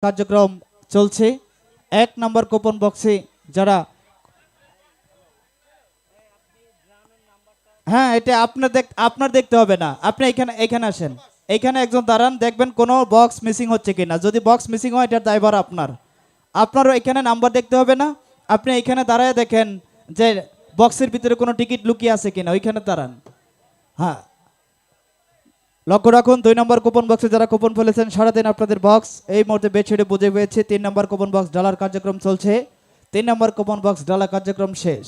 কার্যক্রম চলছে। 1 নম্বর কুপন বক্সে যারা, হ্যাঁ এটা আপনার দেখতে হবে না, আপনি এখানে এখানে আসেন, এখানে একজন দাঁড়ান, দেখবেন কোনো বক্স মিসিং হচ্ছে কিনা। যদি বক্স মিসিং হয় এটার দায়ভার আপনারও এখানে নাম্বার দেখতে হবে না। আপনি এখানে দাঁড়ায় দেখেন যে বক্সের ভিতরে কোনো টিকিট লুকিয়ে আছে কিনা, ওইখানে দাঁড়ান। হ্যাঁ, লক্ষ্য রাখুন 2 নম্বর কুপন বক্সে যারা কুপন ফেলেছেন সারাদিন আপনাদের বক্স এই মুহূর্তে বেডশিটে বুঝে পেয়েছে। 3 নম্বর কুপন বক্স ডালার কার্যক্রম চলছে। 3 নম্বর কুপন বক্স ডালা কার্যক্রম শেষ।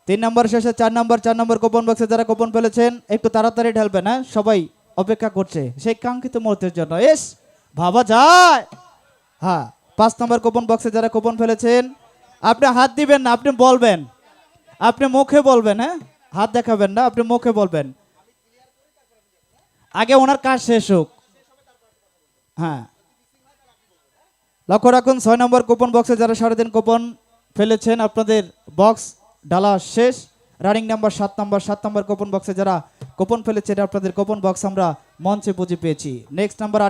3 নম্বর শেষে 4 নম্বর কুপন বক্সে যারা কুপন ফেলেছেন একটু তাড়াতাড়ি ঢালবেন, হ্যাঁ সবাই অপেক্ষা করছে সেই কাঙ্ক্ষিত মুহূর্তের জন্য। এস ভাবা যায়। হ্যাঁ, 5 নম্বর কুপন বক্সে যারা কুপন ফেলেছেন আপনি হাত দিবেন না, আপনি বলবেন, আপনি মুখে বলবেন, হ্যাঁ হাত দেখাবেন না, আপনি মুখে বলবেন। আগে ওনার কাজ শেষ হোক। হ্যাঁ, লক্ষ্য রাখুন 6 নম্বর কুপন বক্সে যারা সারাদিন কুপন ফেলেছেন আপনাদের বক্স ডালা শেষ। রানিং নাম্বার 7 নম্বর কুপন বক্সে যারা কুপন ফেলেছেন আপনাদের কুপন বক্স আমরা মঞ্চে বুঝে পেয়েছি। নেক্সট নাম্বার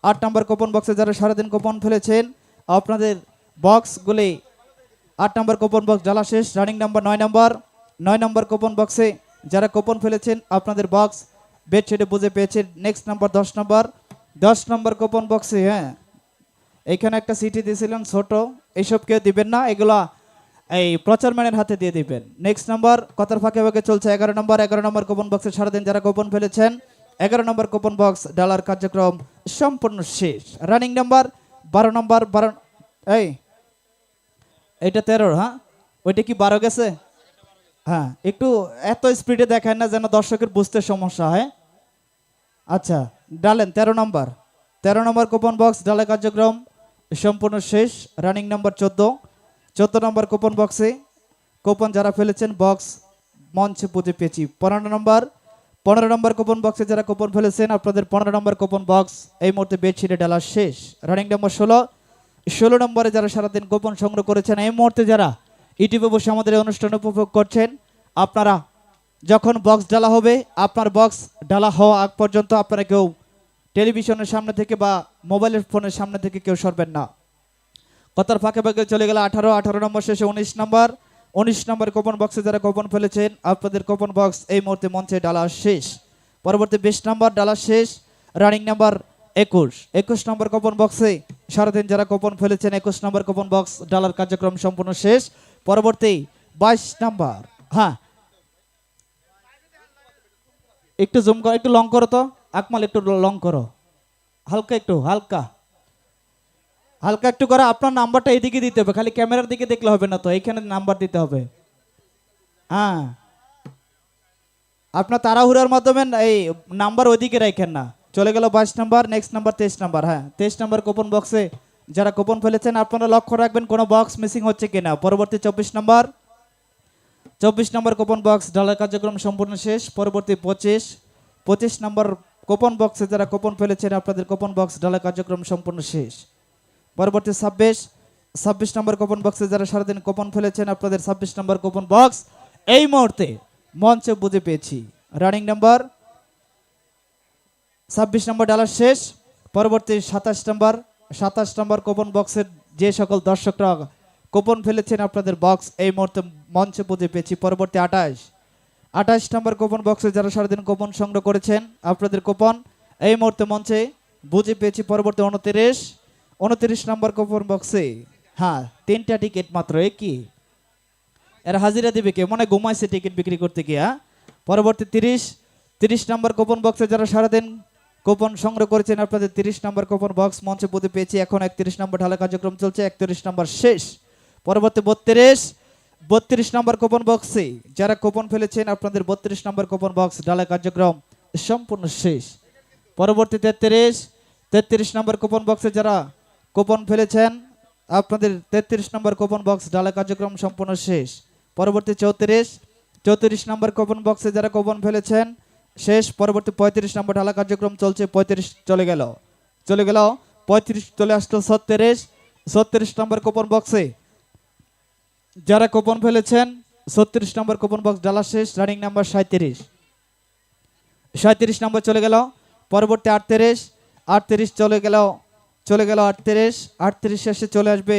8 নম্বর কুপন বক্সে যারা সারাদিন কুপন ফেলেছেন আপনাদের বক্সগুলি 8 নম্বর কুপন বক্স ডালা শেষ। রানিং নাম্বার 9 নম্বর কুপন বক্সে যারা কুপন ফেলেছেন আপনাদের বক্স বেডশিটে বুঝে পেয়েছেন। নেক্সট নাম্বার 10 নম্বর কুপন বক্সে, হ্যাঁ এইখানে একটা সিটি দিয়েছিলেন ছোট, এইসব কেউ দিবেন না, এগুলা এই প্রচারম্যানের হাতে দিয়ে দিবেন। নেক্সট নাম্বার কথার ফাঁকে ফাঁকে চলছে 11 নম্বর কুপন বক্সে সারাদিন যারা কুপন ফেলেছেন 11 নম্বর কুপন বক্স ডালার কার্যক্রম সম্পূর্ণ শেষ। রানিং নাম্বার 12 এই এটা 13, হ্যাঁ ওইটা কি 12 গেছে? হ্যাঁ একটু এত স্পিডে দেখায় না যেন দর্শকের বুঝতে সমস্যা হয়। আচ্ছা ডালেন 13 নম্বর কুপন বক্স ডালা কার্যক্রম সম্পূর্ণ শেষ। রানিং নাম্বার 14 নম্বর কুপন বক্সে কুপন যারা ফেলেছেন বক্স মঞ্চে পুঁতে পেয়েছি। 15 নম্বর কুপন বক্সে যারা কুপন ফেলেছেন আপনাদের 15 নম্বর কুপন বক্স এই মুহূর্তে বেডশিটে ডালা শেষ। রানিং নাম্বার 16 নম্বরে যারা সারাদিন কুপন সংগ্রহ করেছেন এই মুহূর্তে যারা ইউটিউবে বসে আমাদের এই অনুষ্ঠান উপভোগ করছেন, আপনারা যখন বক্স ডালা হবে আপনার বক্স ডালা হওয়া আগ পর্যন্ত আপনারা কেউ টেলিভিশনের সামনে থেকে বা মোবাইলের ফোনের সামনে থেকে কেউ সরবেন না। কথার ফাঁকে ফাঁকে চলে গেল 18 নম্বর শেষে 19 নম্বর কুপন বক্সে যারা কুপন ফেলেছেন আপনাদের কুপন বক্স এই মুহূর্তে মঞ্চে ডালা শেষ। পরবর্তী 20 নম্বর ডালা শেষ। রানিং নাম্বার 21 নম্বর কুপন বক্সে সারাদিন যারা কুপন ফেলেছেন 21 নম্বর কুপন বক্স ডালার কার্যক্রম সম্পূর্ণ শেষ। পরবর্তী 22 নম্বর, হ্যাঁ একটু জুম করো, একটু লং করো তো আকমাল, একটু লং করো, হালকা একটু হালকা হালকা একটু করো। আপনার নাম্বারটা এইদিকে দিতে হবে, খালি ক্যামেরার দিকে দেখলে হবে না তো, এইখানে নাম্বার দিতে হবে। হ্যাঁ আপনার তাড়াহুড়ার মাধ্যমে এই নাম্বার ওইদিকে রাখেন না। চলে গেল 22 নম্বর। নেক্সট নাম্বার 23 নম্বর, হ্যাঁ 23 নম্বর কুপন বক্সে যারা কুপন ফেলেছেন আপনারা লক্ষ্য রাখবেন কোনো বক্স মিসিং হচ্ছে কিনা। পরবর্তী 24 নম্বর কুপন বক্স ডালার কার্যক্রম সম্পূর্ণ শেষ। পরবর্তী 25 নম্বর কুপন বক্সে যারা কুপন ফেলেছেন আপনাদের কুপন বক্স ডালার কার্যক্রম সম্পূর্ণ শেষ। পরবর্তী 26 নম্বর কুপন বক্সে যারা সারাদিন কুপন ফেলেছেন আপনাদের 26 নম্বর কুপন বক্স এই মুহূর্তে মঞ্চে বুঝে পেয়েছি। রানিং নাম্বার 26 নম্বর ডালার শেষ। পরবর্তী 27 নম্বর কুপন বক্সের যে সকল দর্শকরা কুপন ফেলেছেন আপনাদের বক্স এই মুহূর্তে মঞ্চে বুঝে পেয়েছি। পরবর্তী 28 নম্বর কুপন বক্সে যারা সারাদিন কুপন সংগ্রহ করেছেন আপনাদের কুপন এই মুহূর্তে মঞ্চে বুঝে পেয়েছি। পরবর্তী 29 নম্বর কুপন বক্সে, হ্যাঁ 3টা টিকিট মাত্র, এ কি এর হাজিরা দিবে কে, মনে ঘুমাইছে টিকিট বিক্রি করতে গিয়ে। পরবর্তী 30 নম্বর কুপন বক্সে যারা সারাদিন কুপন সংগ্রহ করেছেন আপনাদের 30 নম্বর কুপন বক্স মঞ্চে বুঝে পেয়েছি। এখন 31 নম্বর ঢালা কার্যক্রম চলছে, 31 নম্বর শেষ। পরবর্তী 32 নম্বর কুপন বক্সে যারা কুপন ফেলেছেন আপনাদের 32 নম্বর কুপন বক্স ঢালা কার্যক্রম সম্পূর্ণ শেষ। পরবর্তী 33 নম্বর কুপন বক্সে যারা কুপন ফেলেছেন আপনাদের 33 নম্বর কুপন বক্স ডালা কার্যক্রম সম্পূর্ণ শেষ। পরবর্তী 34 নম্বর কুপন বক্সে যারা কুপন ফেলেছেন শেষ। পরবর্তী 35 নম্বর ডালা কার্যক্রম চলছে, 35 চলে গেল 35 চলে আসলো 36 নম্বর কুপন বক্সে যারা কুপন ফেলেছেন 36 নম্বর কুপন বক্স ডালা শেষ। রানিং নাম্বার 37 নম্বর চলে গেল। পরবর্তী 38 চলে গেল চলে গেল 38, 38 শেষে চলে আসবে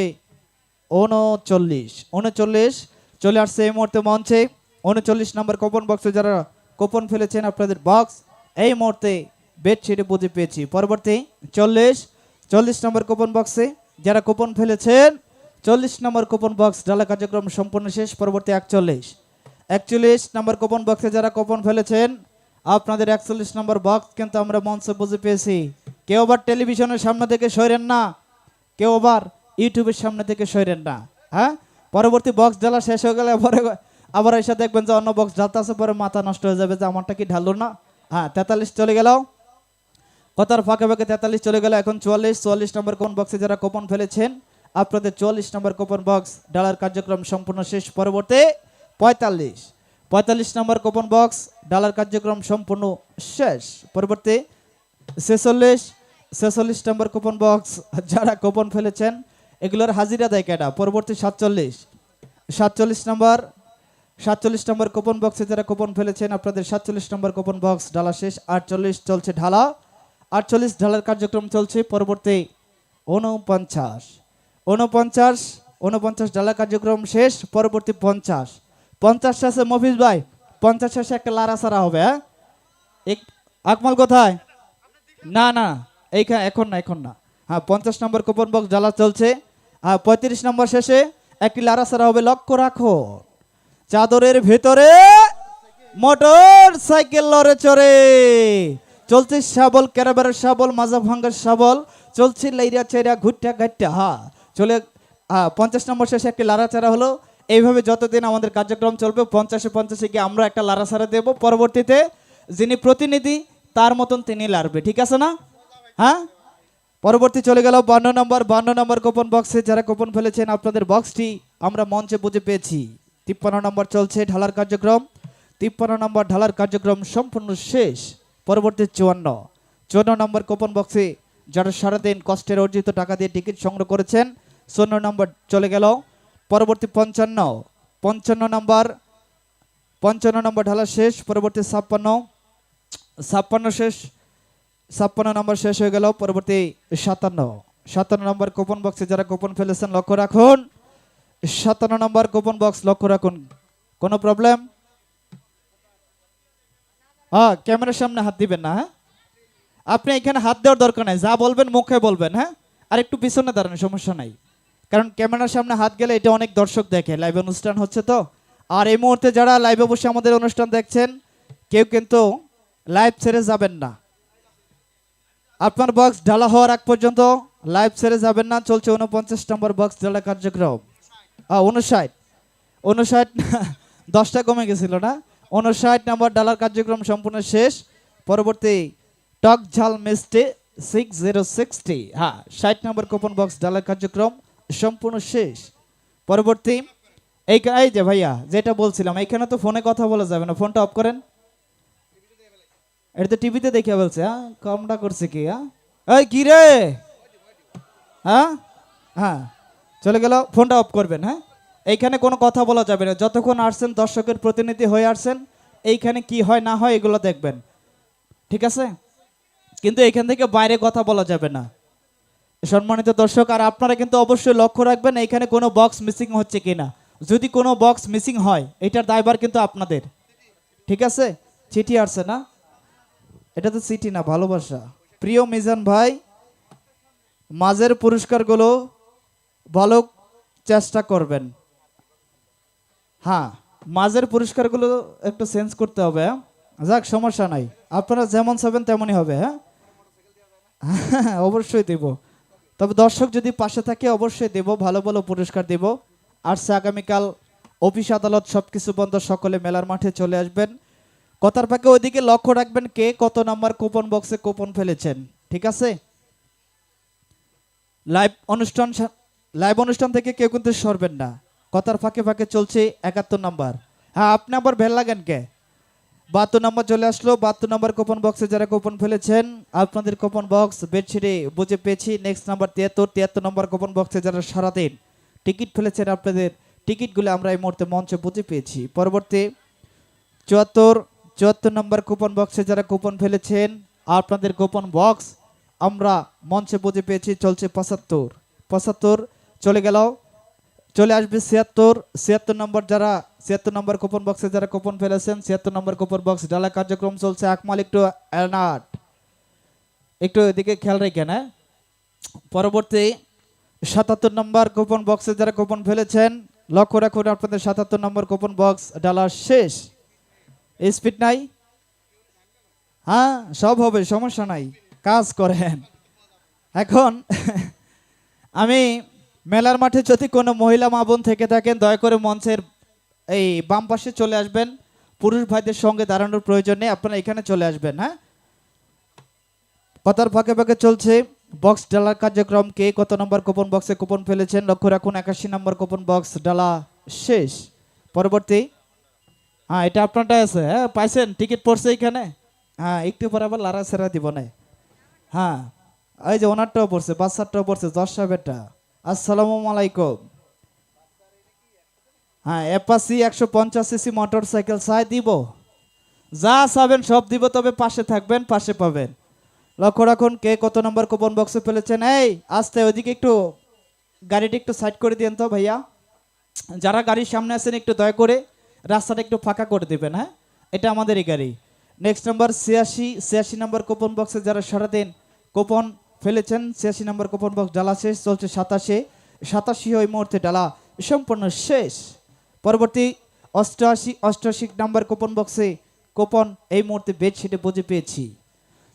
39, 39 চলে আসছে এই মুহূর্তে মঞ্চে। 39 নম্বর কুপন বক্সে যারা কুপন ফেলেছেন আপনাদের বক্স এই মুহূর্তে বেডশিটে বুঝে পেয়েছি। পরবর্তী 40, 40 নম্বর কুপন বক্সে যারা কুপন ফেলেছেন 40 নম্বর কুপন বক্স ডালা কার্যক্রম সম্পূর্ণ শেষ। পরবর্তী 41, 41 নম্বর কুপন বক্সে যারা কুপন ফেলেছেন আপনাদের 41 নম্বর বক্স কিন্তু আমরা মঞ্চে বুঝে পেয়েছি। কেউ আবার টেলিভিশনের সামনে থেকে সরেন না, কেউ আবার ইউটিউবের সামনে থেকে সরেন না। হ্যাঁ, পরবর্তী বক্স ঢালা শেষ হয়ে গেলে পরে আবার এসে দেখবেন যে অন্য বক্স ঢালতেছে, পরে মাথা নষ্ট হয়ে যাবে যে আমারটা কি ঢাললো না। হ্যাঁ, 43 চলে গেল, কথার ফাঁকে ফাঁকে 43 চলে গেল। এখন 44, 44 নম্বর কোন বক্সে যারা কুপন ফেলেছেন আপনাদের 44 নম্বর কুপন বক্স ডালার কার্যক্রম সম্পূর্ণ শেষ। পরবর্তী 45, 45 নম্বর কুপন বক্স ডালার কার্যক্রম সম্পূর্ণ শেষ। পরবর্তী 46, 46 নম্বর কুপন বক্স যারা কুপন ফেলেছেন এগুলোর হাজিরা দেয় কেটা। পরবর্তী 47, 47 নম্বর 47 নম্বর কুপন বক্সে যারা কুপন ফেলেছেন আপনাদের 47 নম্বর কুপন বক্স ডালা শেষ। 48 চলছে ঢালা, 48 ঢালার কার্যক্রম চলছে। পরবর্তী 49, 49, 49 ঢালার কার্যক্রম শেষ। পরবর্তী 50, 50 শেষে মফিজ ভাই 50 শেষে একটা লারাসারা হবে। হ্যাঁ, আকমাল কোথায়? না না, এইখানে এখন না, এখন না। হ্যাঁ, 50 নম্বর কুপন বক্স জ্বালা চলছে। 35 নম্বর শেষে একটি লারাসারা হবে, লক্ষ্য রাখো। চাদরের ভেতরে মোটর সাইকেল লড়ে চড়ে চলছে শাবল, ক্যারাবারের শাবল, মাজা ভাঙ্গার শাবল, চলছে লাইরা চেরা ঘুরটা ঘাটটা। হ্যাঁ, চলে 50 নম্বর শেষে একটি লারাচারা হলো। এইভাবে যতদিন আমাদের কার্যক্রম চলবে 50-এ 50-এ গিয়ে আমরা একটা লারাচারা দেব। পরবর্তীতে যিনি প্রতিনিধি তার মতন তিনি লাড়বে, ঠিক আছে না? হ্যাঁ, পরবর্তী চলে গেল 52 নম্বর, 52 নম্বর কুপন বক্সে যারা কুপন ফেলেছেন আপনাদের বক্সটি আমরা মঞ্চে বুঝে পেয়েছি। 53 নম্বর চলছে ঢালার কার্যক্রম, 53 নম্বর ঢালার কার্যক্রম সম্পূর্ণ শেষ। পরবর্তী 54, 54 নম্বর কুপন বক্সে যারা সারাদিন কষ্টের অর্জিত টাকা দিয়ে টিকিট সংগ্রহ করেছেন 54 নম্বর চলে গেল। পরবর্তী 55, 55 নম্বর, 55 নম্বর ঢালা শেষ। পরবর্তী 56, 56 শেষ, 56 নম্বর শেষ হয়ে গেল। পরবর্তী 57, 57 নম্বর কুপন বক্সে যারা কুপন ফেলেছেন লক্ষ্য রাখুন। 57 নম্বর কুপন বক্স লক্ষ্য রাখুন। কোনো প্রবলেম? হ্যাঁ, ক্যামেরার সামনে হাত দিবেন না। হ্যাঁ, আপনি এখানে হাত দেওয়ার দরকার নাই, যা বলবেন মুখে বলবেন। হ্যাঁ, আর একটু পিছনে দাঁড়ান, সমস্যা নাই, কারণ ক্যামেরার সামনে হাত গেলে এটা অনেক দর্শক দেখে, লাইভ অনুষ্ঠান হচ্ছে তো। আর এই মুহূর্তে যারা লাইভে বসে আমাদের অনুষ্ঠান দেখছেন কেউ কিন্তু লাইভ ছেড়ে যাবেন না। আপনার বক্স ঢালা হওয়ার আগ পর্যন্ত লাইভ ছেড়ে যাবেন না। চলছে 49 নম্বর বক্স ঢালা কার্যক্রম। 59, 59 10টা কমে গেছিল না। 59 নম্বর ডালার কার্যক্রম সম্পূর্ণ শেষ। পরবর্তী টক ঝাল মিষ্টি 6060। হ্যাঁ, 60 নম্বর কুপন বক্স ডালার কার্যক্রম সম্পূর্ণ শেষ। পরবর্তী এই যে ভাইয়া যেটা বলছিলাম, এইখানে তো ফোনে কথা বলা যাবে না, ফোনটা অফ করেন। এটা তো টিভিতে দেখে বলছে। হ্যাঁ, কমটা করছে কি? হ্যাঁ, এই কি রে? হ্যাঁ হ্যাঁ, চলে গেল, ফোনটা অফ করবেন। হ্যাঁ, এইখানে কোনো কথা বলা যাবে না, যতক্ষণ আসছেন দর্শকের প্রতিনিধি হয়ে আসছেন এইখানে কি হয় না হয় এগুলো দেখবেন, ঠিক আছে? কিন্তু এইখান থেকে বাইরে কথা বলা যাবে না, সম্মানিত দর্শক। আর আপনারা কিন্তু অবশ্যই লক্ষ্য রাখবেন এইখানে কোনো বক্স মিসিং হচ্ছে কিনা। যদি কোনো বক্স মিসিং হয় এটার দায়ভার কিন্তু আপনাদের, ঠিক আছে? চিঠি আসছে না, এটা তো চিঠি না, ভালোবাসা। প্রিয় মিজান ভাই, মাঝের পুরস্কারগুলো ভালো চেষ্টা করবেন। হ্যাঁ, মাঝের পুরস্কারগুলো একটু চেঞ্জ করতে হবে। যাক, সমস্যা নাই, আপনারা যেমন চাবেন তেমনই হবে। হ্যাঁ, অবশ্যই দেব, তবে দর্শক যদি পাশে থাকে অবশ্যই দেব, ভালো ভালো পুরস্কার দেব। আর আগামীকাল অফিস আদালত সবকিছু বন্ধ, সকলে মেলার মাঠে চলে আসবেন। কথার ফাঁকে ওইদিকে লক্ষ্য রাখবেন কে কত নাম্বার কুপন বক্সে কুপন ফেলেছেন, ঠিক আছে? লাইভ অনুষ্ঠান থেকে কেউ কিন্তু সরবেন না। কথার ফাঁকে ফাঁকে চলছে 71 নাম্বার। হ্যাঁ, আপনি আবার ভেল লাগেন কে? 72 নাম্বার চলে আসলো। 72 নাম্বার কুপন বক্সে যারা কুপন ফেলেছেন আপনাদের কুপন বক্স বেডশিটে বুঝে পেয়েছি। নেক্সট নাম্বার 73, 73 নম্বর কুপন বক্সে যারা সারাদিন টিকিট ফেলেছেন আপনাদের টিকিটগুলো আমরা এই মুহূর্তে মঞ্চে বুঝে পেয়েছি। পরবর্তী 74, 74 নম্বর কুপন বক্সে যারা কুপন ফেলেছেন আপনাদের কুপন বক্স আমরা মঞ্চে বুঝে পেয়েছি চলছে 75 75 চলে গেল, চলে আসবে 76 76 নম্বর যারা 76 নম্বর কুপন বক্সে যারা কুপন ফেলেছেন 76 নম্বর কুপন বক্স ডালা কার্যক্রম চলছে। আকমাল একটু অ্যালার্ট, একটু এদিকে খেয়াল রেখেন। হ্যাঁ, পরবর্তী 77 নম্বর কুপন বক্সে যারা কুপন ফেলেছেন লক্ষ্য রাখুন আপনাদের 77 নম্বর কুপন বক্স ডালা শেষ। স্পিড নাই, হ্যাঁ সব হবে, সমস্যা নাই, কাজ করেন। এখন আমি মেলার মাঠে যদি কোনো মহিলা মা বোন থেকে থাকেন দয়া করে মঞ্চের এই বাম পাশে চলে আসবেন, পুরুষ ভাইদের সঙ্গে দাঁড়ানোর প্রয়োজন নেই, আপনারা এখানে চলে আসবেন। হ্যাঁ, কথার ফাঁকে ফাঁকে চলছে বক্স ডালার কার্যক্রম। কে কত নম্বর কুপন বক্সে কুপন ফেলেছেন লক্ষ্য রাখুন। 81 নম্বর কুপন বক্স ডালা শেষ। পরবর্তী, হ্যাঁ এটা আপনারটা আছে, হ্যাঁ পাইছেন, টিকিট পড়ছে এখানে। হ্যাঁ একটু পরে আবার লারা সেরা দিব না। হ্যাঁ এই যে ওনারটাও পড়ছে, বাচ্চারটাও পড়ছে, 10 সাহেবেরটা। আসসালামু আলাইকুম। হ্যাঁ অ্যাপাসি 150 সিসি মোটর সাইকেল চাই দিব, যা চাবেন সব দিব, তবে পাশে থাকবেন, পাশে পাবেন। লক্ষ্য রাখুন কে কত নম্বর কুপন বক্সে ফেলেছেন। এই আস্তে ওইদিকে একটু গাড়িটা একটু সাইড করে দিন তো ভাইয়া, যারা গাড়ির সামনে আছেন একটু দয়া করে রাস্তাটা একটু ফাঁকা করে দেবেন। হ্যাঁ, এটা আমাদেরই গাড়ি। নেক্সট নাম্বার 86 নম্বর কুপন বক্সে যারা সারাদিন কুপন ফেলেছেন 86 নম্বর কুপন বক্স ডালা শেষ। চলছে 87 ওই মুহূর্তে ডালা সম্পূর্ণ শেষ। পরবর্তী 88 নম্বর কুপন বক্সে কুপন এই মুহূর্তে বেডশিটে বুঝে পেয়েছি।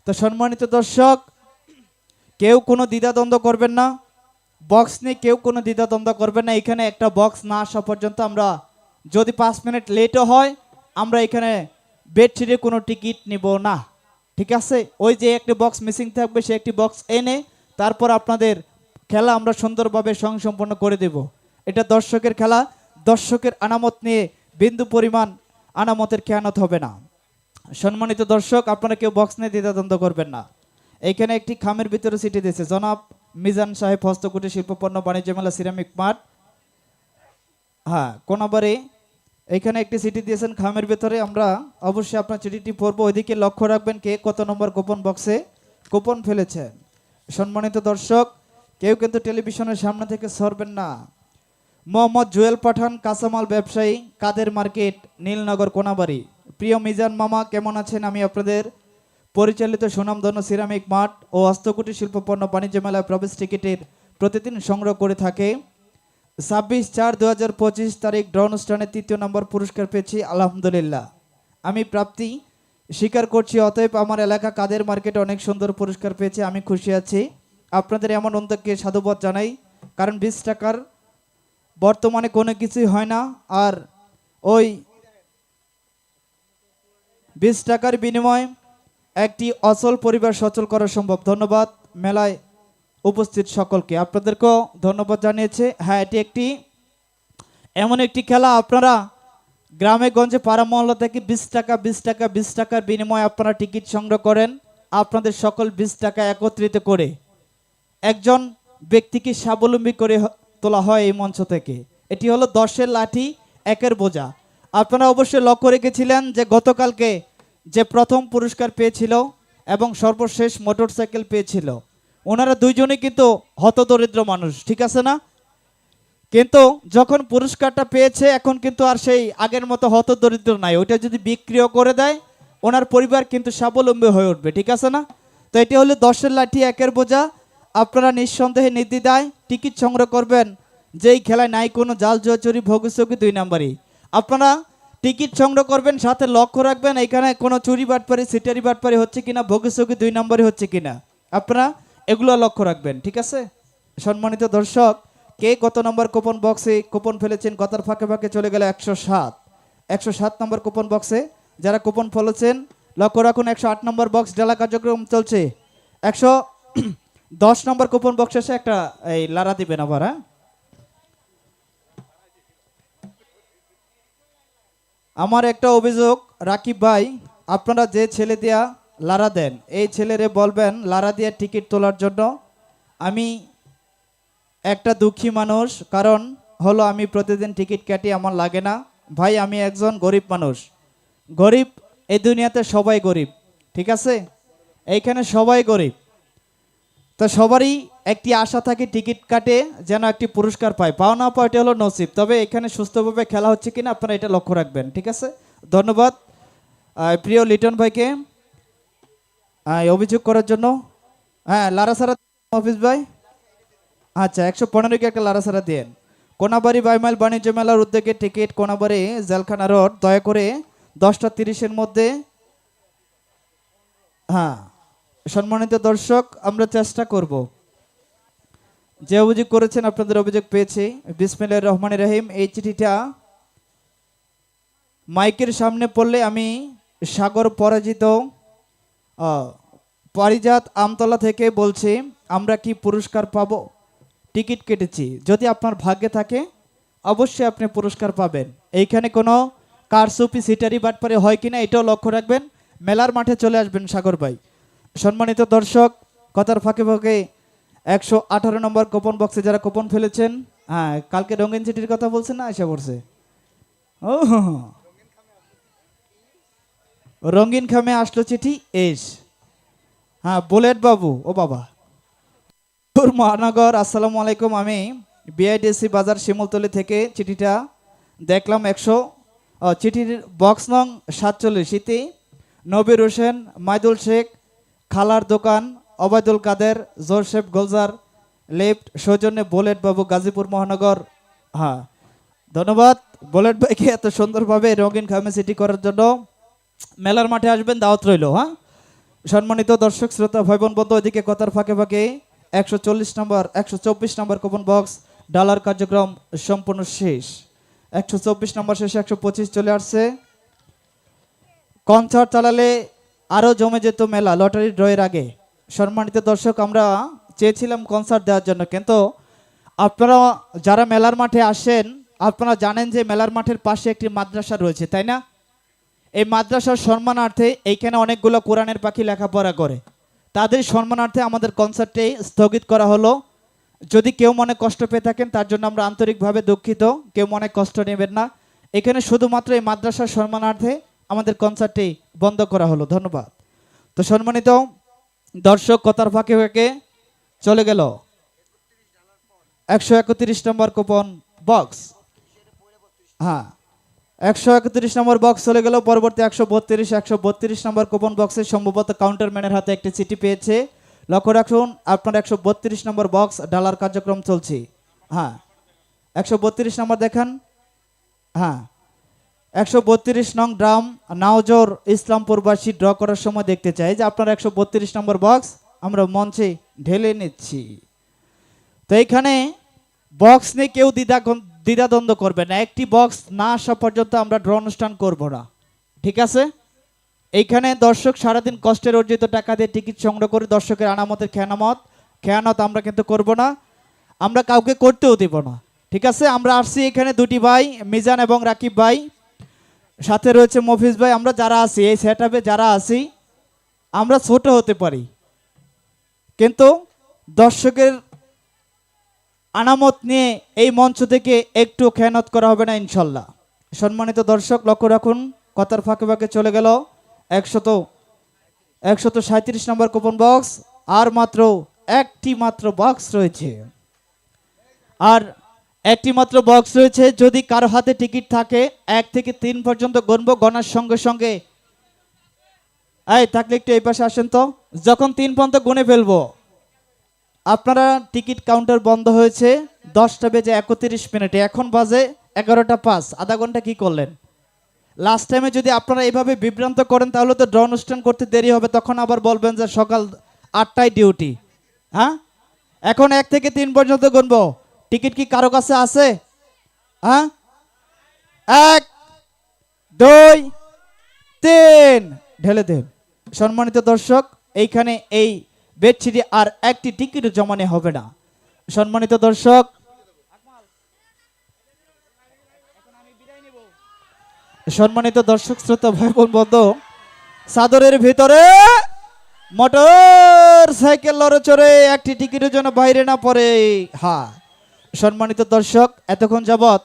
তো সম্মানিত দর্শক, কেউ কোনো দ্বিধাদ্বন্দ্ব করবেন না, বক্স নিয়ে কেউ কোনো দ্বিধাদ্বন্দ্ব করবেন না। এখানে একটা বক্স না আসা পর্যন্ত আমরা যদি 5 মিনিট লেটও হয় আমরা এখানে বেডশিটে কোনো টিকিট নিব না, ঠিক আছে? ওই যে একটি বক্স মিসিং থাকবে সে একটি বক্স এনে তারপর আপনাদের খেলা আমরা সুন্দরভাবে সম্পন্ন করে দেব। এটা দর্শকের খেলা, দর্শকের আনামত নিয়ে বিন্দু পরিমাণ আনামতের খেয়ানত হবে না। সম্মানিত দর্শক, আপনারা কেউ বক্স নিয়ে দ্বিধাদ্বন্দ্ব করবেন না। এইখানে একটি খামের ভিতরে সিটি দিয়েছে জনাব মিজান সাহেব, হস্তকুটির শিল্পপণ্য বাণিজ্য মেলা সিরামিক মাঠ। হ্যাঁ কোনাবারে এইখানে একটি সিটি দিয়েছেন খামের ভিতরে, আমরা অবশ্যই আপনার চিঠিটি পড়বো। ওইদিকে লক্ষ্য রাখবেন কে কত নম্বর কুপন বক্সে কুপন ফেলেছেন। সম্মানিত দর্শক, কেউ কিন্তু টেলিভিশনের সামনে থেকে সরবেন না। মোহাম্মদ জুয়েল পাঠান, কাঁচামাল ব্যবসায়ী, কাদের মার্কেট, নীলনগর, কোনাবাড়ি। প্রিয় মিজান মামা কেমন আছেন? আমি আপনাদের পরিচালিত সুনামধন্য সিরামিক মাঠ ও হস্তকুটির শিল্পপণ্য বাণিজ্য মেলায় প্রবেশ টিকিটের প্রতিদিন সংগ্রহ করে থাকে। 26/4/2025 তারিখ ড্র অনুষ্ঠানে 3য় নম্বর পুরস্কার পেয়েছি, আলহামদুলিল্লাহ। আমি প্রাপ্তি স্বীকার করছি, অতএব আমার এলাকা কাদের মার্কেটে অনেক সুন্দর পুরস্কার পেয়েছে, আমি খুশি আছি। আপনাদের এমন উদ্যোগকে সাধুবাদ জানাই, কারণ 20 টাকার বর্তমানে কোনো কিছুই হয় না, আর ওই 20 টাকার বিনিময়ে একটি অচল পরিবার সচল করা সম্ভব। ধন্যবাদ মেলায় উপস্থিত সকলকে, আপনাদেরকেও ধন্যবাদ জানিয়েছে। হ্যাঁ, এটি একটি এমন একটি খেলা, আপনারা গ্রামে গঞ্জে পাড়া মহল্লা থেকে 20 টাকা 20 টাকা 20 টাকার বিনিময়ে আপনারা টিকিট সংগ্রহ করেন। আপনাদের সকল 20 টাকা একত্রিত করে একজন ব্যক্তিকে স্বাবলম্বী করে তোলা হয় এই মঞ্চ থেকে। এটি হলো 10-এর লাঠি 1-এর বোঝা। আপনারা অবশ্যই লক্ষ্য রেখেছিলেন যে গতকালকে যে প্রথম পুরস্কার পেয়েছিল এবং সর্বশেষ মোটরসাইকেল পেয়েছিল, ওনারা দুইজনই কিন্তু হতদরিদ্র মানুষ, ঠিক আছে না? কিন্তু যখন পুরস্কারটা পেয়েছে এখন কিন্তু আর সেই আগের মতো হতদরিদ্র নাই, ওইটা যদি বিক্রিও করে দেয় ওনার পরিবার কিন্তু স্বাবলম্বী হয়ে উঠবে, ঠিক আছে না? তো এটি হলো 10-এর লাঠি 1-এর বোঝা। আপনারা নিঃসন্দেহে নির্দ্বিধায় টিকিট সংগ্রহ করবেন, যেই খেলায় নাই কোনো জাল জুয়া চুরি ভোগচুকি 2 নাম্বারই। আপনারা টিকিট সংগ্রহ করবেন, সাথে লক্ষ্য রাখবেন এখানে কোনো চুরি বাটপারি সিটারি বাটপারি হচ্ছে কিনা, ভোগচুকি 2 নাম্বারই হচ্ছে কিনা, আপনারা এগুলো লক্ষ্য রাখবেন, ঠিক আছে? সম্মানিত দর্শক, কে কত নম্বর কুপন বক্সে কুপন ফেলেছেন? কথার ফাঁকে ফাঁকে চলে গেল 107 নম্বর কুপন বক্সে যারা কুপন ফেলেছেন লক্ষ্য রাখুন। 108 নম্বর বক্স ডালা কার্যক্রম চলছে। 110 নম্বর কুপন বক্স এসে একটা এই লারা দিবেন আবার। হ্যাঁ, আমার একটা অভিযোগ রাকিব ভাই, আপনারা যে ছেলে দিয়া লারা দেন এই ছেলেরে বলবেন লারা দিয়ে টিকিট তোলার জন্য। আমি একটা দুঃখী মানুষ, কারণ হলো আমি প্রতিদিন টিকিট কাটি, আমার লাগে না ভাই। আমি একজন গরিব মানুষ, গরিব এই দুনিয়াতে সবাই গরিব, ঠিক আছে? এইখানে সবাই গরিব। তো সবারই একটি আশা থাকে টিকিট কাটে যেন একটি পুরস্কার পায়, পাওয়া না পাওয়া এটা হলো নসিব, তবে এখানে সুস্থভাবে খেলা হচ্ছে কিনা আপনারা এটা লক্ষ্য রাখবেন, ঠিক আছে। ধন্যবাদ প্রিয় লিটন ভাইকে অভিযোগ করার জন্য। হ্যাঁ, লারাসারা অফিস ভাই, আচ্ছা 115 কে একটা লারাসারা দিন। কোনাবাড়ি বাইমাইল বাণিজ্য মেলার উদ্যোগে টিকিট কোনাবাড়ি জেলখানা রোড, দয়া করে 10টা 30-এর মধ্যে। হ্যাঁ সম্মানিত দর্শক, আমরা চেষ্টা করব, যে অভিযোগ করেছেন আপনাদের অভিযোগ পেয়েছি। বিসমিল্লাহির রহমানির রহিম। এই চিঠিটা মাইকের সামনে পড়লে আমি সাগর পরাজিত পারিজাত আমতলা থেকে বলছি, আমরা কি পুরস্কার পাব? টিকিট কেটেছি, যদি আপনার ভাগ্যে থাকে অবশ্যই আপনি পুরস্কার পাবেন। এইখানে কোনো কারচুপি সিটারি বাটপারি হয় কিনা এটাও লক্ষ্য রাখবেন। মেলার মাঠে চলে আসবেন সাগর ভাই। সম্মানিত দর্শক, কথার ফাঁকে ফাঁকে 118 নম্বর কুপন বক্সে যারা কুপন ফেলেছেন, হ্যাঁ কালকে রঙিন চিঠির কথা বলছেন না, এসে পড়ছে। ও রঙিন খামে আসলো চিঠি এস। হ্যাঁ বুলেট বাবু, ও বাবা মহানগর, আসসালামু আলাইকুম। আমি বিআইডিসি বাজার শিমুলতলি থেকে চিঠিটা দেখলাম। চিঠির বক্স নং 47, ইতি নবির হোসেন, মাইদুল শেখ, খালার দোকান, ওবায়দুল কাদের, জোরশেফ গোলজার, লেফট, সৌজন্যে বুলেট বাবু, গাজীপুর মহানগর। হ্যাঁ ধন্যবাদ বুলেট ভাইকে এত সুন্দরভাবে রঙিন খামে সিটি করার জন্য। মেলার মাঠে আসবেন, দাওয়াত রইল। হ্যাঁ সম্মানিত দর্শক শ্রোতা ভাই বোন বন্ধু, ওইদিকে কথার ফাঁকে ফাঁকে 124 নম্বর কুপন বক্স ডালার কার্যক্রম সম্পূর্ণ শেষ। 124 নম্বর শেষে 125 চলে আসছে। কনসার্ট চালালে আরও জমে যেত মেলা লটারি ড্রয়ের আগে। সম্মানিত দর্শক, আমরা চেয়েছিলাম কনসার্ট দেওয়ার জন্য, কিন্তু আপনারা যারা মেলার মাঠে আসেন আপনারা জানেন যে মেলার মাঠের পাশে একটি মাদ্রাসা রয়েছে, তাই না? এই মাদ্রাসার সম্মানার্থে এইখানে অনেকগুলো কোরআনের পাখি লেখাপড়া করে, তাদের সম্মানার্থে আমাদের কনসার্টটি স্থগিত করা হলো। যদি কেউ মনে কষ্ট পেয়ে থাকেন তার জন্য আমরা আন্তরিকভাবে দুঃখিত, কেউ মনে কষ্ট নেবেন না। এখানে শুধুমাত্র এই মাদ্রাসার সম্মানার্থে আমাদের কনসার্টটি বন্ধ করা হলো। ধন্যবাদ। তো সম্মানিত দর্শক, কথার ফাঁকে ফাঁকে চলে গেল 131 নম্বর কুপন বক্স। হ্যাঁ 131 নম্বর বক্স চলে গেল। পরবর্তী 132 নম্বর কুপন বক্সে সম্ভবত কাউন্টারম্যানের হাতে একটি চিঠি পেয়েছে। লক্ষ্য রাখুন আপনার 132 নম্বর বক্স ডালার কার্যক্রম চলছে। হ্যাঁ 132 নম্বর দেখান। হ্যাঁ 132 নং ড্রাম নাওজোর ইসলামপুরবাসী ড্র করার সময় দেখতে চাই যে আপনার 132 নম্বর বক্স আমরা মঞ্চে ঢেলে নিচ্ছি। তো এইখানে বক্স নিয়ে কেউ দ্বিধাদ্বন্দ্ব করবে না, একটি বক্স না আসা পর্যন্ত আমরা ড্র অনুষ্ঠান করব না, ঠিক আছে? এইখানে দর্শক সারাদিন কষ্টের অর্জিত টাকা দিয়ে টিকিট সংগ্রহ করে দর্শকের আনামতের খেয়ানত আমরা কিন্তু করব না, আমরা কাউকে করতেও দেব না, ঠিক আছে? আমরা আসছি এখানে দুটি ভাই, মিজান এবং রাকিব ভাই, সাথে রয়েছে মফিজ ভাই। আমরা যারা আছি এই সেটআপে যারা আছি আমরা ছোট হতে পারি, কিন্তু দর্শকের আনামত নিয়ে এই মঞ্চ থেকে একটু খেয়ানত করা হবে না ইনশাল্লাহ। সম্মানিত দর্শক লক্ষ্য রাখুন, কথার ফাঁকে ফাঁকে চলে গেল 137 নম্বর কুপন বক্স। আর মাত্র একটি মাত্র বক্স রয়েছে, আর একটি মাত্র বক্স রয়েছে। যদি কারো হাতে টিকিট থাকে 1 থেকে 3 পর্যন্ত গণব, গণার সঙ্গে সঙ্গে এই থাকলে একটু এই পাশে আসেন তো, যখন 3 পর্যন্ত গুনে ফেলবো আপনারা টিকিট কাউন্টার বন্ধ হয়েছে 10টা বেজে 31 মিনিটে, এখন বাজে 11টা 5, আধা ঘন্টা কি করলেন? লাস্ট টাইমে যদি আপনারা এইভাবে বিভ্রান্ত করেন তাহলে তো ড্র অনুষ্ঠান করতে দেরি হবে, তখন আবার বলবেন যে সকাল 8টায় ডিউটি। হ্যাঁ এখন 1 থেকে 3 পর্যন্ত গুনবো, টিকিট কি কারো কাছে আছে? হ্যাঁ 1 2 3 ঢেলে দেন। সম্মানিত দর্শক, এইখানে এই বেডশিটে আর একটি টিকিট জমানে হবে না। সম্মানিত দর্শক, সম্মানিত দর্শক শ্রোতা ভাই বোন বন্ধু, চাদরের ভিতরে মোটর সাইকেল লড়ে চড়ে একটি টিকিটের জন্য বাইরে না পড়ে। হ্যাঁ সম্মানিত দর্শক, এতক্ষণ যাবৎ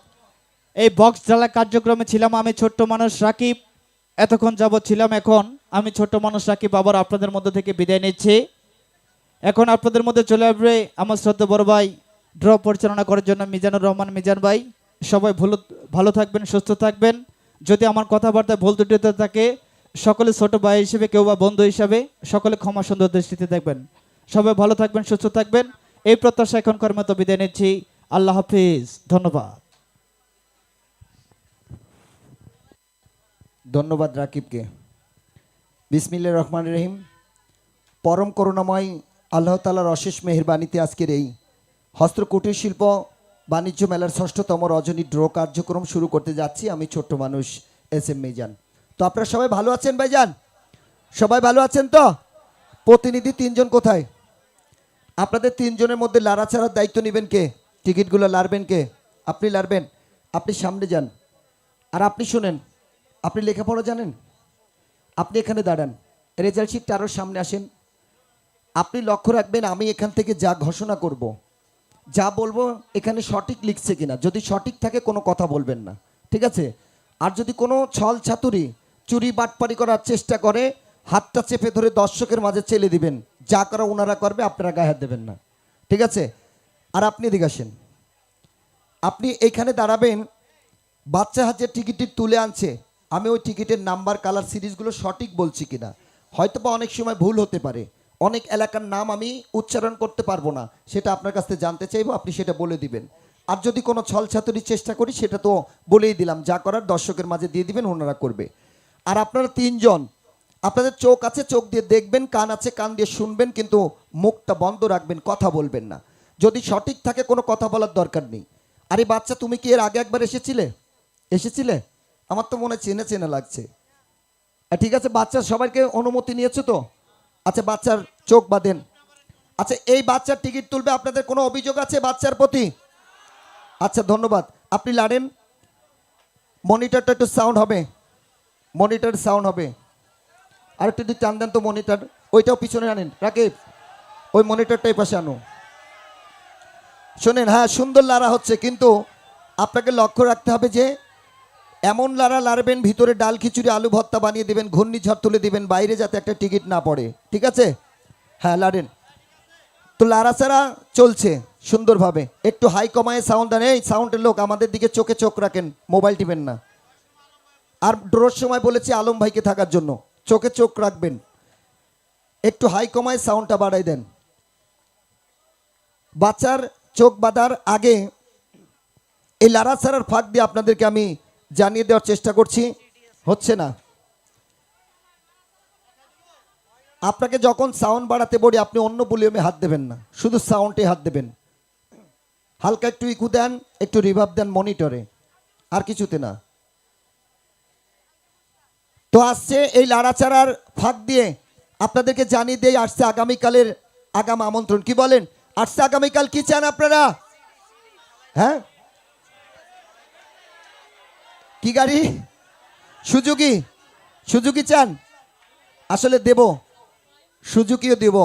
এই বক্স জ্বালা কার্যক্রমে ছিলাম আমি ছোট্ট মানুষ রাকিব, এতক্ষণ যাবৎ ছিলাম, এখন আমি ছোট্ট মানুষ রাকিব আবার আপনাদের মধ্যে থেকে বিদায় নিচ্ছি। এখন আপনাদের মধ্যে চলে আসবে আমার শ্রদ্ধা বড় ভাই ড্র পরিচালনা করার জন্য মিজানুর রহমান মিজান ভাই। সবাই ভালো থাকবেন, সুস্থ থাকবেন। যদি আমার কথাবার্তায় ভুল ত্রুটি হতে থাকে, সকলে ছোট ভাই হিসেবে কেউ বা বন্ধু হিসাবে সকলে ক্ষমা সুন্দর দৃষ্টিতে দেখবেন। সবাই ভালো থাকবেন, সুস্থ থাকবেন, এই প্রত্যাশা এখনকার মতো বিদায় নিচ্ছি। আল্লাহ হাফিজ, ধন্যবাদ। ধন্যবাদ রাকিবকে। বিসমিল্লাহির রহমানির রহিম। পরম করুণাময় আল্লাহ তাআলার অশেষ মেহেরবানিতে আজকের এই হস্ত কুটির শিল্প বাণিজ্য মেলার ৬ষ্ঠতম রজনী ড্র কার্যক্রম শুরু করতে যাচ্ছি। আমি ছোট্ট মানুষ এস এম মিজান। তো আপনারা সবাই ভালো আছেন ভাইজান? সবাই ভালো আছেন তো? প্রতিনিধি ৩ জন কোথায়? আপনাদের ৩ জনের মধ্যে লাড়াছাড়ার দায়িত্ব নেবেন কে? টিকিটগুলো লাড়বেন কে? আপনি লাড়বেন। আপনি সামনে যান। আর আপনি শুনেন, আপনি লেখাপড়া জানেন? আপনি এখানে দাঁড়ান, রেজাল্ট শিটটা আরও সামনে আসেন। আপনি লক্ষ্য রাখবেন আমি এখান থেকে যা ঘোষণা করব, যা বলবো এখানে সঠিক লিখছে কিনা। যদি সঠিক থাকে কোনো কথা বলবেন না, ঠিক আছে? আর যদি কোনো ছল ছাতুরি চুরি বাটপারি করার চেষ্টা করে, হাতটা চেপে ধরে দর্শকের মাঝে চেলে দিবেন। যা করা ওনারা করবে, আপনারা গায়ে হাত দেবেন না, ঠিক আছে? আর আপনি এদিকে আসেন। আপনি এইখানে দাঁড়াবেন। বাচ্চা হাতে টিকিটটি তুলে আনছে, আমি ওই টিকিটের নাম্বার কালার সিরিজগুলো সঠিক বলছি কিনা। হয়তো বা অনেক সময় ভুল হতে পারে, অনেক এলাকার নাম আমি উচ্চারণ করতে পারবো না, সেটা আপনার কাছ থেকে জানতে চাইবো, আপনি সেটা বলে দিবেন। আর যদি কোনো ছলছাতুরির চেষ্টা করি, সেটা তো বলেই দিলাম, যা করার দর্শকের মাঝে দিয়ে দিবেন, ওনারা করবে। আর আপনারা 3 জন, আপনাদের চোখ আছে, চোখ দিয়ে দেখবেন, কান আছে, কান দিয়ে শুনবেন, কিন্তু মুখটা বন্ধ রাখবেন, কথা বলবেন না। যদি সঠিক থাকে কোনো কথা বলার দরকার নেই। আরে বাচ্চা, তুমি কি এর আগে একবার এসেছিলে? আমার তো মনে চেনা চেনা লাগছে। ঠিক আছে, বাচ্চার সবাইকে অনুমতি নিয়েছো তো? আচ্ছা, বাচ্চার চোখ বাঁধেন। আচ্ছা, এই বাচ্চার টিকিট তুলবে, আপনাদের কোনো অভিযোগ আছে বাচ্চার প্রতি? আচ্ছা, ধন্যবাদ। আপনি লাড়েন। মনিটরটা একটু সাউন্ড হবে, মনিটর সাউন্ড হবে। আর একটু যদি টান দেন তো মনিটর, ওইটাও পিছনে আনেন রাকিব, ওই মনিটরটাই পাশে আনো। শোনেন, হ্যাঁ সুন্দর লাড়া হচ্ছে, কিন্তু আপনাকে লক্ষ্য রাখতে হবে যে এমন লাড়া লাড়বেন, ভিতরে ডাল খিচুড়ি আলু ভর্তা বানিয়ে দেবেন, ঘূর্ণিঝড় তুলে দিবেন, বাইরে যাতে একটা টিকিট না পড়ে, ঠিক আছে? হ্যাঁ লাড়েন। তো লাড়াচাড়া চলছে সুন্দরভাবে। একটু হাই কমায় সাউন্ড দেন। এই সাউন্ডের লোক, আমাদের দিকে চোখে চোখ রাখেন, মোবাইল টিপেন না। আর ড্রোর সময় বলেছি আলম ভাইকে থাকার জন্য, চোখে চোখ রাখবেন। একটু হাই কমায় সাউন্ডটা বাড়াই দেন। বাচ্চার চোখ বাঁধার আগে এই লাড়াচাড়ার ফাঁক দিয়ে আপনাদেরকে আমি জানিয়ে দেওয়ার চেষ্টা করছি, হচ্ছে না। আপনাকে যখন সাউন্ড বাড়াতে বলি, আপনি অন্য ভলিউমে হাত দেবেন না, শুধু সাউন্ডে হাত দেবেন। হালকা একটু ইকু দেন, একটু রিভার্ব দেন মনিটরে, আর কিছুতে না। তো আসছে এই লাড়াচাড়ার ফাঁক দিয়ে আপনাদেরকে জানিয়ে দিয়ে আসছে আগামীকালের আগাম আমন্ত্রণ। কি বলেন? আসছে আগামীকাল, কি চান আপনারা? হ্যাঁ, কি গাড়ি? সুজুকি চান? আসলে দেব, সুজুকিও দেব।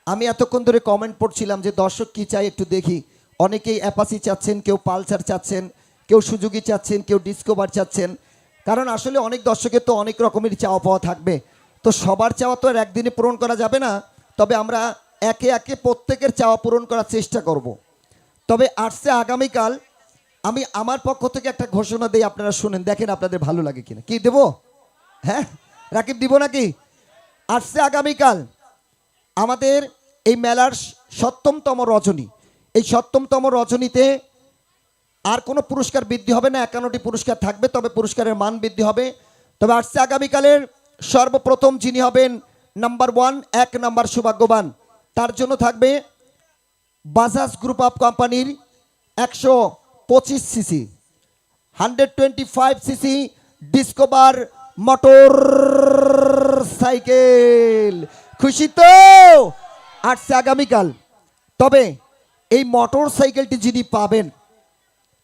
আমি এতক্ষণ ধরে কমেন্ট পড়ছিলাম যে দর্শক কি চাই একটু দেখি। অনেকেই অ্যাপাচি চাচ্ছেন, কেউ পালসার চাচ্ছেন, কেউ সুজুকি চাচ্ছেন, কেউ ডিসকভার চাচ্ছেন। কারণ আসলে অনেক দর্শকের তো অনেক রকমের চাওয়া পাওয়া থাকবে, তো সবার চাওয়া তো আর একদিনে পূরণ করা যাবে না। তবে আমরা একে একে প্রত্যেকের চাওয়া পূরণ করার চেষ্টা করব। তবে আসছে আগামীকাল, আমি আমার পক্ষ থেকে একটা ঘোষণা দিই, আপনারা শুনেন, দেখেন আপনাদের ভালো লাগে কিনা। কি দেব? হ্যাঁ রাকিব, দিব নাকি? আসছে আগামীকাল আমাদের এই মেলার ৭ম রজনী। এই ৭ম রজনীতে আর কোনো পুরস্কার বৃদ্ধি হবে না, ৫১টি পুরস্কার থাকবে, তবে পুরস্কারের মান বৃদ্ধি হবে। তবে আসছে আগামীকালের সর্বপ্রথম যিনি হবেন নাম্বার 1, ১ নাম্বার সৌভাগ্যবান, তার জন্য থাকবে বাজাজ গ্রুপ অফ কোম্পানির ১২৫ CC 125 CC discover motor cycle. খুশি তো? আসছে আগামীকাল। তবে এই মোটর সাইকেলটি যিনি পাবেন,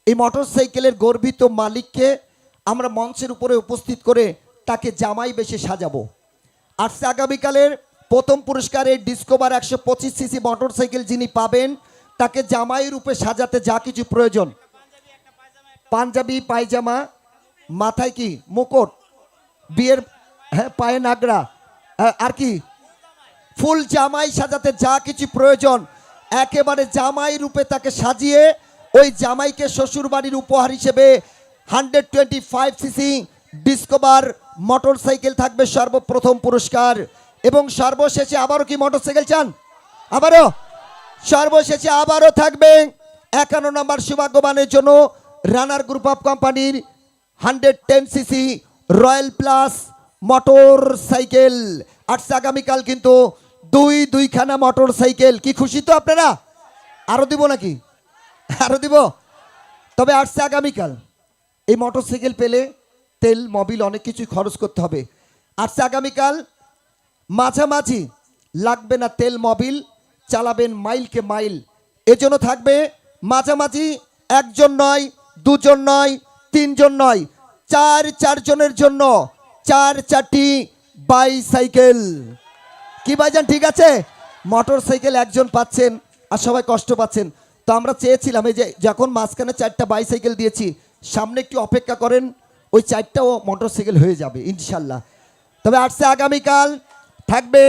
এই মোটর সাইকেলের গর্বিত মালিককে আমরা মঞ্চের উপরে উপস্থিত করে তাকে জামাই বেশে সাজাবো। আসছে আগামীকালের প্রথম পুরস্কার এই ডিসকভার ১২৫ সিসি মোটর সাইকেল যিনি পাবেন, তাকে জামাই রূপে সাজাতে যা কিছু প্রয়োজন, পাঞ্জাবি, পায়জামা, মাথায় কি মুকুট, বিয়ের, হ্যাঁ পায়ে নাগরা, আর কি ফুল জামাই সাজাতে যা কিছু প্রয়োজন একেবারে জামাই রূপে তাকে সাজিয়ে ওই জামাইকে শ্বশুর বাড়ির উপহার হিসেবে 125cc ডিসকভার মোটরসাইকেল থাকবে সর্বপ্রথম পুরস্কার। এবং সর্বশেষে আবারও কি মোটরসাইকেল চান? আবারও সর্বশেষে আবারও থাকবে 51 নম্বর সৌভাগ্যবানের জন্য রানার গ্রুপ অফ কোম্পানির 110cc royal plus motor cycle. আসছে আগামীকাল কিন্তু দুইখানা মোটর সাইকেল। কি খুশি তো আপনারা? আরো দিব নাকি? আরো দিব? তবে আসছে আগামীকাল এই মোটর সাইকেল পেলে তেল মোবিল অনেক কিছুই খরচ করতে হবে। আসছে আগামীকাল মাঝামাঝি লাগবে না তেল মোবিল, চালাবেন মাইলকে মাইল। এজন্য থাকবে মাঝামাঝি একজন নয়, দুজন নয়, তিনজন নয়, চার জনের জন্য 4টি বাইসাইকেল। কি ভাইজান ঠিক আছে? মোটর সাইকেল একজন পাচ্ছেন আর সবাই কষ্ট পাচ্ছেন। তো আমরা চেয়েছিলাম এই যে যখন মাঝখানে 4টা বাইসাইকেল দিয়েছি, সামনে একটু অপেক্ষা করেন, ওই 4টাও মোটর সাইকেল হয়ে যাবে ইনশাল্লাহ। তবে আসছে আগামীকাল থাকবে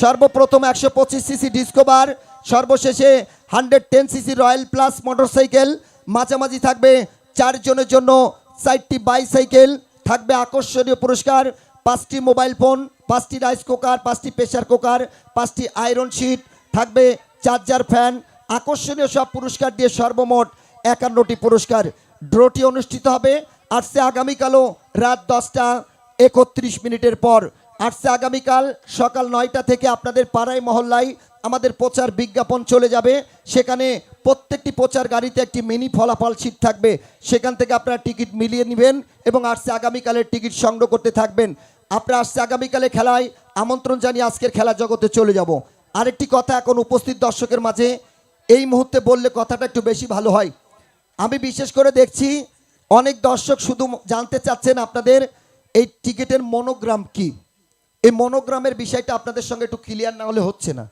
সর্বপ্রথম 125cc ডিসকভার, সর্বশেষে 110cc রয়্যাল প্লাস মোটরসাইকেল। মাঝামাঝি থাকবে 4 জনের জন্য 4টি বাইসাইকেল। থাকবে আকর্ষণীয় পুরস্কার 5টি মোবাইল ফোন, 5টি রাইস কুকার, 5টি প্রেসার কুকার, 5টি আয়রন শিট, থাকবে চার্জার ফ্যান। আকর্ষণীয় সব পুরস্কার দিয়ে সর্বমোট 51টি পুরস্কার। ড্রটি অনুষ্ঠিত হবে আসছে আগামীকালও রাত 10:31 পর। আসছে আগামীকাল সকাল 9টা থেকে আপনাদের পাড়ায় মহল্লায় আমাদের প্রচার বিজ্ঞাপন চলে যাবে। সেখানে প্রত্যেকটি প্রচার গাড়িতে একটি মিনি ফলাফল শীট থাকবে, সেখান থেকে আপনারা টিকিট মিলিয়ে নেবেন এবং আসছে আগামীকালের টিকিট সংগ্রহ করতে থাকবেন। আপনারা আসছে আগামীকালে খেলায় আমন্ত্রণ জানিয়ে আজকের খেলা জগতে চলে যাব। আরেকটি কথা এখন উপস্থিত দর্শকের মাঝে এই মুহূর্তে বললে কথাটা একটু বেশি ভালো হয়। আমি বিশেষ করে দেখছি অনেক দর্শক শুধু জানতে চাচ্ছেন আপনাদের এই টিকিটের মনোগ্রাম কি। এই মনোগ্রামের বিষয়টা আপনাদের সঙ্গে একটু ক্লিয়ার না হলে হচ্ছে না।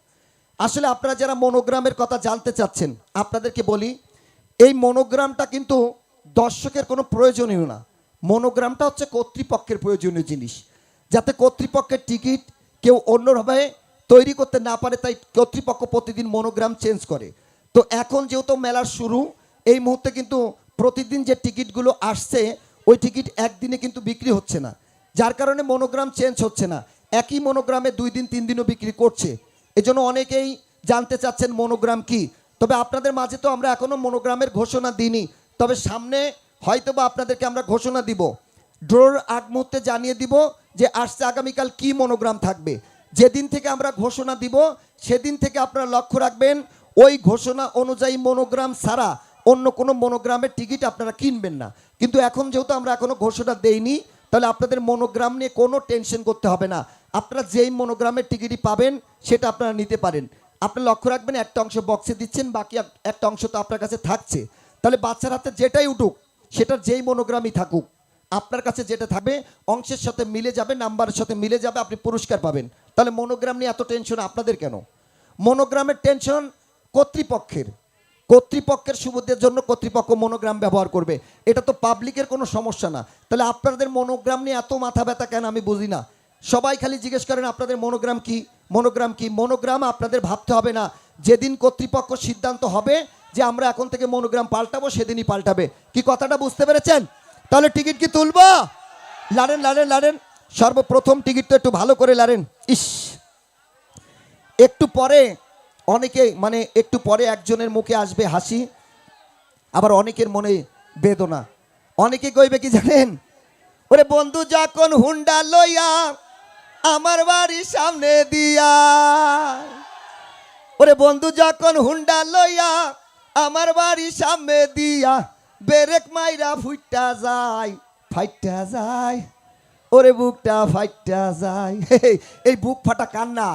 আসলে আপনারা যারা মনোগ্রামের কথা জানতে চাচ্ছেন আপনাদেরকে বলি, এই মনোগ্রামটা কিন্তু দর্শকের কোনো প্রয়োজনীয় না। মনোগ্রামটা হচ্ছে কর্তৃপক্ষের প্রয়োজনীয় জিনিস, যাতে কর্তৃপক্ষের টিকিট কেউ অন্যভাবে তৈরি করতে না পারে, তাই কর্তৃপক্ষ প্রতিদিন মনোগ্রাম চেঞ্জ করে। তো এখন যেহেতু মেলার শুরু, এই মুহূর্তে কিন্তু প্রতিদিন যে টিকিটগুলো আসছে ওই টিকিট একদিনে কিন্তু বিক্রি হচ্ছে না, যার কারণে মনোগ্রাম চেঞ্জ হচ্ছে না। একই মনোগ্রামে 2 দিন 3 দিনও বিক্রি করছে। এজন্য অনেকেই জানতে চাচ্ছেন মনোগ্রাম কি। তবে আপনাদের মাঝে তো আমরা এখনো মনোগ্রামের ঘোষণা দিইনি, তবে সামনে হয়তোবা আপনাদেরকে আমরা ঘোষণা দিব। ড্রোর আগ মুহূর্তে জানিয়ে দিব যে আসছে আগামীকাল কি মনোগ্রাম থাকবে। যেদিন থেকে আমরা ঘোষণা দিব সেদিন থেকে আপনারা লক্ষ্য রাখবেন ওই ঘোষণা অনুযায়ী মনোগ্রাম ছাড়া অন্য কোনো মনোগ্রামের টিকিট আপনারা কিনবেন না। কিন্তু এখন যেহেতু আমরা এখনো ঘোষণা দেইনি, তাহলে আপনাদের মনোগ্রাম নিয়ে কোনো টেনশন করতে হবে না। আপনারা যেই মনোগ্রামের টিকিটই পাবেন সেটা আপনারা নিতে পারেন। আপনারা লক্ষ্য রাখবেন একটা অংশ বক্সে দিচ্ছেন, বাকি একটা অংশ তো আপনার কাছে থাকছে। তাহলে বাচ্চার হাতে যেটাই উঠুক সেটার যেই মনোগ্রামই থাকুক, আপনার কাছে যেটা থাকবে অংশের সাথে মিলে যাবে, নাম্বারের সাথে মিলে যাবে, আপনি পুরস্কার পাবেন। তাহলে মনোগ্রাম নিয়ে এত টেনশন আপনাদের কেন? মনোগ্রামের টেনশন কর্তৃপক্ষের সুবিধার জন্য কর্তৃপক্ষ মনোগ্রাম ব্যবহার করবে, এটা তো পাবলিকের কোনো সমস্যা না। তাহলে আপনাদের মনোগ্রাম নিয়ে এত মাথা ব্যথা কেন আমি বুঝি না। সবাই খালি জিজ্ঞেস করেন আপনাদের মনোগ্রাম কি, মনোগ্রাম কি। মনোগ্রাম আপনাদের ভাবতে হবে না, যেদিন কর্তৃপক্ষ সিদ্ধান্ত হবে যে আমরা এখন থেকে মনোগ্রাম পাল্টাবো সেদিনই পাল্টাবে। কি কথাটা বুঝতে পেরেছেন? তাহলে টিকিট কি তুলবো? লাড়েন। সর্বপ্রথম টিকিট তো একটু ভালো করে লাড়েন। ইস, একটু পরে অনেকে একটু পরে একজনের মুখে আসবে হাসি, আবার অনেকের মনে বেদনা। অনেকে কইবে কি জানেন, ওরে বন্ধু যখন হুন্ডা লইয়া আমার বাড়ির সামনে দিয়া, ওরে বন্ধু যখন হুন্ডা লইয়া আমার বাড়ির সামনে দিয়া, বেরেক মাইরা ফাইটা যায়, ওরে বুকটা ফাইটা যায়। এই বুক ফাটা কান্না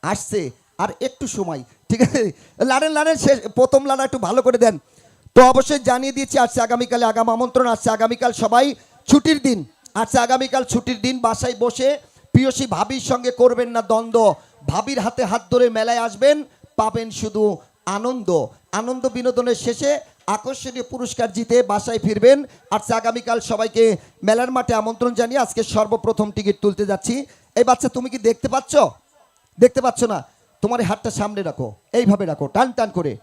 আসছে, আর একটু সময়, ঠিক আছে? লাড়েন শেষ, প্রথম লাড়া একটু ভালো করে দেন। তো অবশ্যই জানিয়ে দিচ্ছি আসছে আগামীকালে আগাম আমন্ত্রণ। আসছে আগামীকাল সবাই ছুটির দিন, আসছে আগামীকাল ছুটির দিন। বাসায় বসে প্রিয়সী ভাবির সঙ্গে করবেন না দ্বন্দ্ব, ভাবির হাতে হাত ধরে মেলায় আসবেন, পাবেন শুধু আনন্দ বিনোদনের শেষে আকর্ষণীয় পুরস্কার জিতে বাসায় ফিরবেন। আসছে আগামীকাল সবাইকে মেলার মাঠে আমন্ত্রণ জানিয়ে আজকে সর্বপ্রথম টিকিট তুলতে যাচ্ছি। এই বাচ্চা, তুমি কি দেখতে পাচ্ছ না? তোমার এই হাতটা সামনে রাখো, এইভাবে রাখো টান টান করে।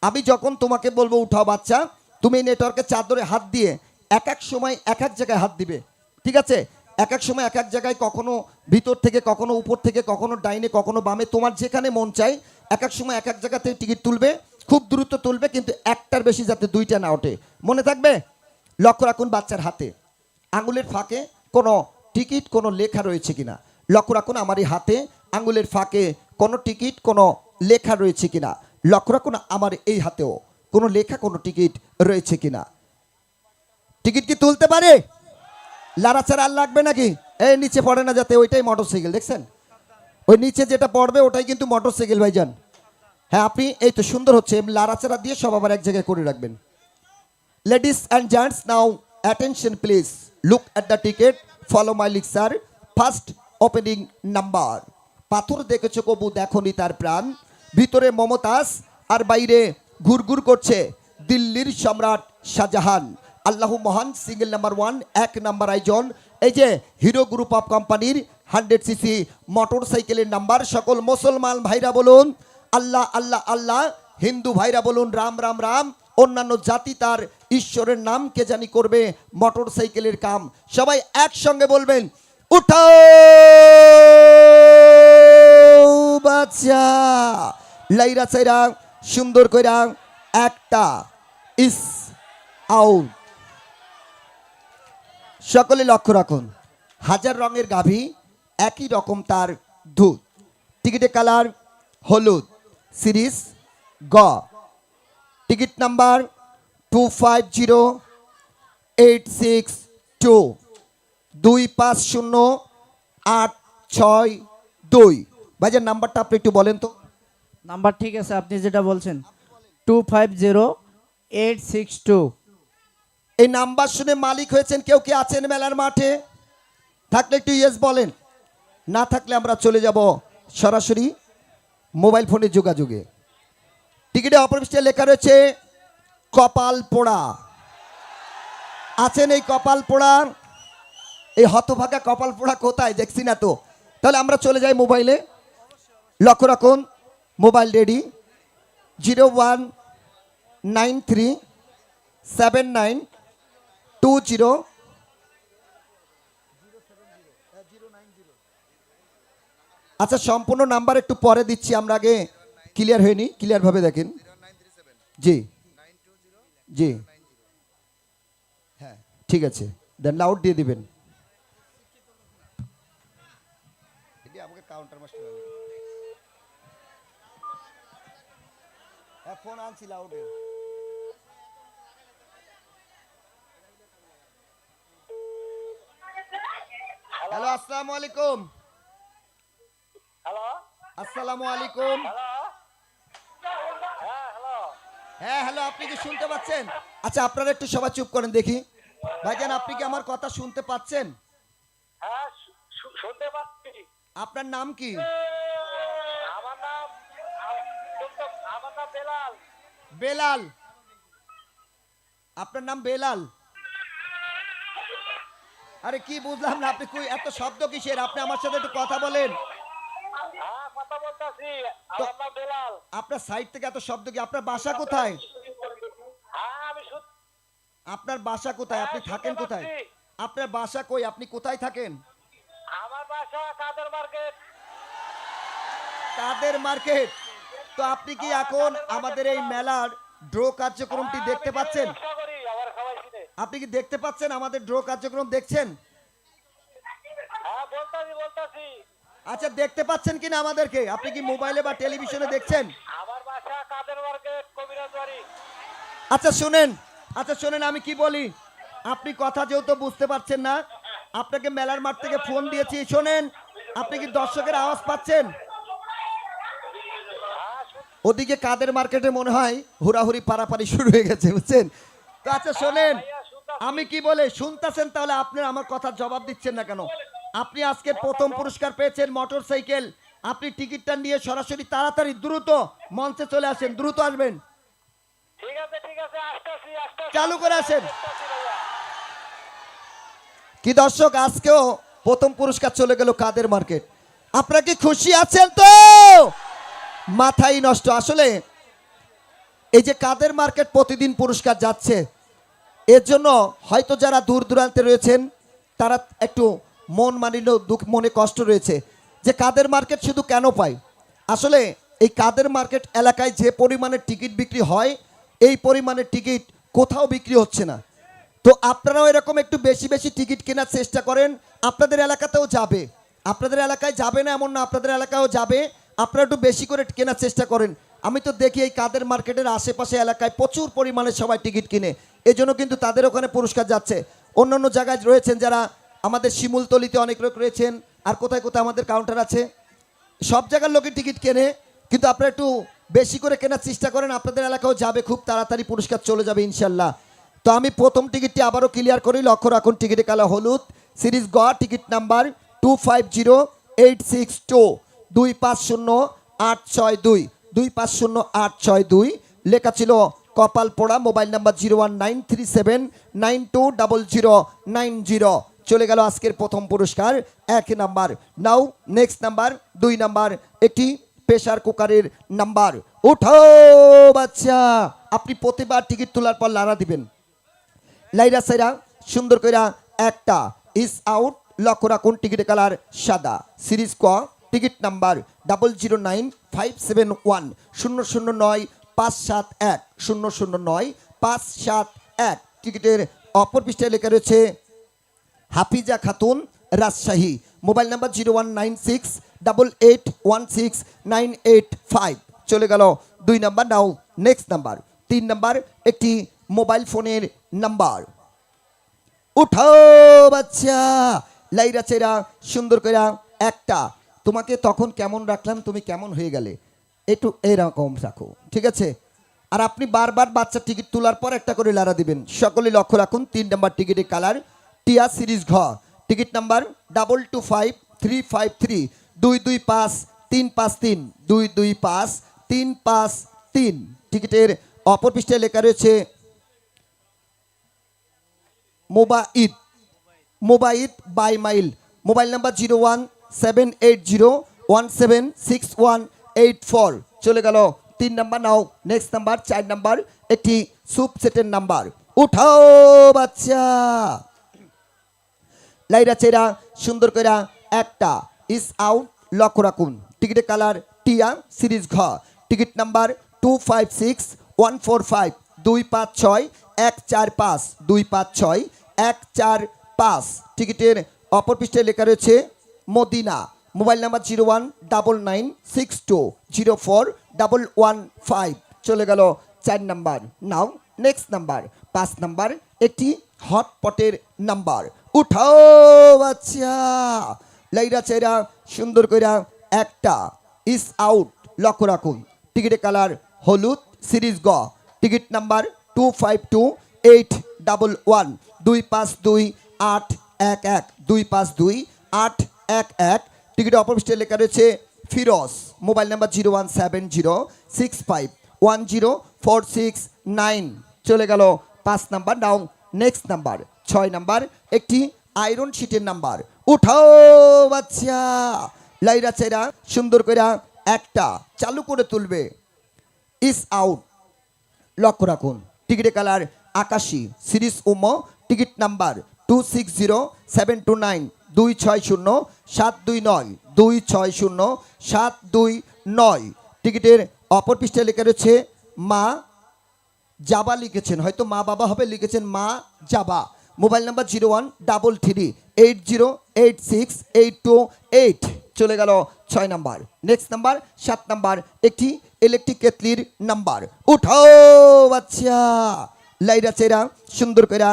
আমি যখন তোমাকে বলবো উঠাও বাচ্চা, তুমি নেটওয়ার্কের চাদরে হাত দিয়ে এক এক সময় এক এক জায়গায় হাত দিবে, ঠিক আছে? এক এক সময় এক এক জায়গায়, কখনো ভিতর থেকে, কখনো উপর থেকে, কখনো ডাইনে, কখনো বামে, তোমার যেখানে মন চাই এক এক সময় এক এক জায়গাতে টিকিট তুলবে। খুব দ্রুত তুলবে, কিন্তু একটার বেশি যাতে দুইটা না ওঠে, মনে থাকবে? লক্ষ্য রাখুন বাচ্চার হাতে আঙুলের ফাঁকে কোনো টিকিট, কোনো লেখা রয়েছে কিনা। লক্ষ্য রাখুন আমার এই হাতে আঙুলের ফাঁকে কোনো টিকিট, কোনো লেখা রয়েছে কিনা। লক্ষ্য রাখুন আমার এই হাতেও কোনো লেখা, কোনো টিকিট রয়েছে কিনা। টিকিট কি তুলতে পারে? লাড়াচাড়া আর লাগবে নাকি? এই নিচে পড়ে না যাতে, ওইটাই মোটরসাইকেল, দেখছেন? ওই নিচে যেটা পড়বে ওটাই কিন্তু মোটরসাইকেল ভাইজান। হ্যাঁ, আপনি এই তো সুন্দর হচ্ছে, লাড়াচাড়া দিয়ে সব আবার এক জায়গায় করে রাখবেন। Ladies and gents, now attention please. Look at the ticket. Follow my lead, sir. First opening number. পাথর দেখেছো কবু দেখনি তার প্রাণ, ভিতরে মমতাজ আর বাইরে ঘুরঘুর করছে দিল্লির সম্রাট শাহজাহান। আল্লাহু মহান, সিঙ্গেল নাম্বার 1, 1 নাম্বার আইজন। এই যে হিরো গ্রুপ অফ কোম্পানির 100 সিসি মোটর সাইকেলের নাম্বার। সকল মুসলমান ভাইরা বলুন আল্লাহ আল্লাহ আল্লাহ, হিন্দু ভাইরা বলুন রাম রাম রাম, অন্যান্য জাতি তার ঈশ্বরের নাম কে জানি করবে মোটর সাইকেলের কাম। সবাই একসঙ্গে বলবেন উঠাও বাচ্চা, লাইরা চাইরা সুন্দর কইরা একটা ইস আউট। সকলে লক্ষ্য রাখুন, হাজার রঙের গাভী, একই রকম তার দুধ। টিকিটের কালার হলুদ, সিরিজ গ, টিকিট নাম্বার 250862 250862। ভাইজান নাম্বারটা আপনি একটু বলেন তো। নাম্বার ঠিক আছে, আপনি যেটা বলছেন 250862। এই নাম্বার শুনে মালিক হয়েছেন কেউ কি আছেন মেলার মাঠে? থাকলে একটু ইয়েস বলেন, না থাকলে আমরা চলে যাব সরাসরি মোবাইল ফোনে যোগাযোগে। টিকিটে অপর পৃষ্ঠায় লেখা রয়েছে কপাল পোড়া। আছেন এই কপাল পোড়া? এই হতভাগা কপাল পোড়া কোথায় দেখছি না তো। তাহলে আমরা চলে যাই মোবাইলে। লক্ষ্য রাখুন মোবাইল রেডি, 01937920। আচ্ছা সম্পূর্ণ নাম্বার একটু পরে দিচ্ছি, আমরা আগে ক্লিয়ার হয়নি, ক্লিয়ারভাবে দেখেন। জি জি হ্যাঁ ঠিক আছে, দেন লাউড দিয়ে দিবেন। ফোন আনছি লাউডে। হ্যালো আসসালামু আলাইকুম। হ্যালো, আসসালামু আলাইকুম। হ্যালো, হ্যাঁ হ্যালো, হ্যাঁ হ্যালো, আপনি কি শুনতে পাচ্ছেন? আচ্ছা আপনারা একটু সবাই চুপ করেন দেখি। ভাইজান আপনি কি আমার কথা শুনতে পাচ্ছেন? হ্যাঁ শুনতে পাচ্ছি। আপনার নাম কি? আমার নাম আমার নাম বেলাল। বেলাল? আপনার নাম বেলাল? আরে কি বুঝলাম না, আপনি কই এত শব্দ কিসের? আপনি আমার সাথে একটু কথা বলেন। হ্যাঁ কথা বলতেছি, আমার নাম বেলাল। আপনার সাইড থেকে এত শব্দ কি? আপনার বাসা কোথায়? হ্যাঁ আমি আপনার বাসা কোথায়? আপনি থাকেন কোথায়? আপনার বাসা কই? আপনি কোথায় থাকেন? আমার বাসা কাদের মার্কেট। কাদের মার্কেট? তো আপনি কি এখন আমাদের এই মেলার ড্র কার্যক্রমটি দেখতে পাচ্ছেন? আমার সবাই চিনে। আপনি কি দেখতে পাচ্ছেন আমাদের ড্র কার্যক্রম দেখছেন? হ্যাঁ বলতাছি। আচ্ছা দেখতে পাচ্ছেন কিনা আমাদেরকে? আপনি কি মোবাইলে বা টেলিভিশনে দেখছেন? আমার বাসা কাদের মার্কেট, কবিরাজ বাড়ি। আচ্ছা শোনেন আমি কি বলি। আপনি কথা যেহেতু বুঝতে পারছেন না, আপনাকে মেলার মাঠ থেকে ফোন দিয়েছি। শোনেন, আপনি কি দর্শকের আওয়াজ পাচ্ছেন? ওদিকে কাদের মার্কেটে মনে হয় হুড়াহুড়ি পারাপারি শুরু হয়ে গেছে, বুঝছেন তো? আচ্ছা শোনেন, আমি কি বলে শুনতেছেন, তাহলে আপনি আমার কথার জবাব দিচ্ছেন না কেন? আপনি আজকে প্রথম পুরস্কার পেয়েছেন মোটর সাইকেল। আপনি টিকিটটা নিয়ে সরাসরি তাড়াতাড়ি দ্রুত মঞ্চে চলে আসেন, দ্রুত আসবেন। ঠিক আছে আসতেছি। চালু করে আসেন। কি দর্শক, আজকেও প্রথম পুরস্কার চলে গেল কাদের মার্কেট। আপনারা কি খুশি আছেন তো? মাথাই নষ্ট আসলে। এই যে কাদের মার্কেট প্রতিদিন পুরস্কার যাচ্ছে, এর জন্য হয়তো যারা দূর দূরান্তে রয়েছেন তারা একটু মন মানিল, দুঃখ, মনে কষ্ট রয়েছে যে কাদের মার্কেট শুধু কেন পায়। আসলে এই কাদের মার্কেট এলাকায় যে পরিমাণে টিকিট বিক্রি হয়, এই পরিমাণের টিকিট কোথাও বিক্রি হচ্ছে না। তো আপনারাও এরকম একটু বেশি বেশি টিকিট কেনার চেষ্টা করেন, আপনাদের এলাকাতেও যাবে। আপনাদের এলাকায় যাবে না এমন না, আপনাদের এলাকায়ও যাবে। আপনারা একটু বেশি করে কেনার চেষ্টা করেন। আমি তো দেখি এই কাদের মার্কেটের আশেপাশে এলাকায় প্রচুর পরিমাণে সবাই টিকিট কিনে, এই জন্য কিন্তু তাদের ওখানে পুরস্কার যাচ্ছে। অন্য অন্য জায়গায় রয়েছেন যারা, আমাদের শিমুলতলিতে অনেক লোক রয়েছেন, আর কোথায় কোথায় আমাদের কাউন্টার আছে, সব জায়গার লোকে টিকিট কেনে। কিন্তু আপনারা একটু বেশি করে কেনার চেষ্টা করেন, আপনাদের এলাকাও যাবে, খুব তাড়াতাড়ি পুরস্কার চলে যাবে ইনশাল্লাহ। তো আমি প্রথম টিকিটটি আবারও ক্লিয়ার করি, লক্ষ্য রাখুন টিকিটের কালার হলুদ, সিরিজ গ, টিকিট নাম্বার 250862, 250862, 250862, লেখা ছিল কপাল পোড়া, মোবাইল নাম্বার 01937920090। চলে গেল আজকের প্রথম পুরস্কার 1 নাম্বার। নাও নেক্সট নাম্বার 2 নাম্বার, একটি প্রেসার কুকারের নাম্বার। উঠো বাচ্চা, আপনি প্রতিবার টিকিট তোলার পর লারা দিবেন, লাইরা সাইরা সুন্দর কইরা একটা ইস আউট, লক্ষ্য রাখুন টিকিটের কালার সাদা, সিরিজ ক, টিকিট নাম্বার 0095700957 00957 টিকিটের অপর পৃষ্ঠায় লেখা রয়েছে হাফিজা খাতুন, রাজশাহী, মোবাইল নাম্বার 0196881695। চলে গেল 2 নাম্বার। নাও নেক্সট নাম্বার 3 নাম্বার, একটি মোবাইল ফোনের নাম্বার। উঠাও বাচ্চা, লাইরা চেরা সুন্দর করে একটা, তোমাকে তখন কেমন রাখলাম তুমি কেমন হয়ে গেলে, একটু এরকম রাখো, ঠিক আছে। আর আপনি বারবার বাচ্চা টিকিট তোলার পর একটা করে লারা দিবেন। সকলে লক্ষ্য রাখুন 3 নাম্বার টিকিটের কালার টিয়া, সিরিজ ঘ, টিকিট নাম্বার 225353, 225353, 225353। টিকিটের অপর পৃষ্ঠায় লেখা রয়েছে মোবাইদ বাই মাইল, মোবাইল নাম্বার 01780176184। চলে গেল 3 নাম্বার। নাও নেক্সট নাম্বার 4 নাম্বার, একটি সুপ সেটের নাম্বার। উঠাও বাচ্চা, লাইরা চেরা সুন্দর করে একটা ইস আউট, লক্ষ্য রাখুন টিকিটের কালার টিয়া, সিরিজ ঘ, টিকিট নাম্বার 256145, 256145, 256145। টিকিটের অপর পৃষ্ঠায় লেখা রয়েছে মদিনা, মোবাইল নাম্বার 0199604115। চলে গেল 4 নাম্বার। নাও নেক্সট নাম্বার 5 নাম্বার, একটি হটপটের নাম্বার। উঠাও বাচ্চা, লাইরা চেরা সুন্দর কইরা একটা ইস আউট, লক্ষ্য রাখুন টিকিটের কালার হলুদ, সিরিজ গ, টিকিট নাম্বার 252811, 252811, 252811। টিকিট অপর পৃষ্ঠায় লেখা রয়েছে ফিরোজ, মোবাইল নাম্বার 017065104669। চলে গেল 5 নাম্বার। নাও নেক্সট নাম্বার 6 নাম্বার, একটি আয়রন শিটের নাম্বার। উঠাও বাচ্চা, লাইরা চেরা সুন্দর করে একটা চালু করে তুলবে, ইস আউট, লক্ষ্য রাখুন টিকিটের কালার আকাশি, সিরিজ উমো, টিকিট নাম্বার 260729, 260729, 260729। টিকিটের অপর পৃষ্ঠায় লেখা রয়েছে মা জাবা, লিখেছেন হয়তো মা বাবা হবে, লিখেছেন মা জাবা, মোবাইল নাম্বার 0133886828। চলে গেল 6 নাম্বার। নেক্সট নাম্বার 7 নাম্বার, একটি ইলেকট্রিক কেটলির নাম্বার। উঠাও বাচ্চা, লাইরা চেরা সুন্দর করে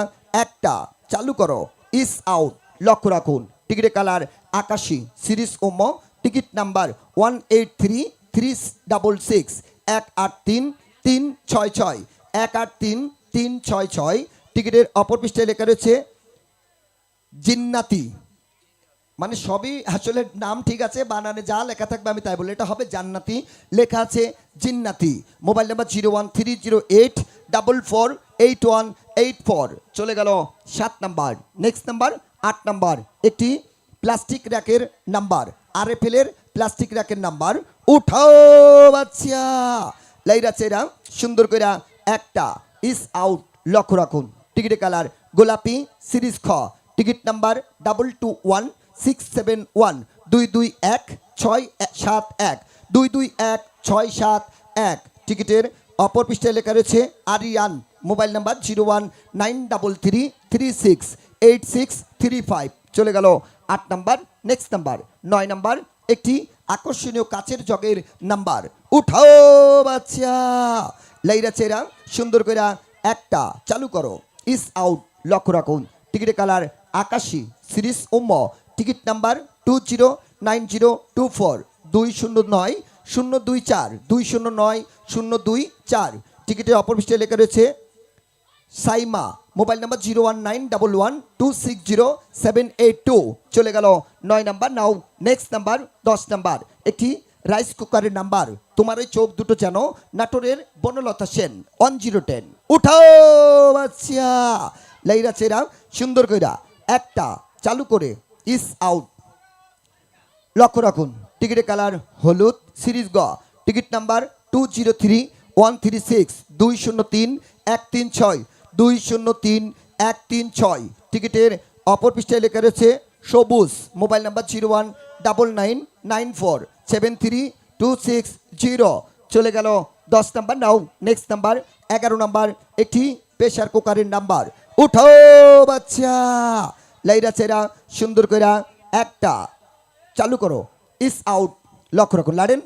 একটা চালু করো, ইস আউট, লক্ষ্য রাখুন টিকিটের কালার আকাশি, সিরিজ ওমো, টিকিট নাম্বার 183366, 183366, 183366। টিকিটের অপর পৃষ্ঠায় লেখা রয়েছে জিন্নাতি, মানে সবই আসলে নাম ঠিক আছে, বানানে যা লেখা থাকবে আমি তাই বলি, এটা হবে জান্নাতি, লেখা আছে জিন্নাতি, মোবাইল নাম্বার 01308448184। চলে গেল 7 নাম্বার। নেক্সট নাম্বার 8 নাম্বার, একটি প্লাস্টিক র্যাকের নাম্বার। RFL এর প্লাস্টিক র্যাকের নাম্বার। উঠাও বাচ্চা, লাইরা চেরা সুন্দর করে একটা ইস আউট, লক্ষ্য রাখুন। টিকিটের কালার গোলাপি, সিরিজ খ, টিকিট নাম্বার 221671 22167 22167 টিকিটের অপর পৃষ্ঠায় লেখা রয়েছে আরিয়ান, মোবাইল নাম্বার 01933368635। চলে গেল 8 নাম্বার। নেক্সট নাম্বার 9 নাম্বার, একটি আকর্ষণীয় কাচের জগের নাম্বার। উঠাও বাচ্চা, লাইরা চেরা সুন্দর করে একটা চালু করো, ইস আউট, লক্ষ্য রাখুন। টিকিটের কালার আকাশি, সিরিজ ওম, টিকিট নাম্বার 209024 209 024 209 টিকিটের অপর পৃষ্ঠায় লেখা রয়েছে সাইমা, মোবাইল নাম্বার 01911260782। চলে গেল 9 নাম্বার। নাও নেক্সট নাম্বার 10 নাম্বার, একটি রাইস কুকারের নাম্বার। তোমার ওই চোখ দুটো যেন নাটোরের বনলতা সেন 1010। উঠাও বাচ্চা, লাইরা চেরা সুন্দর কইরা একটা চালু করে ইস আউট, লক্ষ্য রাখুন। টিকিটের কালার হলুদ, সিরিজ গ, টিকিট নাম্বার 203136 203136 203136। টিকিটের অপর পৃষ্ঠায় লেখা রয়েছে সবুজ, মোবাইল নাম্বার 0199947326 চলে গেল 10 নাম্বার। নাও নেক্সট নাম্বার 11 নাম্বার, একটি প্রেসার কুকারের নাম্বার। উঠাও বাচ্চা, লাইরা চেরা সুন্দর করে একটা চালু করো, ইস আউট, লক্ষ্য রাখুন। লাড়েন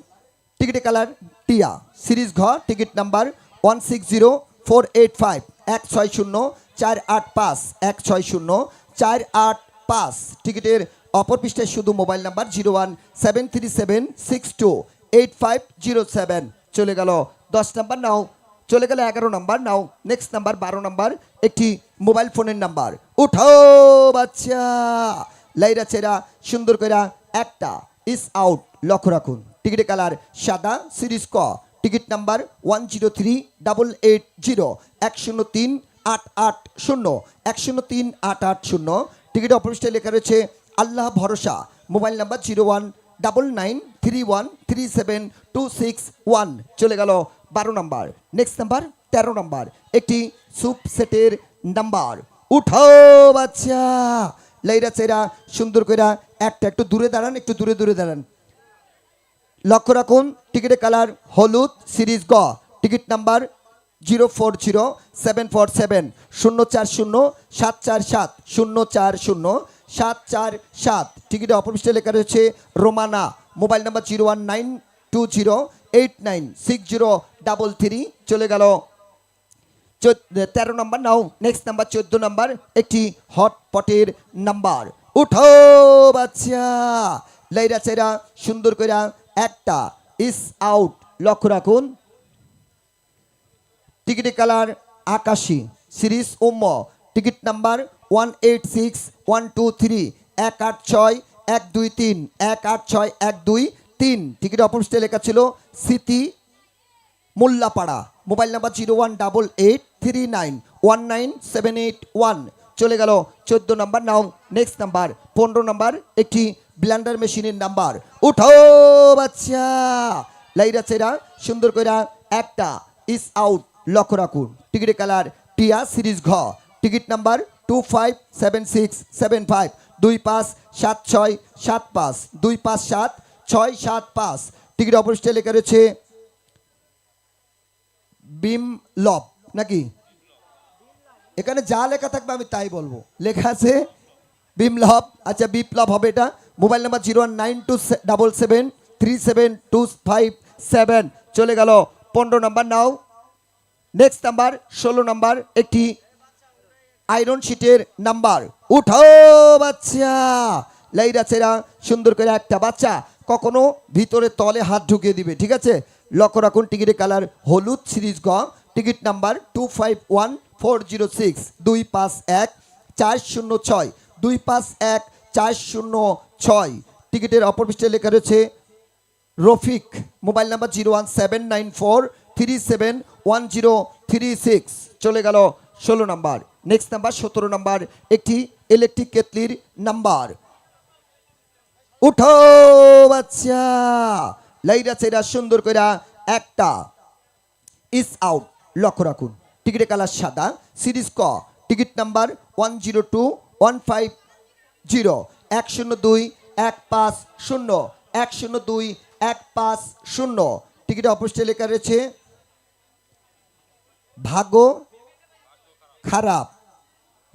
টিকিটের কালার টিয়া, সিরিজ ঘ, টিকিট নাম্বার 160485 160485 160485। টিকিটের অপর পৃষ্ঠায় শুধু মোবাইল নাম্বার 01737628507। চলে গেল 10 নাম্বার। নাও চলে গেল 11 নাম্বার। নাও নেক্সট নাম্বার 12 নাম্বার, একটি মোবাইল ফোনের নাম্বার। উঠাও বাচ্চা, লাইরা চেরা সুন্দর করে একটা ইস আউট, লক্ষ্য রাখুন। টিকিটের কালার সাদা, সিরিজ ক, টিকিট নাম্বার 103880 103880 103880। টিকিটের অপর পৃষ্ঠায় লেখা রয়েছে আল্লাহ ভরসা, মোবাইল নাম্বার 0199372661। চলে গেল 12 নাম্বার। নেক্সট নাম্বার 13 নাম্বার, একটি সুপ সেটের নাম্বার। উঠাও বাচ্চা, লাইরা চেরা সুন্দর করে একটা, একটু দূরে দাঁড়ান, একটু দূরে দূরে দাঁড়ান, লক্ষ্য রাখুন। টিকিটের কালার হলুদ, সিরিজ গ, টিকিট নাম্বার 040747 040747 040747। টিকিটের অপর পৃষ্ঠায় লেখা রয়েছে রোমানা, মোবাইল নাম্বার 01920896033। চলে গেল 13 নাম্বার। নাও নেক্সট নাম্বার 14 নাম্বার, একটি হটপটের নাম্বার। উঠো বাচ্চা, লাইরা চেরা সুন্দর করে একটা ইস আউট, লক্ষ্য রাখুন। টিকিটের কালার আকাশি, সিরিজ ওম, টিকিট নাম্বার 186123 186123 186123। টিকিটের অপর পৃষ্ঠায় লেখা ছিল স্মৃতি মোল্লাপাড়া, মোবাইল নাম্বার 01883919781। চলে গেল 14 নাম্বার। নাও নেক্সট নাম্বার 15 নাম্বার, একটি ব্লেন্ডার মেশিনের নাম্বার। উঠাও বাচ্চা, লাইরা চেরা সুন্দর করে একটা ইস আউট, লক্ষ্য রাখুন। টিকিটের কালার টিয়া, সিরিজ ঘ, টিকিট নাম্বার 257675 257675 257675। টিকিট অপর পৃষ্ঠায় লেখা রয়েছে বিমলব নাকি, এখানে যা লেখা থাকবে আমি তাই বলবো, লেখা আছে বিমলব। আচ্ছা বিপ্লব হবে এটা। Mobile number 09277372557। চলে গেল 15 নাম্বার। নাও নেক্সট নাম্বার 16 নাম্বার, একটি আয়রন শিটের নাম্বার। উঠাও বাচ্চা, লাইরা চেরা সুন্দর করে একটা বাচ্চা কখনো ভিতরে তলে হাত ঢুকিয়ে দিবে, ঠিক আছে, লক্ষ্য রাখুন। টিকিটের কালার হলুদ, সিরিজ গ, টিকিট নাম্বার 251406 251 406 251 406। টিকিটের অপর পৃষ্ঠায় লেখা রয়েছে রফিক, মোবাইল নাম্বার 01794371036। চলে গেল 16 নাম্বার। নেক্সট নাম্বার 17 নাম্বার, একটি ইলেকট্রিক কেটলির নাম্বার। উঠো বাচ্চা, লাইরা চেরা সুন্দর কইরা একটা ইস আউট, লক্ষ্য রাখুন। টিকিটের কালার সাদা, সিরিজ ক, টিকিট নাম্বার 102-150, 102-150, 102-150। টিকিটে অপোস্টে লেখা রয়েছে ভাগ্য খারাপ।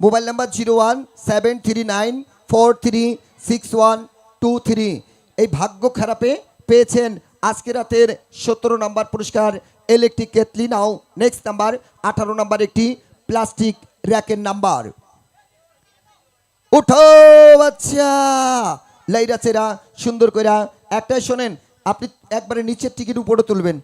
Mobile number 017394362123। এই ভাগ্য খারাপে পেয়েছেন আজকে রাতের 17 নম্বর পুরস্কার ইলেকট্রিক কেটলি। নাও নেক্সট নাম্বার 18 নম্বর একটি প্লাস্টিক র্যাকের নাম্বার। উঠো বাচ্চা, লাইরা চেরা সুন্দর কইরা একটাই শোনেন, আপনি একবারে নিচের টিকিট উপরে তুলবেন।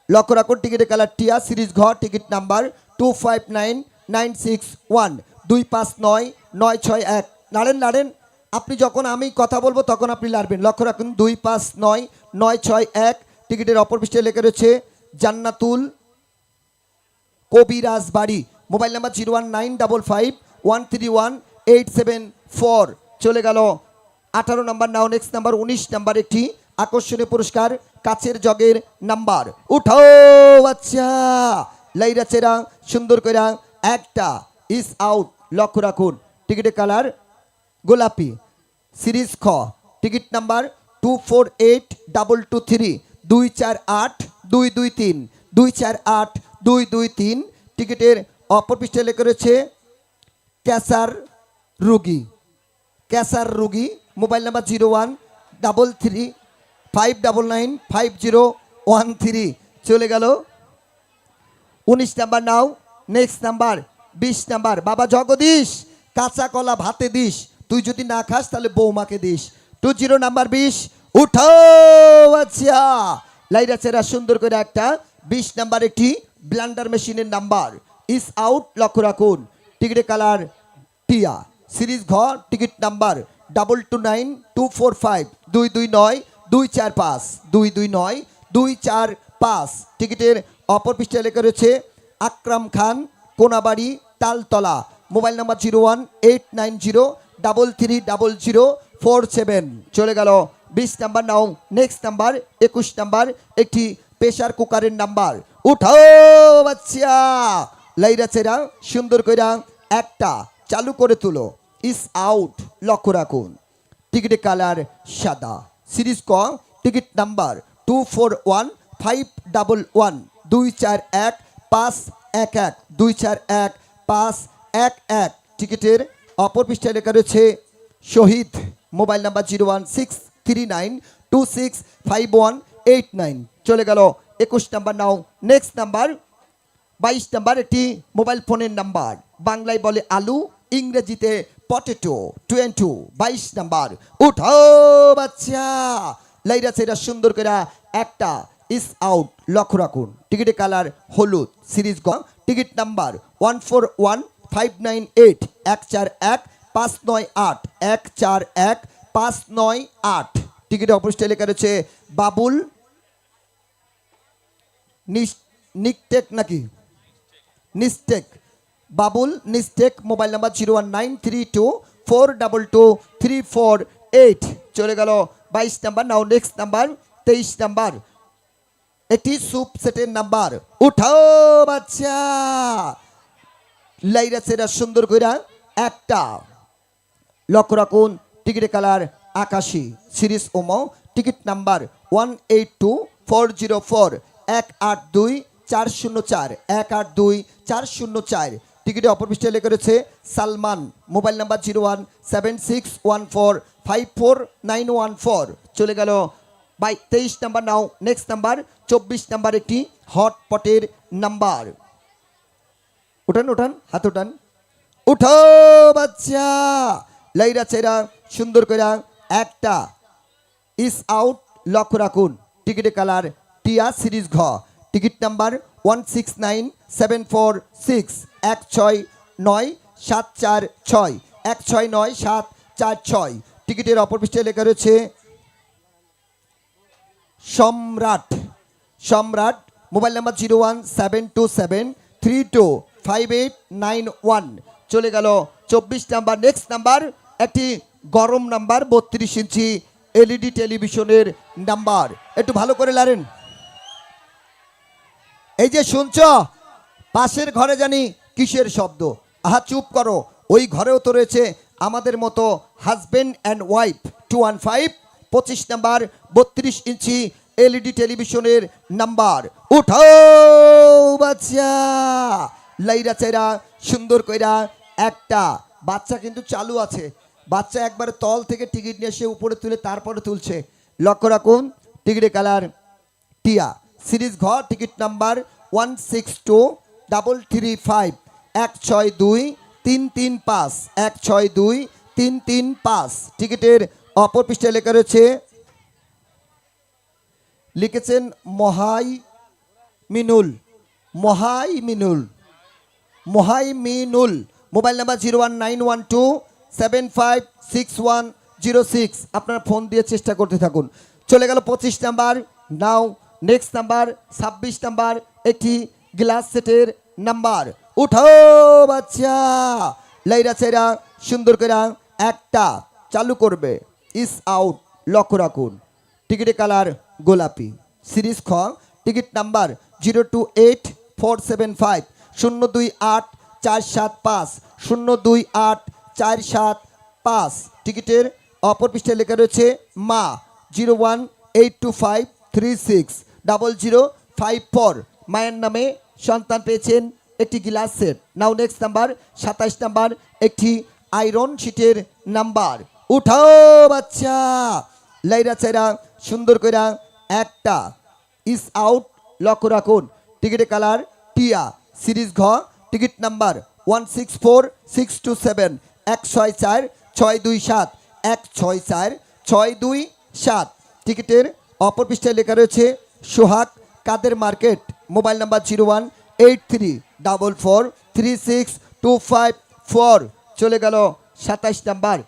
লক্ষ্য রাখুন টিকিটের কালার টিয়া, সিরিজ ঘ, টিকিট নাম্বার 259961, 259961। নাড়েন নাড়েন, আপনি যখন আমি কথা বলবো তখন আপনি লাড়বেন। লক্ষ্য রাখুন 259961। টিকিটের অপর পৃষ্ঠে লেখা রয়েছে জান্নাতুল কবিরাজ বাড়ি। Mobile number 0195513184। চলে গেল 18 নম্বর। নাও নেক্সট নাম্বার 19 নাম্বার একটি আকর্ষণীয় পুরস্কার কাচের জগের নাম্বার। উঠাও বাচ্চা, লাইরা চেরা সুন্দর কইরা একটা ইস আউট, লক্ষ্য রাখুন টিকিটের কালার গোলাপি, সিরিজ খ, টিকিট নাম্বার 248223, 248-223, 248-223। টিকিটের অপর পৃষ্ঠে লেখা রয়েছে ক্যাসার রুগী, ক্যাসার রুগী। Mobile number 0133599513। চলে গেল 19 নাম্বার। নাও নেক্সট নাম্বার 20 নাম্বার। বাবা জগদীশ, কাঁচা কলা ভাতে দিস, তুই যদি না খাস তাহলে বৌমাকে দিস। 20 নাম্বার 20। উঠাও আচ্ছা, লাইরা চেরা সুন্দর করে একটা 20 নাম্বার একটি ব্লান্ডার মেশিনের নাম্বার ইস আউট, লক্ষ্য রাখুন টিকিটের কালার টিয়া, সিরিজ ঘ, টিকিট নাম্বার 229245, 229245, 229245। টিকিটের অপর পৃষ্ঠে লেখা রয়েছে আকরাম খান, কোনাবাড়ি, তালতলা। Mobile number 0189033047। চলে গেল 20 নাম্বার। নাও নেক্সট নাম্বার 21 নাম্বার একটি প্রেসার কুকারের নাম্বার। উঠাও বাচ্চা, লাইরা চেরা সুন্দর কইরা একটা চালু করে তুলো ইস আউট, লক্ষ্য রাখুন টিকিটের কালার সাদা, সিরিজ ক, টিকিট নাম্বার 241511, 241511, 241511। টিকিটের অপর পৃষ্ঠায় লেখা রয়েছে শহীদ। Mobile number 0163265189। চলে গেল 21 নাম্বার। নাও নেক্সট নাম্বার 22 নাম্বার একটি মোবাইল ফোনের নাম্বার, বাংলায় বলে আলু, ইংরেজিতে পটেটো। 22 নাম্বার। উঠাও বাচ্চা, লাইরা চেরা সুন্দর করে একটা ইস আউট, লক্ষ্য রাখুন টিকিটের কালার হলুদ, সিরিজ গ, টিকিট নাম্বার 141598, 141598, 141598। টিকিটের অপোস্টে লেখা রয়েছে বাবুল নিকটেক নাকি নিস্টেক, বাবুল নিস্টেক। Mobile number 019324223448। চলে গেল 22 নাম্বার। নাও নেক্সট নাম্বার 23 নাম্বার একটি সুপ সেটের নাম্বার। উঠাও বাচ্চা, লাইরা সেরা সুন্দর কইরা একটা, লক্ষ্য রাখুন টিকিটের কালার আকাশি, সিরিজ ওমো, টিকিট নাম্বার 182404, 182404, 182404। টিকিটে অপর পৃষ্ঠে লেখা রয়েছে সালমান। Mobile number 017614549114। চলে গেল 23 নাম্বার। নাও নেক্সট নাম্বার 24 নাম্বার একটি হটপটের নাম্বার। উঠান উঠান, হাত উঠান, উঠো বাচ্চা, লাইরা চেরা সুন্দর করে একটা ইস আউট, লক্ষ্য রাখুন টিকিটের কালার টিয়া, সিরিজ ঘ, টিকিট নাম্বার 169746, 169746, 169746। টিকিটের অপর পৃষ্ঠে লেখা রয়েছে সম্রাট। সম্রাট। Mobile number 017273258991। চলে গেল 24 নাম্বার। নেক্সট নাম্বার একটি গরম নাম্বার 32 ইঞ্চি এলইডি টেলিভিশনের নাম্বার। একটু ভালো করে লারেন। এই যে শুনছ পাশের ঘরে জানি কিসের শব্দ, আহা চুপ করো। ওই ঘরেও তো রয়েছে আমাদের মতো husband and wife 215 25 number 32 inch LED টেলিভিশনের নাম্বার। উঠাও বাচ্চা, লাইরা চাইরা সুন্দর কইরা একটা বাচ্চা কিন্তু চালু আছে। বাচ্চা একবার তল থেকে টিকিট নিয়ে এসে উপরে তুলে তারপরে তুলছে। লক্ষ্য রাখুন টিকিটের কালার টিয়া, সিরিজ ঘ, টিকিট নাম্বার 162335 162335 162335। টিকিটের অপর পৃষ্ঠায় লেখা রয়েছে, লিখেছেন মহাই মিনুল, মহাই মিনুল, মহাই মিনুল। Mobile number 01912756106। আপনারা ফোন দিয়ে চেষ্টা করতে থাকুন। চলে গেল 25 নাম্বার। নাও নেক্সট নাম্বার 26 নাম্বার, একটি গ্লাস সেটের নাম্বার। উঠাও বাচ্চা, লাইরা চাইরা সুন্দর করে একটা চালু করবে। ইস আউট, লক্ষ্য রাখুন টিকিটের কালার গোলাপি, সিরিজ খ, টিকিট নাম্বার 028475 028475 028475। টিকিটের অপর পৃষ্ঠায় লেখা রয়েছে মা 01825360054। মায়ের নামে সন্তান পেয়েছেন একটি গ্লাস সেট। নাও নেক্সট নাম্বার 27 নাম্বার, একটি আয়রন শিটের নাম্বার। উঠাও বাচ্চা, লাইরা চাইরা সুন্দর কইরা একটা ইস আউট, লক্ষ্য রাখুন টিকিটের কালার টিয়া, সিরিজ ঘ, টিকিট নাম্বার 164627 164627 164627। টিকিটের অপর পৃষ্ঠায় লেখা রয়েছে সোহাগ কাদের মার্কেট। Mobile number 0183443624। চলে গেল 27 নাম্বার।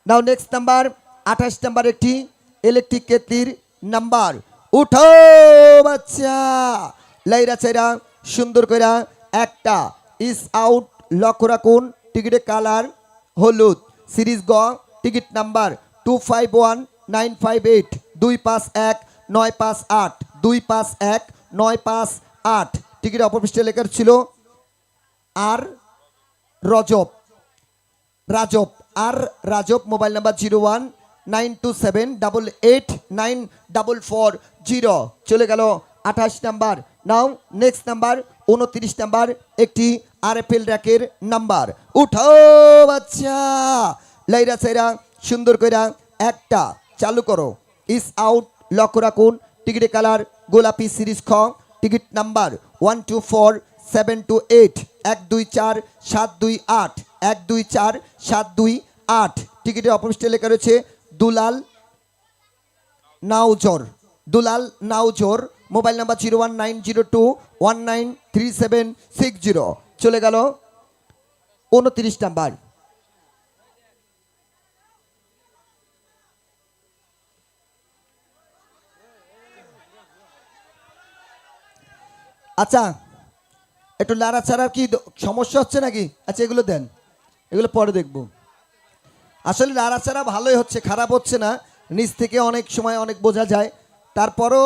নাও নেক্সট নাম্বার 28 নাম্বার, একটি ইলেকট্রিক কেতলির নাম্বার। উঠাও বাচ্চা, লাইরা চাইরা সুন্দর কইরা একটা ইস আউট, লক্ষ্য রাখুন টিকিটের কালার হলুদ, সিরিজ গ, টিকিট নাম্বার 251958 251958 251958। টিকিট অপর পৃষ্ঠে লেখা ছিল আর রজব, রাজব, আর রাজব। Mobile number 01927889440। চলে গেল 28 নাম্বার। নাও নেক্সট নাম্বার 29 নাম্বার, একটি আরএফএল র্যাকের নাম্বার। উঠাও বাচ্চা, লাইরা চাইরা সুন্দর কইরা একটা চালু করো। ইস আউট, লক্ষ্য রাখুন টিকিটের কালার গোলাপি, সিরিজ খ, টিকিট নাম্বার 124728 124728 124728। টিকিটের অপরিষ্ঠ লেখা রয়েছে দুলাল নাউজর, দুলাল নাউজর। Mobile number 01902193760। চলে গেল 29 নাম্বার। আচ্ছা একটু লাড়াচাড়ার কি সমস্যা হচ্ছে নাকি? আচ্ছা এগুলো দেন, এগুলো পরে দেখব। আসলে লাড়াচাড়া ভালোই হচ্ছে, খারাপ হচ্ছে না। নিচ থেকে অনেক সময় অনেক বোঝা যায়। তারপরও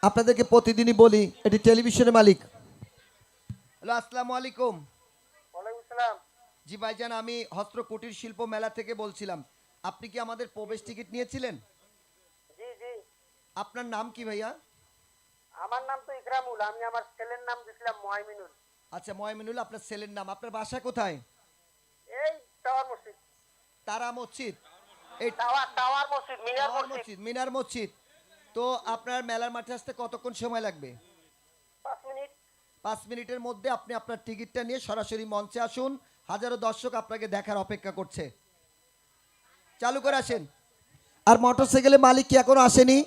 আপনাদেরকে প্রতিদিনই বলি এটি টেলিভিশনের মালিক। হ্যালো, আসসালামু আলাইকুম। ওয়ালাইকুম সালাম। জি ভাইজান, আমি হস্ত কুটির শিল্প মেলা থেকে বলছিলাম। আপনি কি আমাদের প্রবেশ টিকিট নিয়েছিলেন? জি জি, আপনার নাম কি ভাইয়া? আমার নাম তো ইকরামুল, আমি আমার ছেলের নাম দিছিলাম মুহাইমিনুল। আচ্ছা ময়মিনুল, আপনার ছেলের নাম। আপনার বাসা কোথায়? এই টাওয়ার মসজিদ, তারা মসজিদ, এই টাওয়ার মসজিদ, মিনার টাওয়ার মসজিদ। মসজিদ, মিনার মসজিদ। তো আপনার মেলার মাঠে আসতে কতক্ষণ সময় লাগবে? 5 মিনিট। 5 মিনিটের মধ্যে আপনি আপনার টিকিটটা নিয়ে সরাসরি মঞ্চে আসুন। হাজারো দর্শক আপনাকে দেখার অপেক্ষা করছে। চালু করে আসেন। আর মোটরসাইকেলের মালিক কি এখনো আসেনি?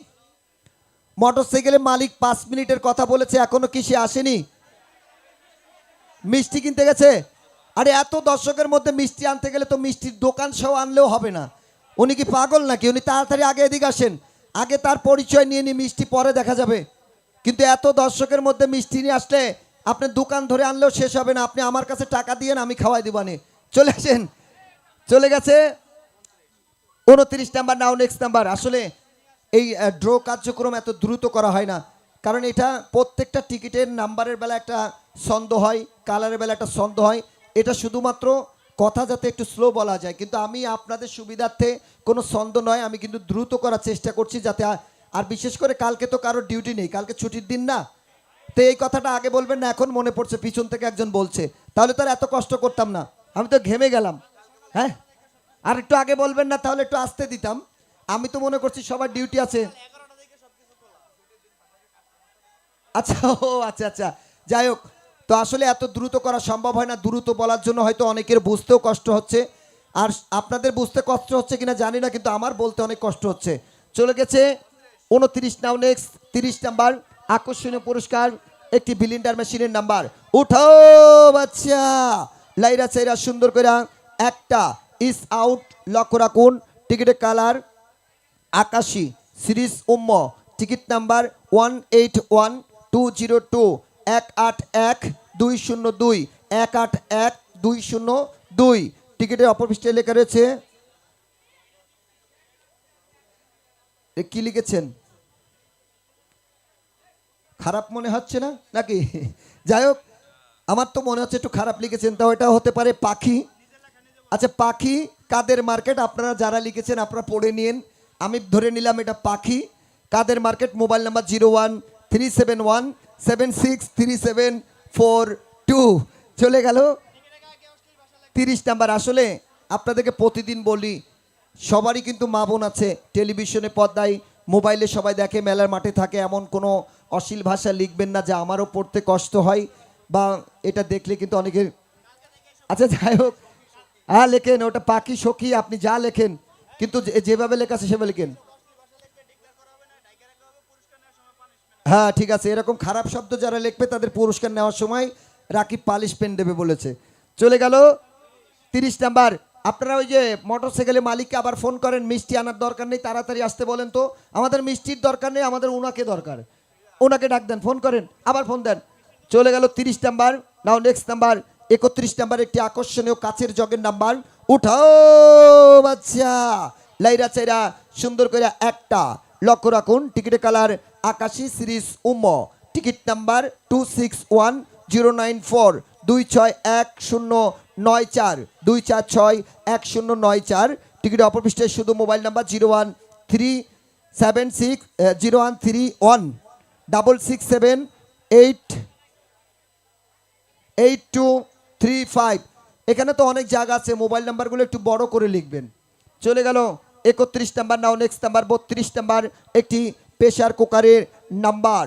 মোটরসাইকেলের মালিক 5 মিনিটের কথা বলেছে, এখনো কি সে আসেনি? মিষ্টি কিনতে গেছে। আরে এত দর্শকের মধ্যে মিষ্টি আনতে গেলে তো মিষ্টির দোকান সহ আনলেও হবে না। উনি কি পাগল নাকি? উনি তাড়াতাড়ি আগে এদিকে আসেন, আগে তার পরিচয় নিয়ে নিয়ে মিষ্টি পরে দেখা যাবে। কিন্তু এত দর্শকের মধ্যে মিষ্টি নিয়ে আসলে আপনি দোকান ধরে আনলেও শেষ হবে না। আপনি আমার কাছে টাকা দিয়েন, আমি খাওয়াই দিবানি। চলে আসেন। চলে গেছে 29 নাম্বার নাও নেক্সট নাম্বার। আসলে এই ড্র কার্যক্রম এত দ্রুত করা হয় না, কারণ এটা প্রত্যেকটা টিকিটের নাম্বারের বেলা একটা ছন্দ হয়, কালারের বেলা একটা ছন্দ হয়। এটা শুধুমাত্র কথা যাতে একটু স্লো বলা যায়, কিন্তু আমি আপনাদের সুবিধার্থে কোনো ছন্দ নয়, আমি কিন্তু দ্রুত করার চেষ্টা করছি যাতে আর বিশেষ করে কালকে তো কারোর ডিউটি নেই, কালকে ছুটির দিন না। তো এই কথাটা আগে বলবেন না, এখন মনে পড়ছে পিছন থেকে একজন বলছে, তাহলে তো আর এত কষ্ট করতাম না, আমি তো ঘেমে গেলাম। হ্যাঁ, আর একটু আগে বলবেন না, তাহলে একটু আসতে দিতাম। আমি তো মনে করছি সবার ডিউটি আছে। আচ্ছা, ও আচ্ছা আচ্ছা, যাই হোক। তো আসলে এত দ্রুত করা সম্ভব হয় না, দ্রুত বলার জন্য হয়তো অনেকের বুঝতেও কষ্ট হচ্ছে, আর আপনাদের বুঝতে কষ্ট হচ্ছে কিনা জানি না, কিন্তু আমার বলতে অনেক কষ্ট হচ্ছে। চলে গেছে 29 নাও নেক্সট 30 নাম্বার আকর্ষণীয় পুরস্কার একটি বিলিন্ডার মেশিনের নাম্বার। উঠাও বাচ্চা, লাইরা চাইরা সুন্দর করে একটা ইস আউট, লক্ষ্য রাখুন। টিকিটের কালার আকাশী, সিরিজ উম্ম, টিকিট নাম্বার 181202, 181-202, 181-202। টিকিটের অপর পৃষ্ঠায় লেখা রয়েছে, কি লিখেছেন? খারাপ মনে হচ্ছে না নাকি? যাই হোক, আমার তো মনে হচ্ছে একটু খারাপ লিখেছেন, তাও এটা হতে পারে পাখি। আচ্ছা, পাখি কাদের মার্কেট, আপনারা যারা লিখেছেন আপনারা পড়ে নিন, আমি ধরে নিলাম এটা পাখি কাদের মার্কেট। মোবাইল নাম্বার 0137176374 চলে গেল 30 নাম্বার। আসলে আপনাদেরকে প্রতিদিন বলি, সবারই কিন্তু মা বোন আছে, টেলিভিশনে পর্দায় মোবাইলে সবাই দেখে, মেলার মাঠে থাকে, এমন কোনো অশ্লীল ভাষা লিখবেন না যে আমারও পড়তে কষ্ট হয় বা এটা দেখলে কিন্তু অনেকের। আচ্ছা যাই হোক, হ্যাঁ লেখেন, ওটা পাখি সখী, আপনি যা লেখেন, কিন্তু যেভাবে লেখা আছে সেভাবে লেখেন। হ্যাঁ ঠিক আছে, এরকম খারাপ শব্দ যারা লিখবে তাদের পুরস্কার নেওয়ার সময় রাকিব পালিশমেন্ট দেবে বলেছে। চলে গেল 30 নাম্বার। আপনারা ওই যে মোটরসাইকেলের মালিককে আবার ফোন করেন, মিষ্টি আনার দরকার নেই, তাড়াতাড়ি আসতে বলেন তো, আমাদের মিষ্টির দরকার নেই, আমাদের ওনাকে দরকার, ওনাকে ডাক দেন, ফোন করেন, আবার ফোন দেন। চলে গেল 30 নাম্বার। নাও নেক্সট নাম্বার 31 নাম্বার একটি আকর্ষণীয় কাচের জগের নাম্বার। উঠাও বাচ্চা, লাইরা চাইরা সুন্দর করে একটা, লক্ষ্য রাখুন। টিকিটের কালার আকাশী, সিরিজ উম্ম, টিকিট নাম্বার 261094, 261094246 2461094। টিকিটের অপর পৃষ্ঠায় শুধু মোবাইল নাম্বার 0137601-6678235। এখানে তো অনেক জায়গা আছে, মোবাইল নাম্বারগুলো একটু বড় করে লিখবেন। চলে গেল 31 নাম্বার। নাও নেক্সট নাম্বার 32 নাম্বার একটি প্রেসার কুকারের নাম্বার।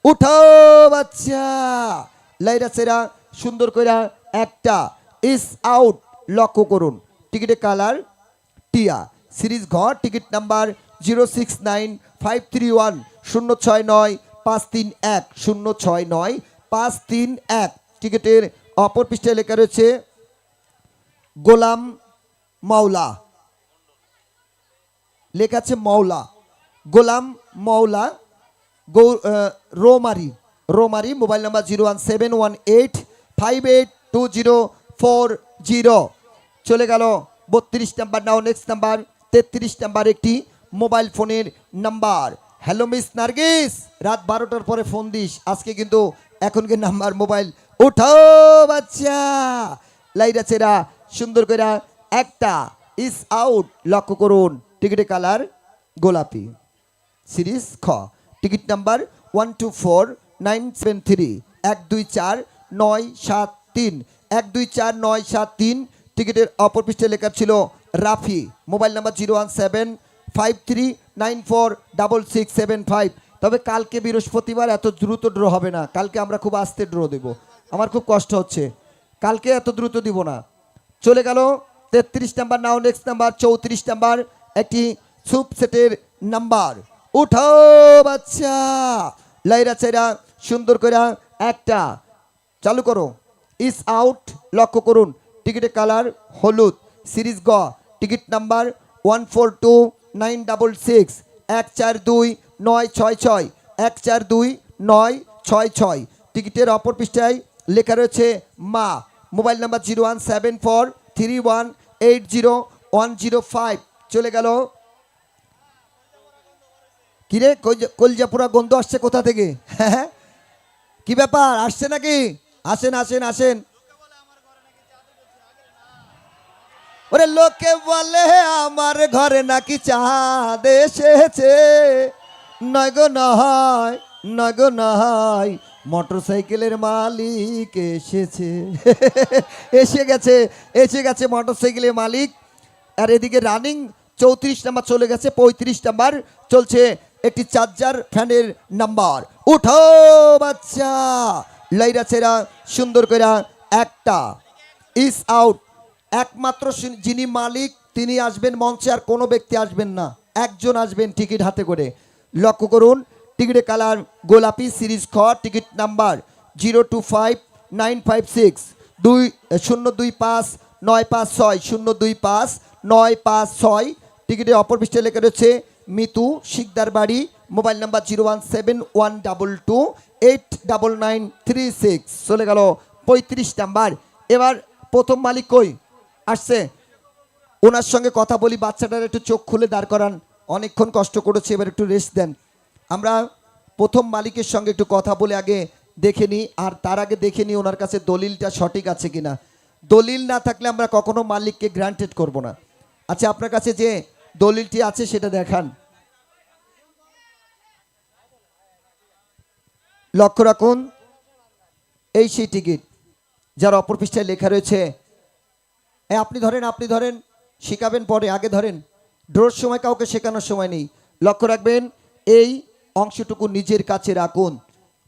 উঠাও বাচ্চা, লাইরা সেরা সুন্দর করে একটা ইস আউট, লক্ষ্য করুন। টিকিটের কালার টিয়া, সিরিজ ঘ, টিকিট নাম্বার 069531531 টিকিটের অপর পৃষ্ঠায় লেখা রয়েছে গোলাম মাওলা, লেখা আছে মাওলা, গোলাম মাওলা রোমারি। Mobile number 01718582040। চলে গেল 32 নাম্বার। নাও নেক্সট নাম্বার 33 নাম্বার একটি মোবাইল ফোনের নাম্বার। হ্যালো মিস নার্গিস, রাত 12টার পরে ফোন দিস, আজকে কিন্তু এখনকার নাম্বার মোবাইল। উঠাও বাচ্চা, লাইরা চেরা সুন্দর করে একটা ইস আউট, লক্ষ্য করুন। টিকিটের কালার গোলাপি, সিরিজ খ, টিকিট নাম্বার 124973 124973 124973। টিকিটের অপর পৃষ্ঠে লেখা ছিল রাফি, মোবাইল নাম্বার 01753946675। তবে কালকে বৃহস্পতিবার, এত দ্রুত ড্র হবে না, কালকে আমরা খুব আস্তে ড্র দেব, আমার খুব কষ্ট হচ্ছে, কালকে এত দ্রুত দিব না। চলে গেল 33 নাম্বার। নাও নেক্সট নাম্বার 34 নাম্বার একটি সুপ সেটের নাম্বার। উঠাও বাচ্চা, লাইরা চাইরা সুন্দর করে একটা, চালু করো, ইস আউট, লক্ষ্য করুন। টিকিটের কালার হলুদ, সিরিজ গ, টিকিট নাম্বার 142966 142966 142966। টিকিটের অপর পৃষ্ঠায় লেখা রয়েছে মা, মোবাইল নাম্বার 017431801 105 চলে গেল। কিরে কলজাপুরা গন্ধ আসছে কোথা থেকে? হ্যাঁ, কি ব্যাপার, আসছে নাকি? আসেন আসেন আসেন। ওরে লোকে বলে আমার ঘরে নাকি চাঁদ এসেছে, নয় গো নয়, নয় গো নয়, মোটর সাইকেলের মালিক এসেছে। এসে গেছে মোটর সাইকেলের মালিক। আর এদিকে রানিং 34 নাম্বার চলে গেছে, 35 নাম্বার চলছে একটি চার্জার ফ্যানের নাম্বার। উঠো বাচ্চা, লাইরা ছেড়া সুন্দর করে একটা ইস আউট। একমাত্র যিনি মালিক তিনি আসবেন মঞ্চে, আর কোনো ব্যক্তি আসবেন না, একজন আসবেন টিকিট হাতে করে। লক্ষ্য করুন, টিকিটের কালার গোলাপি, সিরিজ খ, টিকিট নাম্বার 025956 025 956 025 956। টিকিটের অপর পৃষ্ঠে লেখা রয়েছে মিতু শিকদার বাড়ি, মোবাইল নাম্বার 01712289936। চলে গেল 35 নাম্বার। এবার প্রথম মালিক কই আসছে, ওনার সঙ্গে কথা বলি। বাচ্চাটার একটু চোখ খুলে দাঁড় করান, অনেকক্ষণ কষ্ট করেছে, এবার একটু রেস্ট দেন। আমরা প্রথম মালিকের সঙ্গে একটু কথা বলে আগে দেখে নিই, আর তার আগে দেখে নিই ওনার কাছে দলিলটা সঠিক আছে কিনা। দলিল না থাকলে আমরা কখনো মালিককে গ্রান্টেড করব না। আচ্ছা, আপনার কাছে যে দলিলটি আছে সেটা দেখান। লক্ষ্য রাখুন, এই সেই টিকিট যার অপর পৃষ্ঠায় লেখা রয়েছে। আপনি ধরেন, শেখাবেন পরে, আগে ধরেন। ড্রোর সময় কাউকে শেখানোর সময় নেই। লক্ষ্য রাখবেন, এই অংশটুকু নিজের কাছে রাখুন।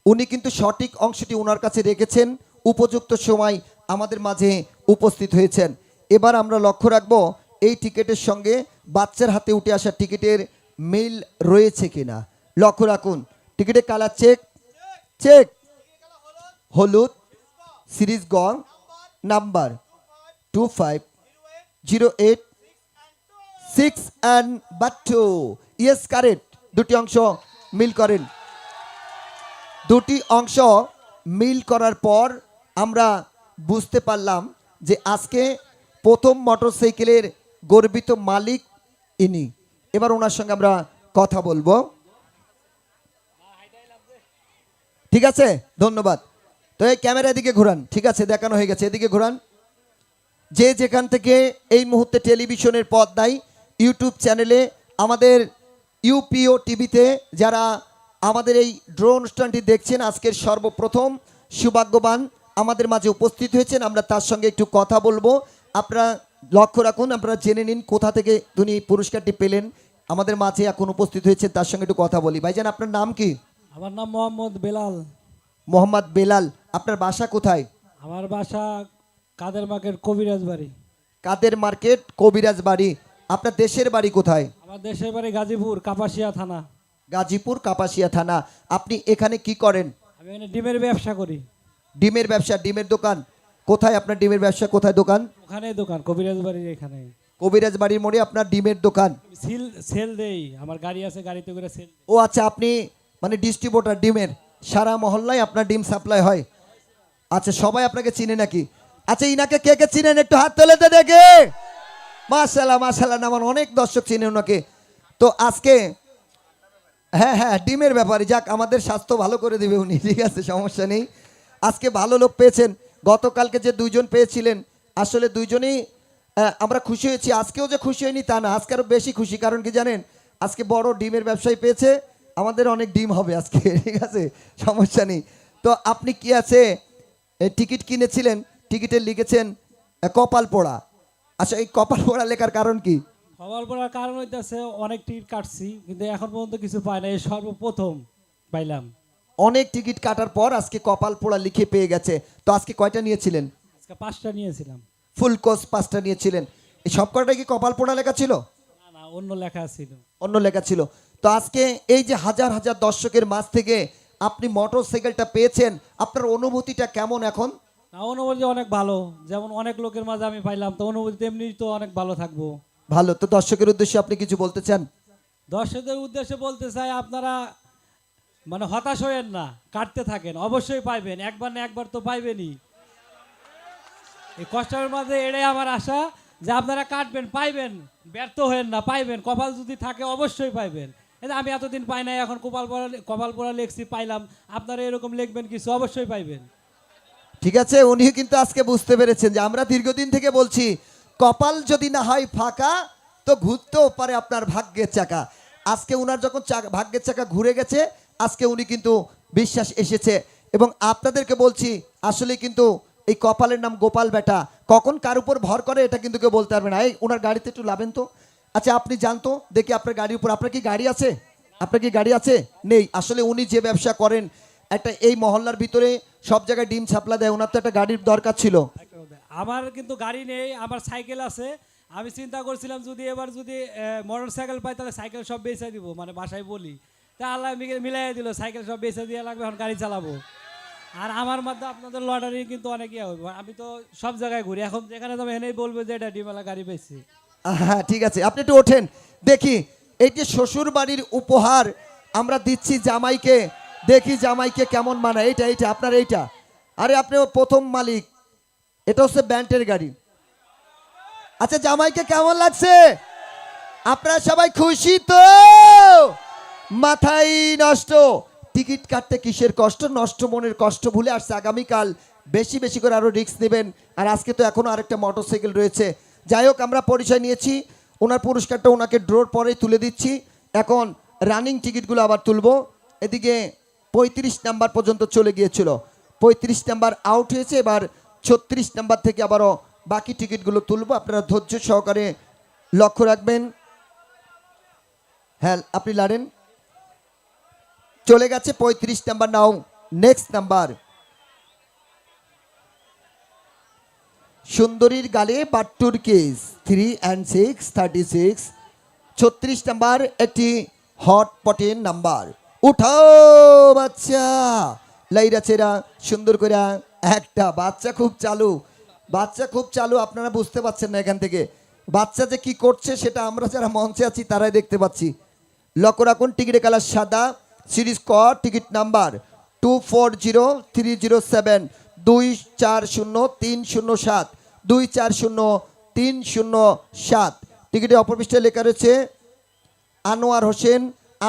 উনি কিন্তু সঠিক অংশটি ওনার কাছে রেখেছেন, উপযুক্ত সময় আমাদের মাঝে উপস্থিত হয়েছেন। এবার আমরা লক্ষ্য রাখব এই টিকিটের সঙ্গে বাচ্চার হাতে উঠে আসা টিকিটের মিল রয়েছে কিনা। লক্ষ্য রাখুন, টিকিটের কালার চেক হলুদ, সিরিজ গ, নাম্বার 25086 and 2। Yes, correct. দুটি অংশ মিল করেন। দুটি অংশ মিল করার পর আমরা বুঝতে পারলাম যে আজকে প্রথম মোটরসাইকেলের গর্বিত মালিক ইনি। এবার ওনার সঙ্গে আমরা কথা বলবো। ঠিক আছে, ধন্যবাদ। তো এই ক্যামেরা এদিকে ঘোরান। ঠিক আছে, দেখানো হয়ে গেছে, এদিকে ঘোরান। যে যেখান থেকে এই মুহূর্তে টেলিভিশনের পর্দায়, ইউটিউব চ্যানেলে, আমাদের ইউপিও টিভিতে যারা আমাদের এই ড্রো অনুষ্ঠানটি দেখছেন, আজকের সর্বপ্রথম সৌভাগ্যবান আমাদের মাঝে উপস্থিত হয়েছেন, আমরা তার সঙ্গে একটু কথা বলবো। আপনারা লক্ষ্য রাখুন, আপনারা জেনে নিন কোথা থেকে তিনি পুরস্কারটি পেলেন। আমাদের মাঝে এখন উপস্থিত হয়েছে, তার সঙ্গে একটু কথা বলি। ভাইজান, আপনার নাম কি? আমার নাম মোহাম্মদ বেলাল। মোহাম্মদ বেলাল। আপনার বাসা কোথায়? আমার বাসা কাদের মার্কেট, কবিরাজ বাড়ি। কাদের মার্কেট, কবিরাজ বাড়ি। আপনার দেশের বাড়ি কোথায়? আমার দেশের বাড়ি গাজীপুর, কাপাসিয়া থানা। গাজীপুর, কাপাসিয়া থানা। আপনি এখানে কি করেন? আমি এখানে ডিমের ব্যবসা করি। ডিমের ব্যবসা, ডিমের দোকান কোথায়? আপনার ডিমের ব্যবসা কোথায় দোকান? ওখানে দোকান, কবিরাজ বাড়ির এখানে। কবিরাজ বাড়ির মোড়ে আপনার ডিমের দোকান। সেল দেই, আমার গাড়ি আছে, গাড়িতে করে সেল। ও আচ্ছা, আপনি মানে ডিস্ট্রিবিউটর ডিমের, সারা মহল্লায় আপনার ডিম সাপ্লাই হয়। আচ্ছা, সবাই আপনাকে চিনে নাকি? আচ্ছা, ইনাকে কে কে চিনেন একটু হাত তুলে দে দেখে। মাশাআল্লাহ মাশাআল্লাহ, আমার অনেক দর্শক চিনে ওনাকে। তো আজকে হ্যাঁ, ডিমের ব্যাপারে, যাক, আমাদের স্বাস্থ্য ভালো করে দিবে উনি। ঠিক আছে, সমস্যা নেই। আজকে ভালো লোক পেয়েছেন। গতকালকে যে দুইজন পেয়েছিলেন, আসলে দুইজনেই আমরা খুশি হয়েছি। আজকেও যে খুশি হয়নি তা না, আজকে আরও বেশি খুশি। কারণ কি জানেন, আজকে বড় ডিমের ব্যবসায়ী পেয়েছে, আমাদের অনেক ডিম হবে আজকে। ঠিক আছে, সমস্যা নেই। তো আপনি কি আছে টিকিট কিনেছিলেন, টিকিটে লিখেছেন কপাল পোড়া। আচ্ছা, এই কপাল পোড়া লেখার কারণ কি? খবর পড়ার কারণ হইতেছে অনেক টিকিট কাটছি, কিন্তু এখন পর্যন্ত কিছু পাই না, এই সর্বপ্রথম পাইলাম। অনেক টিকিট কাটার পর আজকে কপাল পোড়া লিখে পেয়ে গেছে। তো আজকে কয়টা নিয়েছিলেন? আজকে 5টা নিয়েছিলাম। ফুল কোর্স 5টা নিয়েছিলেন। এই সব কয়টাই কি কপাল পোড়া লেখা ছিল? না, অন্য লেখা ছিল। অন্য লেখা ছিল। তো আজকে এই যে হাজার হাজার দর্শকের মাঝ থেকে আপনি মোটর সাইকেলটা পেয়েছেন, আপনার অনুভূতিটা কেমন এখন? না, অনুভূতি অনেক ভালো। যেমন অনেক লোকের মাঝে আমি পাইলাম, তো অনুভূতি এমনি তো অনেক ভালো থাকবো। ভালো। তো দর্শকের উদ্দেশ্যে আপনি কিছু বলতে চান? দর্শকদের উদ্দেশ্যে বলতে চাই, আপনারা মানে হতাশ হয়েন না, কাটতে থাকেন, অবশ্যই পাইবেন। একবার না একবার তো পাইবেনই। এই কষ্টের মাঝে এটাই আমার আশা যে আপনারা কাটবেন পাইবেন, ব্যর্থ হয়েন না, পাইবেন। কপাল যদি থাকে অবশ্যই পাইবেন। এই যে আমি এতদিন পাই নাই, এখন কপাল পড়া লিখছি, পাইলাম। আপনারা এরকম লিখবেন কিছু, অবশ্যই পাইবেন। ঠিক আছে, উনি কিন্তু আজকে বুঝতে পেরেছেন যে আমরা দীর্ঘদিন থেকে বলছি কপাল যদি না হয় ফাঁকা তো ঘুরতেও পারে আপনার ভাগ্যের চাকা। আজকে উনার যখন ভাগ্যের চাকা ঘুরে গেছে, আজকে উনি কিন্তু বিশ্বাস এসেছে। এবং আপনাদেরকে বলছি আসলে কিন্তু এই কপালের নাম গোপাল বেটা, কখন কার উপর ভর করে এটা কিন্তু কেউ বলতে পারবে না। এই ওনার গাড়িতে একটু লাভেন তো। আচ্ছা আপনি জানতো দেখি আপনার গাড়ির উপর, আপনার কি গাড়ি আছে? আপনার কি গাড়ি আছে? নেই। আসলে উনি যে ব্যবসা করেন, একটা এই মহল্লার ভিতরে সব জায়গায় ডিম ছাপলা দেয়, ওনার তো একটা গাড়ির দরকার ছিল। আমার কিন্তু গাড়ি নেই, আমার সাইকেল আছে। আমি চিন্তা করছিলাম যদি এবার যদি মোটর সাইকেল পাই তাহলে সাইকেল সব বেচে দিব, মানে বাসায় বলি। তা আল্লাহ মিলাই দিল, সাইকেল সব বেচে দিয়ে লাগবে, এখন গাড়ি চালাবো। আর আমার মধ্যে আপনাদের লটারি কিন্তু অনেক ইয়ে হবে, আমি তো সব জায়গায় ঘুরি, এখন যেখানে যাবো এনেই বলবো যে এটা ডিমেলা গাড়ি পেয়েছি। হ্যাঁ ঠিক আছে, আপনি একটু ওঠেন দেখি। এই যে শ্বশুর বাড়ির উপহার আমরা দিচ্ছি জামাইকে, দেখি জামাইকে কেমন মানায়। এইটা আপনার, এইটা। আরে আপনি প্রথম মালিক, এটা হচ্ছে ব্যান্ডের গাড়ি। আচ্ছা জামাইকে কেমন লাগছে? আপনারা সবাই খুশি তো? মাথায় নষ্ট, টিকিট কাটতে কিসের কষ্ট, নষ্ট মনের কষ্ট ভুলে আসছে। আগামীকাল বেশি বেশি করে আরো রিস্ক নেবেন। আর আজকে তো এখনো আরেকটা মোটরসাইকেল রয়েছে। যাই হোক, আমরা পরিচয় নিয়েছি, ওনার পুরস্কারটা ওনাকে ড্রোর পরেই তুলে দিচ্ছি। এখন রানিং টিকিটগুলো আবার তুলবো। এদিকে 35 নাম্বার পর্যন্ত চলে গিয়েছিল, 35 নাম্বার আউট হয়েছে। এবার 36 নাম্বার থেকে আবারও বাকি টিকিটগুলো তুলবো, আপনারা ধৈর্য সহকারে লক্ষ্য রাখবেন। হ্যাঁ আপনি লাড়েন, চলে গেছে 35 নাম্বার। নাও নেক্সট নাম্বার, সুন্দরীর গালে বাট্টুর কেস 3 and 6 36। 36 নাম্বার একটি হট পটের নাম্বার। উঠাও বাচ্চা, লাইরা চেরা সুন্দর করে একটা। বাচ্চা খুব চালু, বাচ্চা খুব চালু, আপনারা বুঝতে পারছেন না এখান থেকে। বাচ্চা যে কি করছে সেটা আমরা যারা মঞ্চে আছি তারাই দেখতে পাচ্ছি। লক্ষ্য রাখুন, টিকিটের কালার সাদা, সিরিজ ক, টিকিট নাম্বার 240307 240307 240307। টিকিটের অপর পৃষ্ঠায় লেখা রয়েছে আনোয়ার হোসেন,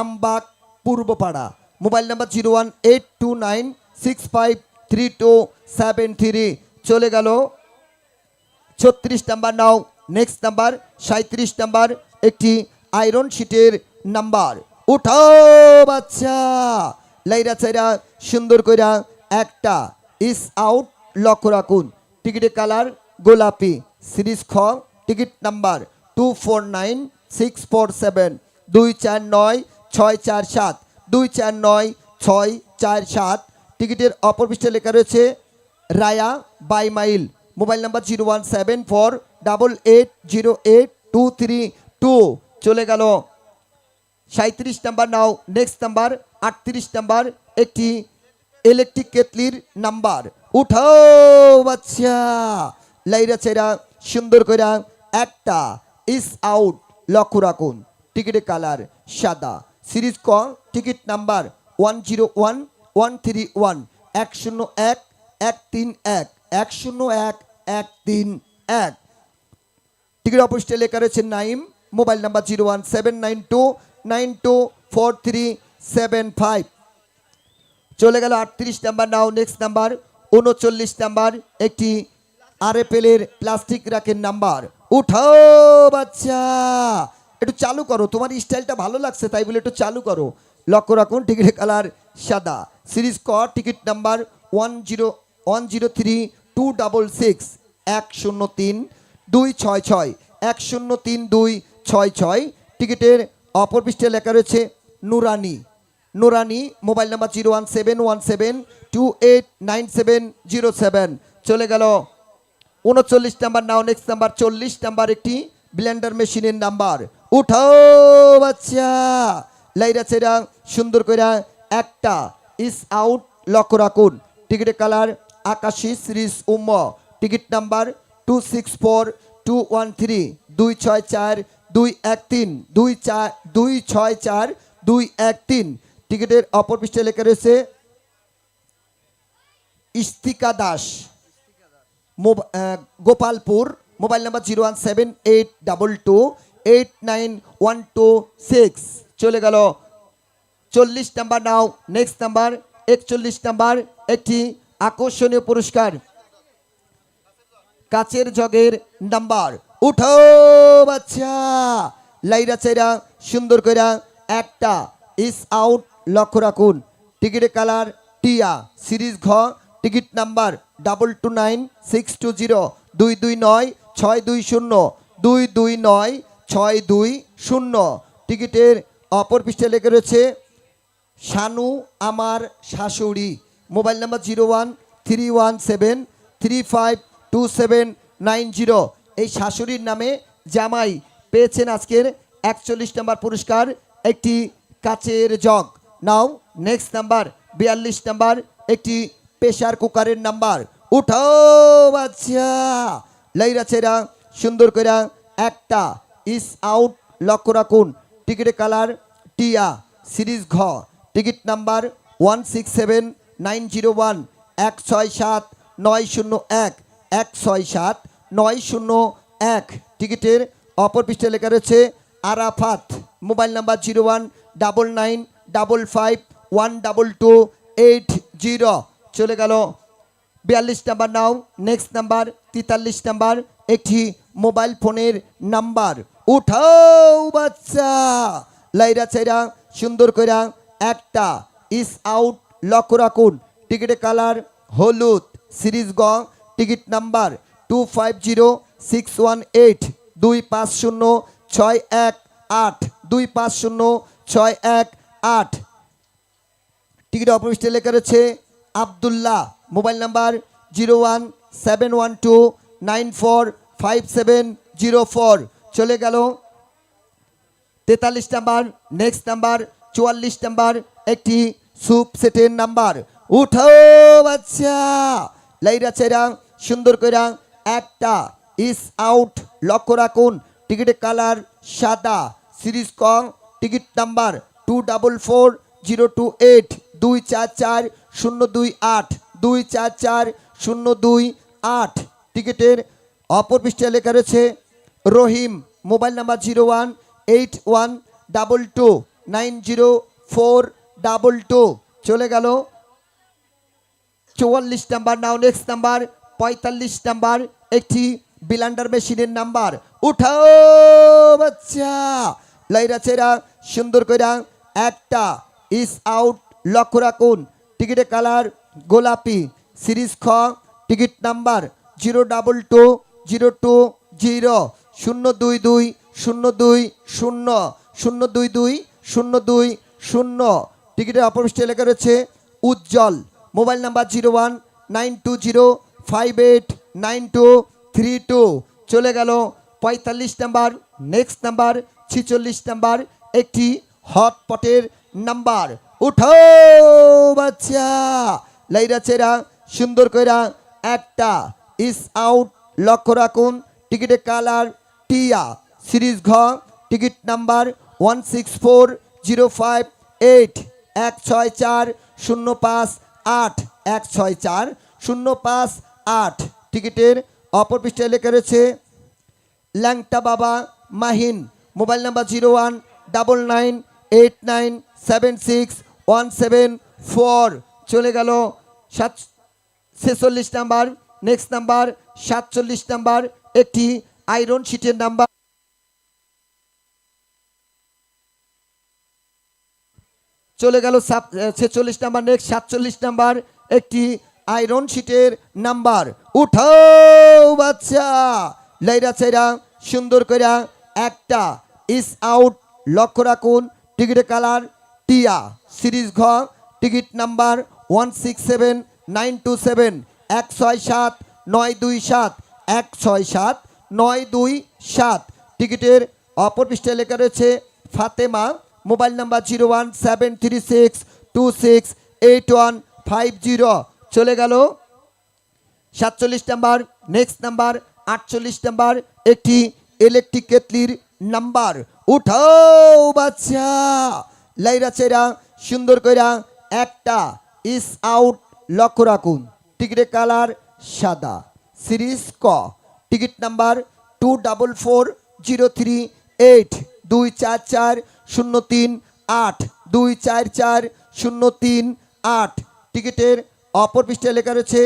আমবাগ, পূর্বপাড়া। Mobile number 01829653273। চলে গেল 36 নাম্বার। নাও নেক্সট নাম্বার 37 নাম্বার একটি আয়রন শিটের নাম্বার। উঠাও বাচ্চা, লাইরা চাইরা সুন্দর কইরা একটা। ইস আউট, লক্ষ্য রাখুন, টিকিটের কালার গোলাপি, সিরিজ খ, টিকিট নাম্বার 249647 249647 249647। টিকিটের অপর পৃষ্ঠে লেখা রয়েছে Raya by mile. Mobile number 01748808232। চলে গেল 37 নাম্বার। নাও নেক্সট নাম্বার 38 নাম্বার একটি ইলেকট্রিক কেটলির নাম্বার। উঠাও বাচ্চা, লাইরা চেরা সুন্দর করে একটা। ইস আউট, লক্ষ্য রাখুন, টিকিটের কালার সাদা, সিরিজ ক, টিকিট নাম্বার 101131 101 131 101 131। টিকিট অপোস্টে লেখা রয়েছে নাইম। Mobile number 01792924375। চলে গেল 38 নাম্বার। নাও নেক্সট নাম্বার 39 নাম্বার একটি আরএফএলের প্লাস্টিক রাখের নাম্বার। উঠাও বাচ্চা, একটু চালু করো, তোমার স্টাইলটা ভালো লাগছে তাই বলে একটু চালু করো। লক্ষ্য রাখুন, টিকিটের কালার সাদা, সিরিজ ক, টিকিট নাম্বার 1032666 103266 103266। টিকিটের অপর পৃষ্ঠে লেখা রয়েছে নুরানি। নুরানি, মোবাইল নাম্বার 01717289707। চলে গেল 39 নাম্বার। নাও নেক্সট নাম্বার 40 নাম্বার একটি ব্লেন্ডার মেশিনের নাম্বার। উঠাও বাচ্চা, লাইরা চেরা সুন্দর করে একটা। ইস আউট, লক্ষ্য রাখুন, টিকিটের কালার আকাশি, সিরিজ উম্ম, টিকিট নাম্বার 264213 264213 264213। টিকিটের অপর পৃষ্ঠে লেখা রয়েছে ইস্তিকা দাস, গোপালপুর। মোবাইল নাম্বার 01782289126 চলে গেল 40 নাম্বার। নাও নেক্সট নাম্বার 41 নাম্বার, একটি আকর্ষণীয় পুরস্কার কাচের জগের নাম্বার। উঠো বাচ্চা, লাইরা চাইরা সুন্দর কইরা একটা ইস আউট, লক্ষ্য রাখুন। টিকিটের কালার টিয়া, সিরিজ ঘ, টিকিট নাম্বার 229620 229 620 229 620। টিকিটের অপর পৃষ্ঠে লেখা রয়েছে শানু আমার শাশুড়ি। Mobile number 01317352790। এই শাশুড়ির নামে জামাই পেয়েছেন আজকের 41 নাম্বার পুরস্কার, একটি কাচের জগ। নাও নেক্সট নাম্বার 42 নাম্বার, একটি প্রেসার কুকারের নাম্বার। উঠাও বাচ্চা, লাইরা চেরা সুন্দর করে একটা ইস আউট, লক্ষ্য রাখুন। টিকিটের কালার টিয়া, সিরিজ ঘ, টিকিট নাম্বার 167901 167901 167901। টিকিটের অপর পৃষ্ঠে লেখা রয়েছে আরাফাত। Mobile number 01995512280। চলে গেল 42 নাম্বার। নাও নেক্সট নাম্বার 43 নাম্বার, একটি মোবাইল ফোনের নাম্বার। উঠাও বাচ্চা, লাইরা চাইরা সুন্দর কইরা একটা ইস আউট, লক্ষ্য রাখুন। টিকিটের কালার হলুদ, সিরিজ গ, টিকিট নাম্বার 250618 250618 250618। টিকিট অপরিষ্ঠে লেখা রয়েছে আব্দুল্লাহ। Mobile number 01712945704। চলে গেল 43 নাম্বার। নেক্সট নাম্বার 44 নাম্বার, একটি সুপ সেটের নাম্বার। উঠাও বাচ্চা, লাইরা চেরা সুন্দর কইরা একটা ইস আউট, লক্ষ্য রাখুন। টিকিটের কালার সাদা, সিরিজ ক, টিকিট নাম্বার 244028 244028 244028। টিকিটের অপর পৃষ্ঠে লেখা রয়েছে রহিম। Mobile number 01812290422। চলে গেল 44 নাম্বার। নাও নেক্সট নাম্বার 45 নাম্বার, একটি ব্লেন্ডার মেশিনের নাম্বার। উঠাও বাচ্চা, লাইরা চেরা সুন্দর কইরা একটা ইস আউট, লক্ষ্য রাখুন। টিকিটের কালার গোলাপি, সিরিজ খ, টিকিট নাম্বার 0220220 022 022 022 টিকিটের অপর পৃষ্ঠে লেখা রয়েছে উজ্জ্বল। Mobile number 01920589232। চলে গেল 45 নাম্বার। নেক্সট নাম্বার 46 নাম্বার, একটি হটপটের নাম্বার। উঠাও বাচ্চা, লাইরা চেরা সুন্দর কইরা একটা ইস আউট, লক্ষ্য রাখুন। টিকিটের কালার টিয়া, সিরিজ ঘ, টিকিট নাম্বার 164058 164058 164058। টিকিটের অপর পৃষ্ঠে লেখা রয়েছে ল্যাংটা বাবা মাহিন। Mobile number 0198976174174। চলে গেল 46 নাম্বার। নেক্সট নাম্বার 47 নাম্বার, একটি আয়রন শিটের নাম্বার। চলে গেল 46 নাম্বার। নেক্সট 47 নাম্বার, একটি আয়রন শিটের নাম্বার। উঠাও বাচ্চা, লাইরা চাইরা সুন্দর কইরা একটা ইস আউট, লক্ষ্য রাখুন। টিকিটের কালার টিয়া, সিরিজ ঘ, টিকিট নাম্বার 167927 167927 167927। টিকিটের অপর পৃষ্ঠে লেখা রয়েছে ফাতেমা। Mobile number 01736268150। চলে গেল 47 নাম্বার। নেক্সট নাম্বার 48 নাম্বার, একটি ইলেকট্রিক কেটলির নাম্বার। উঠাও বাচ্চা, লাইরা চেরা সুন্দর কইরা একটা ইস আউট, লক্ষ্য রাখুন। টিকিটের কালার সাদা, সিরিজ ক, টিকিট নাম্বার 244038 244-038 244-038। টিকিটের অপর পৃষ্ঠায় লেখা রয়েছে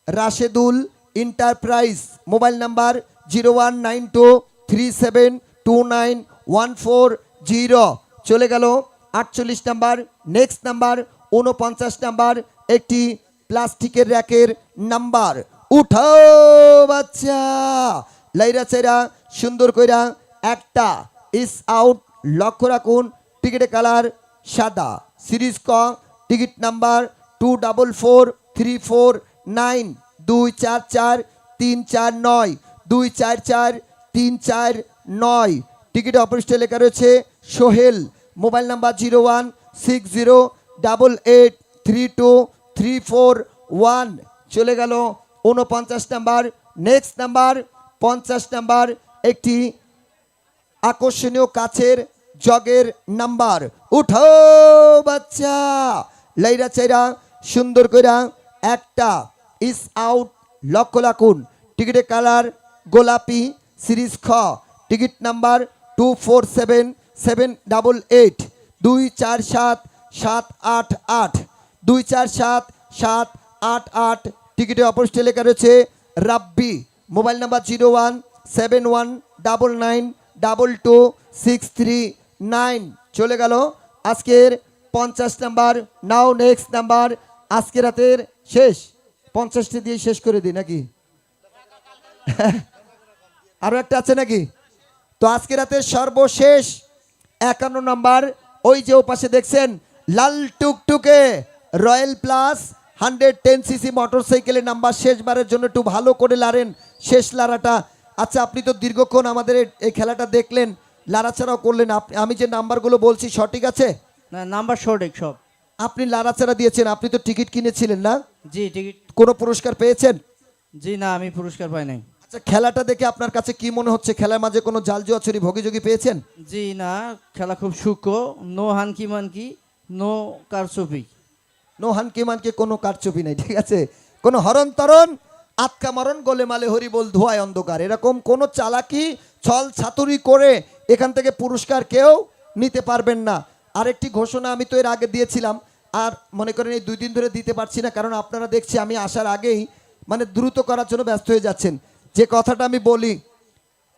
রাশেদুল এন্টারপ্রাইজ, মোবাইল নাম্বার 0192372914 চলে গেল 48 নাম্বার। নেক্সট নাম্বার 49 নাম্বার, একটি প্লাস্টিকের র্যাকের নাম্বার। উঠাও বাচ্চা, লাইরা চাইরা সুন্দর কইরা একটা ইস আউট, লক্ষ্য রাখুন। টিকিটের কালার সাদা, সিরিজ ক, টিকিট নাম্বার 244349 244-349 244-349। টিকিটে অপরিষ্ঠে লেখা রয়েছে সোহেল, মোবাইল নাম্বার 016088323441 চলে গেল 49 নাম্বার। নেক্সট নাম্বার 50 নাম্বার, একটি আকর্ষণীয় কাছের জগের নাম্বার। উঠো বাচ্চা, লাইরা চাইরা সুন্দর কইরা একটা ইস আউট, লক্ষ্য রাখুন। টিকিটের কালার গোলাপি, সিরিজ খ, টিকিট নাম্বার 247788 247-788 247-788। টিকিটে অপরিষ্ঠে লেখা রয়েছে রাব্বি, মোবাইল নাম্বার 0171992263 চলে গেল আজকের 50 নাম্বার। নাও নেক্সট নাম্বার, আজকে রাতের শেষ 50টি দিয়ে শেষ করে দিই নাকি? আরো একটা আছে নাকি? তো আজকে রাতের সর্বশেষ 51 নাম্বার, ওই যে ও পাশে দেখছেন লাল টুকটুকে রয়্যাল প্লাস 110 সিসি মোটরসাইকেলের নাম্বার। শেষবারের জন্য একটু ভালো করে লাড়েন, শেষ লাড়াটা। আচ্ছা, আপনি তো দীর্ঘক্ষণ আমাদের এই খেলাটা দেখলেন, লাড়াচাড়াও করলেন। আমি যে নাম্বারগুলো বলছি সঠিক আছে? না, নাম্বার সঠিক সব। আপনি লাড়াচাড়া দিয়েছেন, আপনি তো টিকিট কিনেছিলেন না? জি, টিকিট। কোনো পুরস্কার পেয়েছেন? জি না, আমি পুরস্কার পাই নাই। আচ্ছা, খেলাটা দেখে আপনার কাছে কি মনে হচ্ছে? খেলার মাঝে কোনো জাল জুয়াচুরি ভোগীযোগী পেয়েছেন? জি না, খেলা খুব সূক্ষ্ম, নো হানকি মানকি, নো কারচুপি। নো হানকে মানকে, কোনো কারচুপি নাই, ঠিক আছে? কোনো হরণ তরণ আটকা মরণ গোলে মালে হরি বল ধোয়ায় অন্ধকার, এরকম কোনো চালাকি ছল ছাতুরি করে এখান থেকে পুরস্কার কেউ নিতে পারবেন না। আরেকটি ঘোষণা আমি তো এর আগে দিয়েছিলাম, আর মনে করেন এই 2 দিন ধরে দিতে পারছি না, কারণ আপনারা দেখছি আমি আসার আগেই মানে দ্রুত করার জন্য ব্যস্ত হয়ে যাচ্ছেন। যে কথাটা আমি বলি,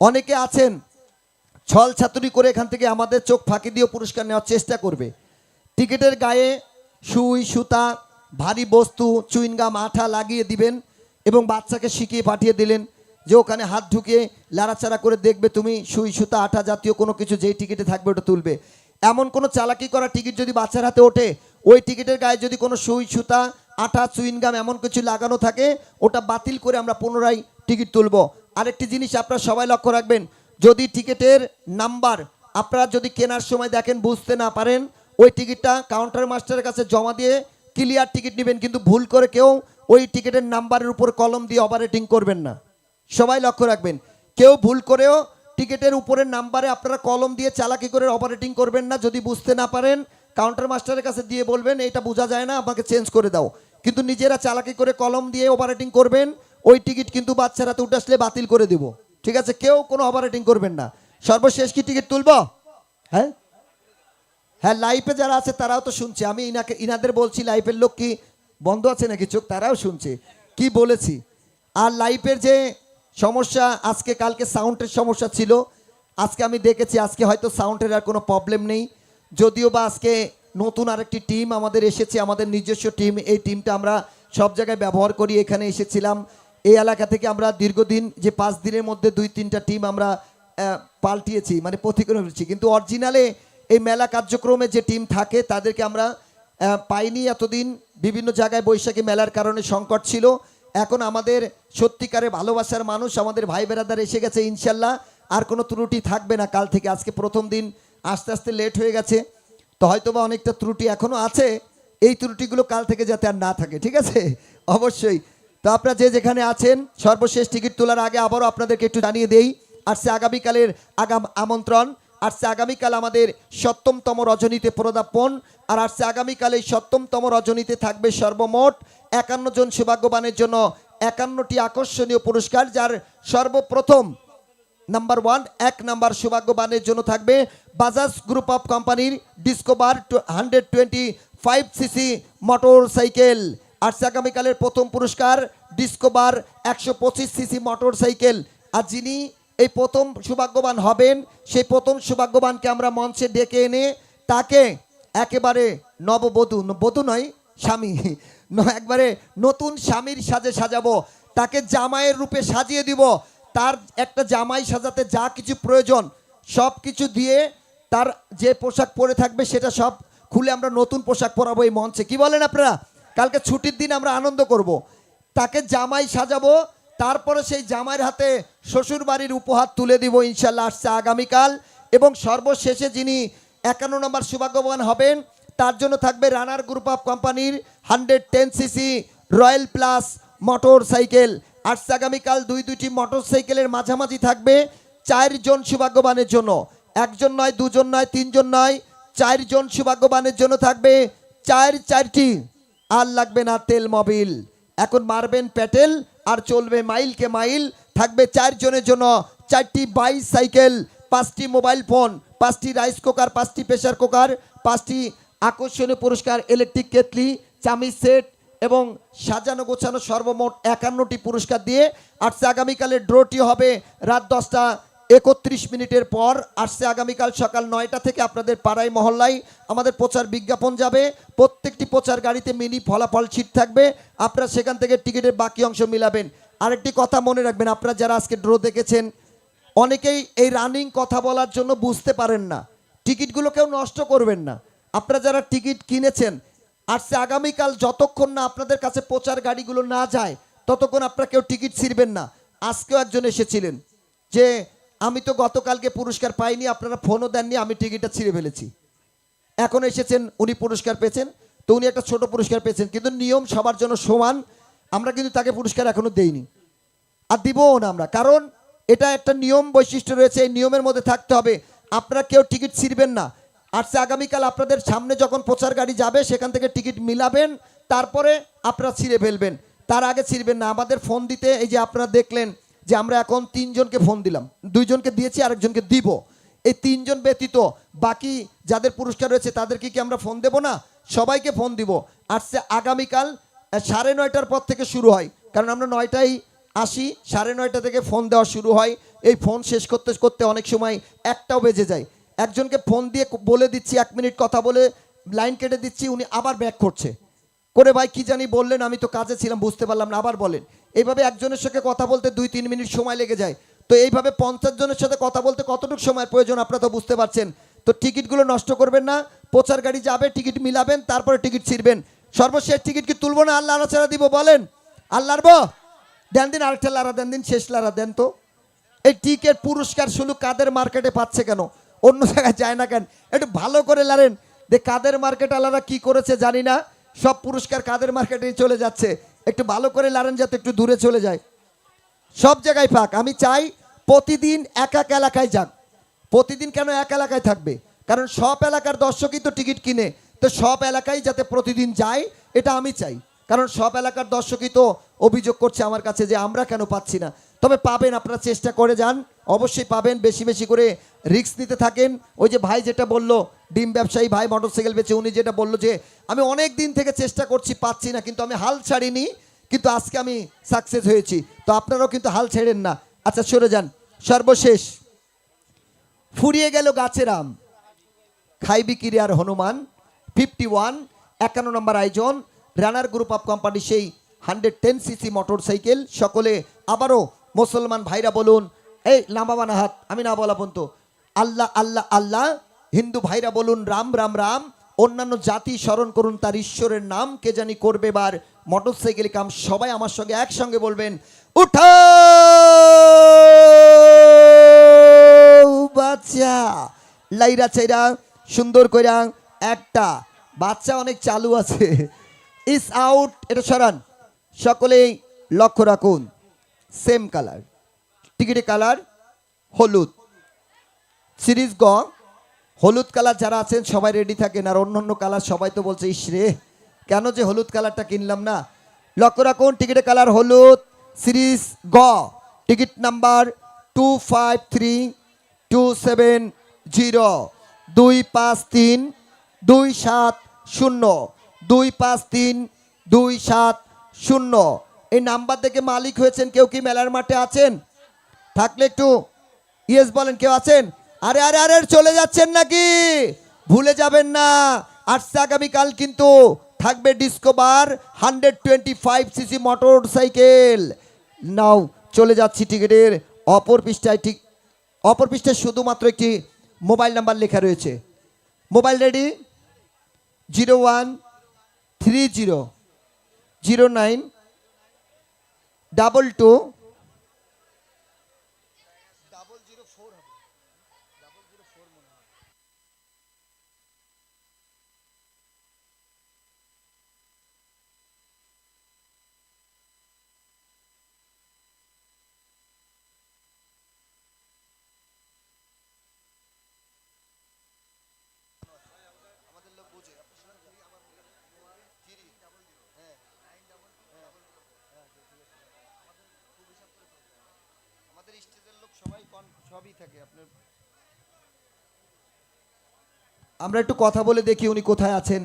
অনেকে আছেন ছল ছাতুরি করে এখান থেকে আমাদের চোখ ফাঁকি দিয়ে পুরস্কার নেওয়ার চেষ্টা করবে। টিকিটের গায়ে সুই সুতা ভারী বস্তু চুইনগাম আঠা লাগিয়ে দিবেন এবং বাচ্চাকে শিখিয়ে পাঠিয়ে দিলেন যে ওখানে হাত ঢুকিয়ে লাড়াচাড়া করে দেখবে তুমি সুই সুতা আঠা জাতীয় কোনো কিছু যেই টিকিটে থাকবে ওটা তুলবে। এমন কোনো চালাকি করা টিকিট যদি বাচ্চার হাতে ওঠে, ওই টিকিটের গায়ে যদি কোনো সুই সুতা আঠা চুইনগাম এমন কিছু লাগানো থাকে, ওটা বাতিল করে আমরা পুনরায় টিকিট তুলব। আরেকটি জিনিস আপনারা সবাই লক্ষ্য রাখবেন, যদি টিকিটের নাম্বার আপনারা যদি কেনার সময় দেখেন বুঝতে না পারেন, ওই টিকিটটা কাউন্টার মাস্টারের কাছে জমা দিয়ে ক্লিয়ার টিকিট নেবেন, কিন্তু ভুল করে কেউ ওই টিকিটের নাম্বারের উপর কলম দিয়ে অপারেটিং করবেন না। সবাই লক্ষ্য রাখবেন, কেউ ভুল করেও টিকিটের উপরের নাম্বারে আপনারা কলম দিয়ে চালাকি করে অপারেটিং করবেন না। যদি বুঝতে না পারেন কাউন্টার মাস্টারের কাছে দিয়ে বলবেন এটা বোঝা যায় না, আমাকে চেঞ্জ করে দাও। কিন্তু নিজেরা চালাকি করে কলম দিয়ে অপারেটিং করবেন, ওই টিকিট কিন্তু বাচ্চারা তো উঠে আসলে বাতিল করে দেব, ঠিক আছে? কেউ কোনো অপারেটিং করবেন না। সর্বশেষ কি টিকিট তুলব? হ্যাঁ হ্যাঁ, লাইভে যারা আছে তারাও তো শুনছে, আমি ইনাদের বলছি লাইভের লোক কি বন্ধ আছে নাকি চোখ, তারাও শুনছে কি বলেছি। আর লাইভের যে সমস্যা, আজকে কালকে সাউন্ডের সমস্যা ছিল, আজকে আমি দেখেছি আজকে হয়তো সাউন্ডের আর কোনো প্রবলেম নেই। যদিও বা আজকে নতুন আরেকটি টিম আমাদের এসেছে, আমাদের নিজস্ব টিম। এই টিমটা আমরা সব জায়গায় ব্যবহার করি। এখানে এসেছিলাম এই এলাকা থেকে, আমরা দীর্ঘদিন যে 5 দিনের মধ্যে 2-3টা টিম আমরা পাল্টিয়েছি, মানে প্রতিক্রমণ করেছি, কিন্তু অরিজিনালে এই মেলা কার্যক্রমে যে টিম থাকে তাদেরকে আমরা পাইনি এতদিন। বিভিন্ন জায়গায় বৈশাখী মেলার কারণে সংকট ছিল। এখন আমাদের সত্যিকারে ভালোবাসার মানুষ, আমাদের ভাই বেরাদার এসে গেছে, ইনশাল্লাহ আর কোনো ত্রুটি থাকবে না কাল থেকে। আজকে প্রথম দিন, আস্তে আস্তে লেট হয়ে গেছে, তো হয়তো বা অনেকটা ত্রুটি এখনও আছে, এই ত্রুটিগুলো কাল থেকে যাতে আর না থাকে, ঠিক আছে? অবশ্যই। তো আপনারা যে যেখানে আছেন, সর্বশেষ টিকিট তোলার আগে আবারও আপনাদেরকে একটু জানিয়ে দেই, আসছে আগামীকালের আমন্ত্রণ। আসছে আগামীকাল আমাদের 7তম রজনীতে পদার্পণ, আর আসছে আগামীকাল এই 7তম রজনীতে থাকবে সর্বমোট 51 জন সৌভাগ্যবানের জন্য 51টি আকর্ষণীয় পুরস্কার, যার সর্বপ্রথম নাম্বার 1 এক নাম্বার সৌভাগ্যবানের জন্য থাকবে বাজাজ গ্রুপ অফ কোম্পানির ডিসকভার 125 সিসি মোটর সাইকেল। আর আগামীকালের প্রথম পুরস্কার ডিসকভার 125 সিসি মোটর সাইকেল। আর যিনি এই প্রথম সৌভাগ্যবান হবেন, সেই প্রথম সৌভাগ্যবানকে আমরা মঞ্চে ডেকে এনে তাকে একেবারে নববধূ, বধূ নয় স্বামী, একবারে নতুন স্বামীর সাজে সাজাবো, তাকে জামাইয়ের রূপে সাজিয়ে দিব। তার একটা জামাই সাজাতে যা কিছু প্রয়োজন সব কিছু দিয়ে তার যে পোশাক পরে থাকবে সেটা সব খুলে আমরা নতুন পোশাক পরাবো এই মঞ্চে। কি বলেন আপনারা? কালকে ছুটির দিন আমরা আনন্দ করব। তাকে জামাই সাজাবো, তারপরে সেই জামাইয়ের হাতে শ্বশুর বাড়ির উপহার তুলে দিব ইনশাল্লাহ, আসছে আগামীকাল। এবং সর্বশেষে যিনি 51 নম্বর সৌভাগ্যবান হবেন তার জন্য থাকবে রানার গ্রুপ অফ কোম্পানির 110 CC royal plus motor cycle. আসছে আগামীকাল দুইটি মোটর সাইকেলের মাঝামাঝি থাকবে 4 জন সৌভাগ্যবানের জন্য, 1 জন নয়, 2 জন নয়, 3 জন নয়, 4 জন সৌভাগ্যবানের জন্য থাকবে 4টি। আর লাগবে না তেল মোবিল, এখন মারবেন প্যাটেল আর চলবে মাইলকে মাইল। থাকবে 4 জনের জন্য 4টি বাইসাইকেল, 5টি মোবাইল ফোন, 5টি রাইস কুকার, 5টি প্রেসার কুকার, 5টি আকর্ষণীয় পুরস্কার, ইলেকট্রিক কেটলি, চামিচ সেট এবং সাজানো গোছানো সর্বমোট 51টি পুরস্কার দিয়ে আসছে আগামীকালের ড্রটি হবে রাত 10:31 পর। আসছে আগামীকাল সকাল 9টা থেকে আপনাদের পাড়ায় মহল্লায় আমাদের প্রচার বিজ্ঞাপন যাবে। প্রত্যেকটি প্রচার গাড়িতে মিনি ফলাফল ছিট থাকবে, আপনারা সেখান থেকে টিকিটের বাকি অংশ মিলাবেন। আরেকটি কথা মনে রাখবেন, আপনারা যারা আজকে ড্র দেখেছেন অনেকেই এই রানিং কথা বলার জন্য বুঝতে পারেন না, টিকিটগুলো কেউ নষ্ট করবেন না। আপনারা যারা টিকিট কিনেছেন আসছে আগামীকাল যতক্ষণ না আপনাদের কাছে প্রচার গাড়িগুলো না যায় ততক্ষণ আপনারা কেউ টিকিট ছিঁড়বেন না। আজকেও একজন এসেছিলেন যে আমি তো গতকালকে পুরস্কার পাইনি, আপনারা ফোনও দেননি, আমি টিকিটটা ছিঁড়ে ফেলেছি। এখন এসেছেন, উনি পুরস্কার পেয়েছেন, তো উনি একটা ছোট পুরস্কার পেয়েছেন, কিন্তু নিয়ম সবার জন্য সমান। আমরা কিন্তু তাকে পুরস্কার এখনো দেইনি আর দিবও না আমরা, কারণ এটা একটা নিয়ম বৈশিষ্ট্য রয়েছে, এই নিয়মের মধ্যে থাকতে হবে। আপনারা কেউ টিকিট ছিঁড়বেন না। আসছে আগামীকাল আপনাদের সামনে যখন প্রচার গাড়ি যাবে সেখান থেকে টিকিট মিলাবেন, তারপরে আপনারা ছিঁড়ে ফেলবেন, তার আগে ছিঁড়বেন না। আমাদের ফোন দিতে এই যে আপনারা দেখলেন যে আমরা এখন 3 জনকে ফোন দিলাম, 2 জনকে দিয়েছি, আরেকজনকে দিব। এই 3 জন ব্যতীত বাকি যাদের পুরস্কার রয়েছে তাদেরকে কি আমরা ফোন দেব না? সবাইকে ফোন দিব। আসছে আগামীকাল 9:30টার পর থেকে শুরু হয়, কারণ আমরা 9টায় আসি, 9:30 থেকে ফোন দেওয়া শুরু হয়। এই ফোন শেষ করতে করতে অনেক সময় 1টাও বেজে যায়। একজনকে ফোন দিয়ে বলে দিচ্ছি 1 মিনিট কথা বলে লাইন কেটে দিচ্ছি, উনি আবার ব্যাক করছে করে, ভাই কি জানি বললেন, আমি তো কাজে ছিলাম বুঝতে পারলাম না, আবার বলেন। এইভাবে একজনের সাথে কথা বলতে 2-3 মিনিট সময় লেগে যায়। তো এইভাবে 50 জনের সাথে কথা বলতে কতটুকু সময়ের প্রয়োজন আপনারা তো বুঝতে পারছেন। তো টিকিটগুলো নষ্ট করবেন না, প্রচার গাড়ি যাবে, টিকিট মিলাবেন, তারপরে টিকিট ছিঁড়বেন। সর্বশেষ টিকিট কি তুলবো না আল্লাহ ছাড়া দিব? বলেন আল্লাহর দেন দিন, আরেকটা লারা দেন দিন, শেষ লারা দেন তো। এই টিকিট পুরস্কার শুধু কাদের মার্কেটে পাচ্ছে কেন, অন্য জায়গায় যায় না কেন? একটু ভালো করে লারেন যে কাদের মার্কেট আলাদা কি করেছে জানি না, সব পুরস্কার কাদের মার্কেটে চলে যাচ্ছে। একটু ভালো করে লারেন যাতে একটু দূরে চলে যায়, সব জায়গায় পাক। আমি চাই প্রতিদিন এক এলাকায় যাক। প্রতিদিন কেন এক এলাকায় থাকবে? কারণ সব এলাকার দর্শকই তো টিকিট কিনে, তো সব এলাকায় যাতে প্রতিদিন যায় এটা আমি চাই। কারণ সব এলাকার দর্শকই তো অভিযোগ করছে আমার কাছে যে আমরা কেন পাচ্ছি না। তবে পাবেন, আপনারা চেষ্টা করে যান, অবশ্যই পাবেন। বেশি বেশি করে রিস্ক নিতে থাকেন। ওই যে ভাই যেটা বলল, ডিম ব্যবসায়ী ভাই মোটরসাইকেল বেচে, উনি যেটা বলল যে আমি অনেক দিন থেকে চেষ্টা করছি পাচ্ছি না, কিন্তু আমি হাল ছাড়িনি, কিন্তু আজকে আমি সাকসেস হয়েছি। তো আপনারাও কিন্তু হাল ছেড়েন না। আচ্ছা সরে যান। সর্বশেষ ফুরিয়ে গেল গাছের আম, খাইবি কিরে আর হনুমান 51 51 নম্বর আয়োজন রানার গ্রুপ অফ কোম্পানি, সেই 110 সিসি মোটর সাইকেল। সকলে আবারও মুসলমান ভাইরা বলুন, এই নামাবানা হাত, আমি না বলা পর্যন্ত আল্লাহ আল্লাহ আল্লাহ। হিন্দু ভাইরা বলুন রাম রাম রাম। অন্যান্য জাতি স্মরণ করুন তার ঈশ্বরের নাম, কে জানি করবে বার মোটর সাইকেল কাম। সবাই আমার সঙ্গে একসঙ্গে বলবেন, উঠা বাচ্চা লাইরা চাইরা সুন্দর কইরা একটা বাচ্চা, অনেক চালু আছে, ইস আউট, এটা সরান। সকলেই লক্ষ্য রাখুন, সেম কালার, টিকিটের কালার হলুদ, সিরিজ গ হলুদ কালার যারা আছেন সবাই রেডি থাকেন। আর অন্য অন্য কালার সবাই তো বলছে ইস রে কেন যে হলুদ কালারটা কিনলাম না। লক্ষ্য রাখুন, টিকিটের কালার হলুদ, সিরিজ গ টিকিট নাম্বার 253270 253-270 এই নাম্বার থেকে মালিক হয়েছেন কেউ কি মেলার মাঠে আছেন? থাকলে একটু ইয়েস বলেন, কেউ আছেন? আরে আরে আরে চলে যাচ্ছেন নাকি? ভুলে যাবেন না, আজকে আগামীকাল কিন্তু থাকবে ডিসকভার 125 সিসি মোটর সাইকেল। নাও চলে যাচ্ছি টিকিটের অপর পৃষ্ঠায়। ঠিক অপর পৃষ্ঠায় শুধুমাত্র একটি মোবাইল নাম্বার লেখা রয়েছে। Mobile ready? 01300922। আমরা একটু কথা বলে দেখি উনি কোথায় আছেন।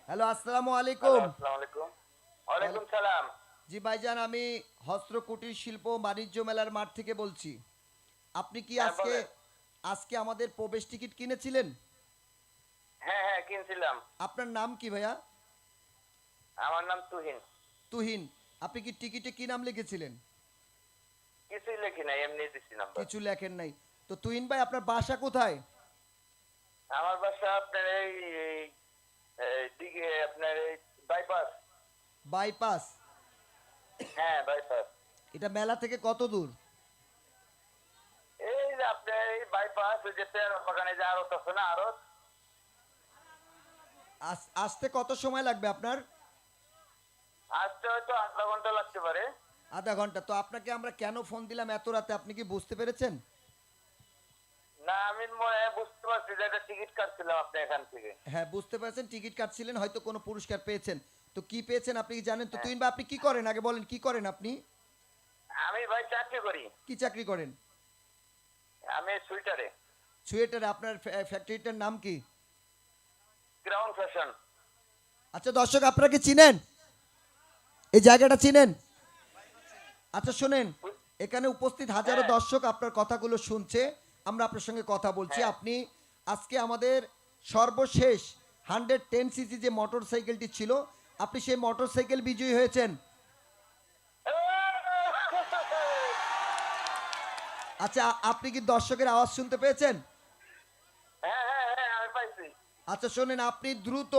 হ্যালো, আসসালামু আলাইকুম। আসসালামু আলাইকুম। ওয়ালাইকুম সালাম। জি ভাইজান, আমি হস্ত কুটির শিল্প বাণিজ্য মেলার মাঠ থেকে বলছি। আপনি কি হ্যাঁ, আজকে বলেন। আজকে আমাদের প্রবেশ টিকিট কিনেছিলেন? হ্যাঁ হ্যাঁ কিনছিলাম। আপনার নাম কি ভাইয়া? আমার নাম তুহিন। তুহিন। আপনি কি টিকিটে কি নাম লিখেছিলেন? কিছুই লেখি নাই, এমনি দিছি নাম্বার। কিছু লেখেন নাই। তো তুহিন ভাই, আপনার বাসা কোথায়? আমার বাসা আপনার এই দিকে আপনার এই বাইপাস। বাইপাস। হ্যাঁ বাইপাস। এটা মেলা থেকে কত দূর? এই যে আপনার এই বাইপাস ওই যে তেরো বাগানে যে আড়ত আছে না, আড়ত। আসতে কত সময় লাগবে আপনার? আসতে হয়তো আধা ঘন্টা লাগতে পারে। আধা ঘন্টা। তো আপনাকে আমরা কেন ফোন দিলাম এত রাতে, আপনি কি বুঝতে পেরেছেন? না আমি বুঝতে পারছি যে একটা টিকিট কাটছিলাম আপনি এখান থেকে। হ্যাঁ বুঝতে পেরেছেন, টিকিট কাটছিলেন, হয়তো কোনো পুরস্কার পেয়েছেন। তো কি পেয়েছেন আপনি কি জানেন? তো তুহিন ভাই, আপনি কি করেন আগে বলেন, কি করেন আপনি? আমি ভাই চাকরি করি। কি চাকরি করেন? আমি সুইটারে। সোয়েটারে। আপনার ফ্যাক্টরিটার নাম কি? Ground fashion. আচ্ছা দর্শক, আপনারা কি চিনেন এই জায়গাটা, চিনেন? আচ্ছা শোনেন, এখানে উপস্থিত হাজারো দর্শক আপনার কথাগুলো শুনছে, আমরা আপনার সঙ্গে কথা বলছি। আপনি আজকে আমাদের সর্বশেষ 110 সিসি যে মোটর সাইকেলটি ছিল, আপনি সেই মোটর সাইকেল বিজয়ী হয়েছেন। আচ্ছা, আপনি কি দর্শকের আওয়াজ শুনতে পেয়েছেন? হ্যাঁ হ্যাঁ হ্যাঁ আমি পাইছি। আচ্ছা শোনেন, আপনি দ্রুত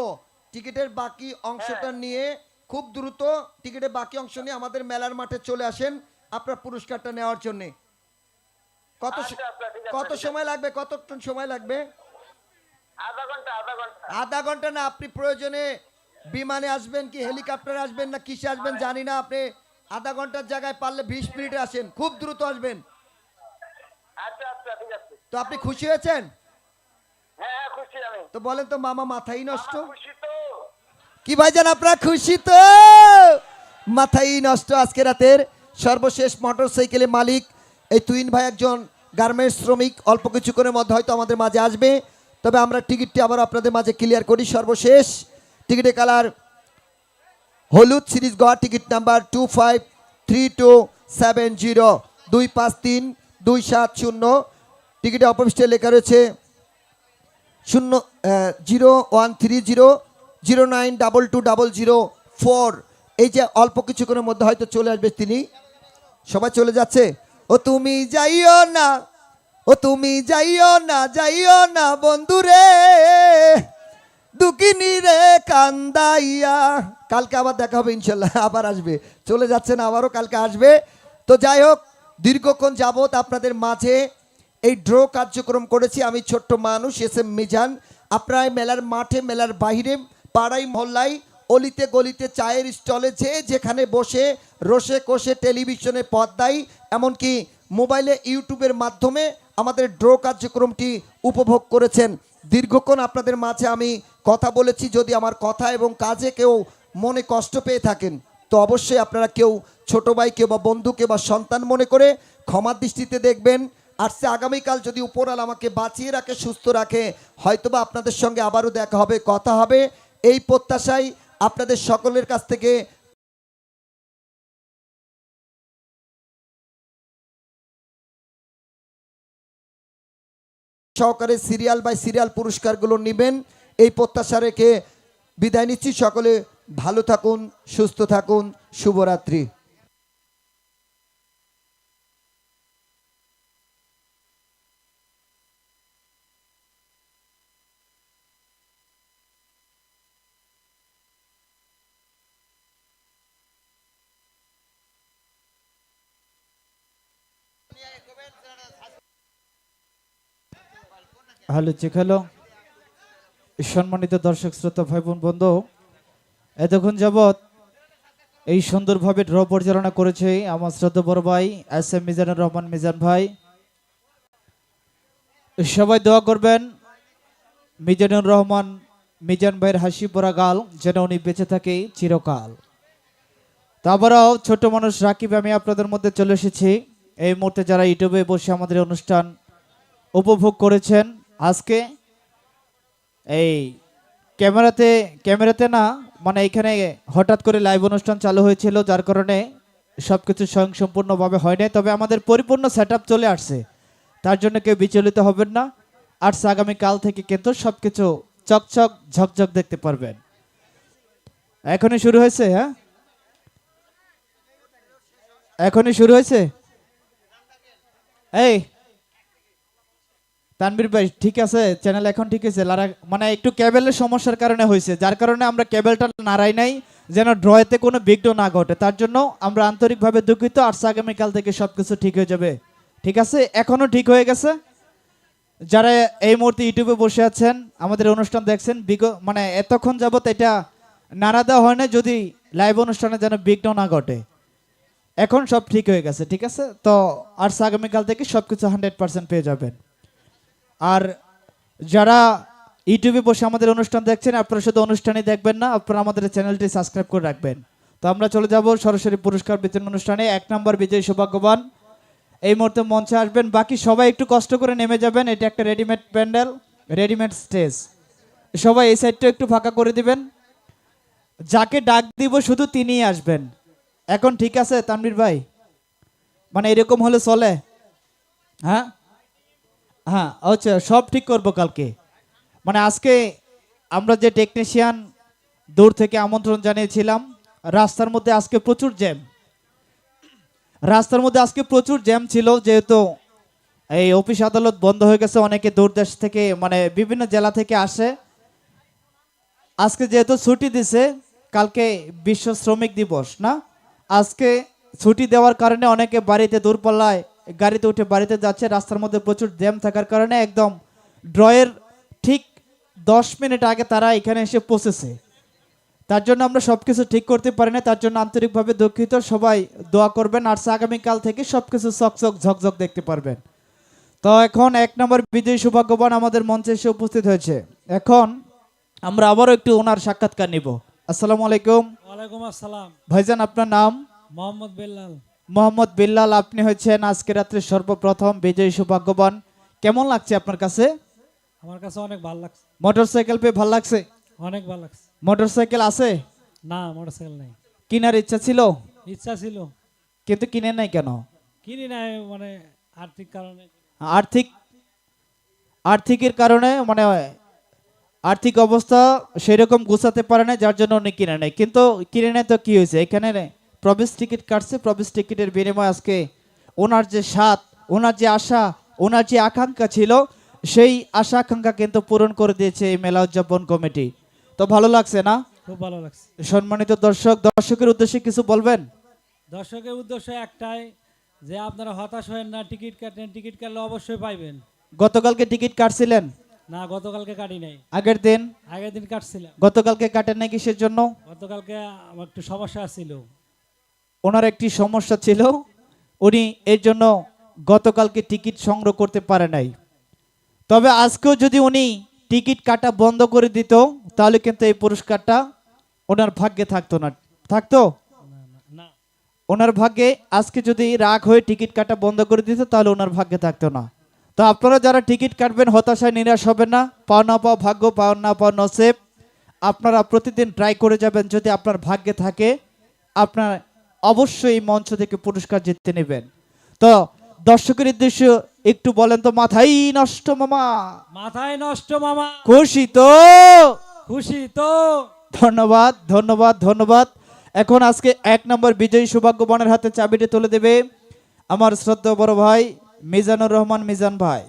টিকিটের বাকি অংশটা নিয়ে, খুব দ্রুত টিকিটের বাকি অংশ নিয়ে আমাদের মেলার মাঠে চলে আসেন আপনার পুরস্কারটা নেওয়ার জন্য। কত আচ্ছা, আচ্ছা, ঠিক আছে, কত ঠিক আছে। সময় লাগবে? কতক্ষণ সময় লাগবে? আধা ঘন্টা আধা ঘন্টা। আধা ঘন্টা না, আপনি প্রয়োজনে বিমানে আসবেন কি হেলিকপ্টারে আসবেন না কিসে আসবেন জানি না, আপনি আধা ঘন্টার জায়গায় পারলে 20 মিনিটে আসেন, খুব দ্রুত আসবেন। আচ্ছা আচ্ছা ঠিক আছে। তো আপনি খুশি হয়েছেন? হ্যাঁ হ্যাঁ খুশি আমি। তো বলেন তো মামা, মাথাই নষ্ট। মামা খুশি তো? কি ভাইজান, আপনারা খুশি তো? মাথাই নষ্ট। আজকে রাতের সর্বশেষ মোটর সাইকেলের মালিক এই তুহিন ভাই একজন গার্মেন্টস শ্রমিক, অল্প কিছুক্ষণের মধ্যে হয়তো আমাদের মাঝে আসবে। তবে আমরা টিকিটটি আবার আপনাদের মাঝে ক্লিয়ার করি। সর্বশেষ টিকিটের কালার হলুদ, সিরিজ গ, টিকিট নাম্বার 253270 253-270। টিকিটে অপরিষ্ঠে লেখা রয়েছে 013009220004। এই যে অল্প কিছুক্ষণের মধ্যে হয়তো চলে আসবে তিনি। সবাই চলে যাচ্ছে। ও তুমি যাইও না, ও তুমি যাইও না বন্ধুরে, দুঃখিনী রে কান্দাইয়া। কালকে আবার দেখা হবে ইনশাল্লাহ, আবার আসবে, চলে যাচ্ছে না, আবারও কালকে আসবে। তো যাই হোক, দীর্ঘক্ষণ যাবত আপনাদের মাঝে এই ড্র কার্যক্রম করেছি আমি, ছোট্ট মানুষ এস এম মিজান। আপনারা মেলার মাঠে, মেলার বাইরে, পাড়ায় মহল্লায়, অলিতে গলিতে, চায়ের স্টলে, যে যেখানে বসে রসে কষে, টেলিভিশনে পর্দায়, এমনকি মোবাইলে ইউটিউবের মাধ্যমে আমাদের ড্র কার্যক্রমটি উপভোগ করেছেন। দীর্ঘক্ষণ আপনাদের মাঝে আমি কথা বলেছি, যদি আমার কথা এবং কাজে কেউ মনে কষ্ট পেয়ে থাকেন তো অবশ্যই আপনারা কেউ ছোট ভাইকে বা বন্ধুকে বা সন্তান মনে করে ক্ষমার দৃষ্টিতে দেখবেন। আর সে আগামীকাল যদি উপরাল আমাকে বাঁচিয়ে রাখে, সুস্থ রাখে, হয়তোবা আপনাদের সঙ্গে আবারও দেখা হবে, কথা হবে, এই প্রত্যাশায় আপনাদের সকলের কাছ থেকে সহকারে সিরিয়াল বাই সিরিয়াল পুরস্কারগুলো নেবেন, এই প্রত্যাশা রেখে বিদায় নিচ্ছি। সকলে ভালো থাকুন, সুস্থ থাকুন, শুভরাত্রি। হ্যালো চেক হ্যালো, সম্মানিত দর্শক শ্রোতা ভাই বোন বন্ধু, এতক্ষণ যাবৎ এই সুন্দরভাবে ড্র পরিচালনা করেছে আমার শ্রদ্ধা বড় ভাই এস এম মিজানুর রহমান মিজান ভাই। সবাই দোয়া করবেন মিজানুর রহমান মিজান ভাইয়ের হাসি পরা গাল যেন উনি বেঁচে থাকে চিরকাল। তারপরেও ছোট মানুষ রাকিব আমি আপনাদের মধ্যে চলে এসেছি। এই মুহূর্তে যারা ইউটিউবে বসে আমাদের অনুষ্ঠান উপভোগ করেছেন, আজকে এই ক্যামেরাতে না, মানে এখানে হঠাৎ করে লাইভ অনুষ্ঠান চালু হয়েছিল, যার কারণে সব কিছু স্বয়ংসম্পূর্ণভাবে হয় নাই, তবে আমাদের পরিপূর্ণ সেট চলে আসছে, তার জন্য কেউ বিচলিত হবেন না। আর আগামীকাল থেকে কিন্তু সব কিছু চকচক ঝকঝক দেখতে পারবেন। এখনই শুরু হয়েছে, হ্যাঁ এখনই শুরু হয়েছে। এই তানবীর ভাই ঠিক আছে, চ্যানেল এখন ঠিক আছে, মানে একটু কেবলের সমস্যার কারণে হয়েছে, যার কারণে আমরা কেবলটা নাড়াই নাই যেন ড্রয়েতে কোনো বিঘ্ন না ঘটে, তার জন্য আমরা আন্তরিকভাবে দুঃখিত। আর আগামীকাল থেকে সবকিছু ঠিক হয়ে যাবে, ঠিক আছে? এখনো ঠিক হয়ে গেছে। যারা এই মুহূর্তে ইউটিউবে বসে আছেন, আমাদের অনুষ্ঠান দেখছেন, মানে এতক্ষণ যাবত এটা নাড়া দেওয়া হয় না, যদি লাইভ অনুষ্ঠানে যেন বিঘ্ন না ঘটে। এখন সব ঠিক হয়ে গেছে, ঠিক আছে? তো আর আগামীকাল থেকে সবকিছু 100% পেয়ে যাবেন। আর যারা ইউটিউবে বসে আমাদের অনুষ্ঠান দেখছেন, আপনারা শুধু অনুষ্ঠানই দেখবেন না, আপনারা আমাদের চ্যানেলটি সাবস্ক্রাইব করে রাখবেন। তো আমরা চলে যাব সরাসরি পুরস্কার বিতরণ অনুষ্ঠানে। 1 নম্বর বিজয়ী সৌভাগ্যবান এই মুহূর্তে মঞ্চে আসবেন। বাকি সবাই একটু কষ্ট করে নেমে যাবেন, এটা একটা রেডিমেড প্যান্ডেল, রেডিমেড স্টেজ, সবাই এই সাইডটা একটু ফাঁকা করে দিবেন। যাকে ডাক দিব শুধু তিনিই আসবেন। এখন ঠিক আছে তানভীর ভাই? মানে এরকম হলে চলে? হ্যাঁ হ্যাঁ, আচ্ছা, সব ঠিক করব কালকে। মানে আজকে আমরা যে টেকনিশিয়ান দূর থেকে আমন্ত্রণ জানিয়েছিলাম, রাস্তার মধ্যে আজকে প্রচুর জ্যাম, রাস্তার মধ্যে আজকে প্রচুর জ্যাম ছিল, যেহেতু এই অফিস আদালত বন্ধ হয়ে গেছে, অনেকে দূর দেশ থেকে মানে বিভিন্ন জেলা থেকে আসে। আজকে যেহেতু ছুটি দিছে, কালকে বিশ্ব শ্রমিক দিবস না, আজকে ছুটি দেওয়ার কারণে অনেকে বাড়িতে দূরপাল্লায় গাড়িতে উঠে বাড়িতে যাচ্ছে, রাস্তার মধ্যে প্রচুর জ্যাম থাকার কারণে একদম ড্রয়ের ঠিক 10 মিনিট আগে তারা এখানে এসে পৌঁছেছে, তার জন্য আমরা সব কিছু ঠিক করতে পারি না, তার জন্য আন্তরিকভাবে দুঃখিত। সবাই দোয়া করবেন, আর আগামীকাল থেকে সব কিছু চকচক ঝকঝক দেখতে পারবেন। তো এখন 1 নম্বর বিজয়ী সৌভাগ্যবান আমাদের মঞ্চে এসে উপস্থিত হয়েছে। এখন আমরা আবারও একটু ওনার সাক্ষাৎকার নিব। আসসালামু আলাইকুম। ওয়ালাইকুম আসসালাম। ভাইজান, আপনার নাম? মোহাম্মদ বেল্লাল। মোহাম্মদ বিল্লাল, আপনি হচ্ছেন আজকে রাত্রে সর্বপ্রথম বিজয়ী সৌভাগ্যবান। কেমন লাগছে আপনার কাছে? আমার কাছে অনেক ভালো লাগছে। মোটরসাইকেল পেয়ে ভালো লাগছে? অনেক ভালো লাগছে। মোটরসাইকেল আছে? না, মোটরসাইকেল নাই। কেনার ইচ্ছা ছিল? ইচ্ছা ছিল, কিন্তু কিনে নাই কেন? কিনি নাই, মানে আর্থিক কারণে। আর্থিকের কারণে, মানে আর্থিক অবস্থা সেরকম গুছাতে পারে না, যার জন্য উনি কিনে নেয়। কিন্তু কিনে নেয় তো কি হয়েছে, এখানে প্রবেশ টিকিট কাটছে, প্রবেশ টিকিটের বিনিময়ে আজকে ওনার যে স্বাদ, ওনার যে আশা, ওনার যে আকাঙ্ক্ষা ছিল, সেই আশা আকাঙ্ক্ষা কিন্তু পূরণ করে দিয়েছে এই মেলা উদযাপন কমিটি। তো ভালো লাগছে না? খুব ভালো লাগছে। সম্মানিত দর্শক, দর্শকের উদ্দেশ্যে কিছু বলবেন? দর্শকের উদ্দেশ্য একটাই, যে আপনারা হতাশ হবেন না, টিকিট কাটেন, টিকিট কাটলে অবশ্যই পাইবেন। গতকালকে টিকিট কাটছিলেন? না, গতকালকে কাটি নাই, আগের দিন? আগের দিন কাটছিলাম। গতকালকে কাটেন নাই কিসের জন্য? গতকালকে আমার একটু সমস্যা ছিল। ওনার একটি সমস্যা ছিল, উনি এর জন্য গতকালকে টিকিট সংগ্রহ করতে পারে নাই। তবে আজকেও যদি উনি টিকিট কাটা বন্ধ করে দিত, তাহলে কিন্তু এই পুরস্কারটা ওনার ভাগ্যে থাকতো না। থাকতো? না, ওনার ভাগ্যে আজকে যদি রাগ হয়ে টিকিট কাটা বন্ধ করে দিত, তাহলে ওনার ভাগ্যে থাকতো না। তো আপনারা যারা টিকিট কাটবেন, হতাশায় নিরাশ হবেন না। পাও না পাও ভাগ্য, পাও না পাও নসিব। আপনারা প্রতিদিন ট্রাই করে যাবেন, যদি আপনার ভাগ্যে থাকে আপনার অবশ্যই এই মঞ্চ থেকে পুরস্কার জিততে নেবেন। তো দর্শকের উদ্দেশ্য একটু বলেন তো, মাথাই নষ্ট মামা, মাথায় নষ্ট মামা, খুশি তো? খুশি তো? ধন্যবাদ, ধন্যবাদ, ধন্যবাদ। এখন আজকে 1 নম্বর বিজয়ী সৌভাগ্যবানের হাতে চাবিটি তুলে দেবে আমার শ্রদ্ধেয় বড় ভাই মিজানুর রহমান মিজান ভাই।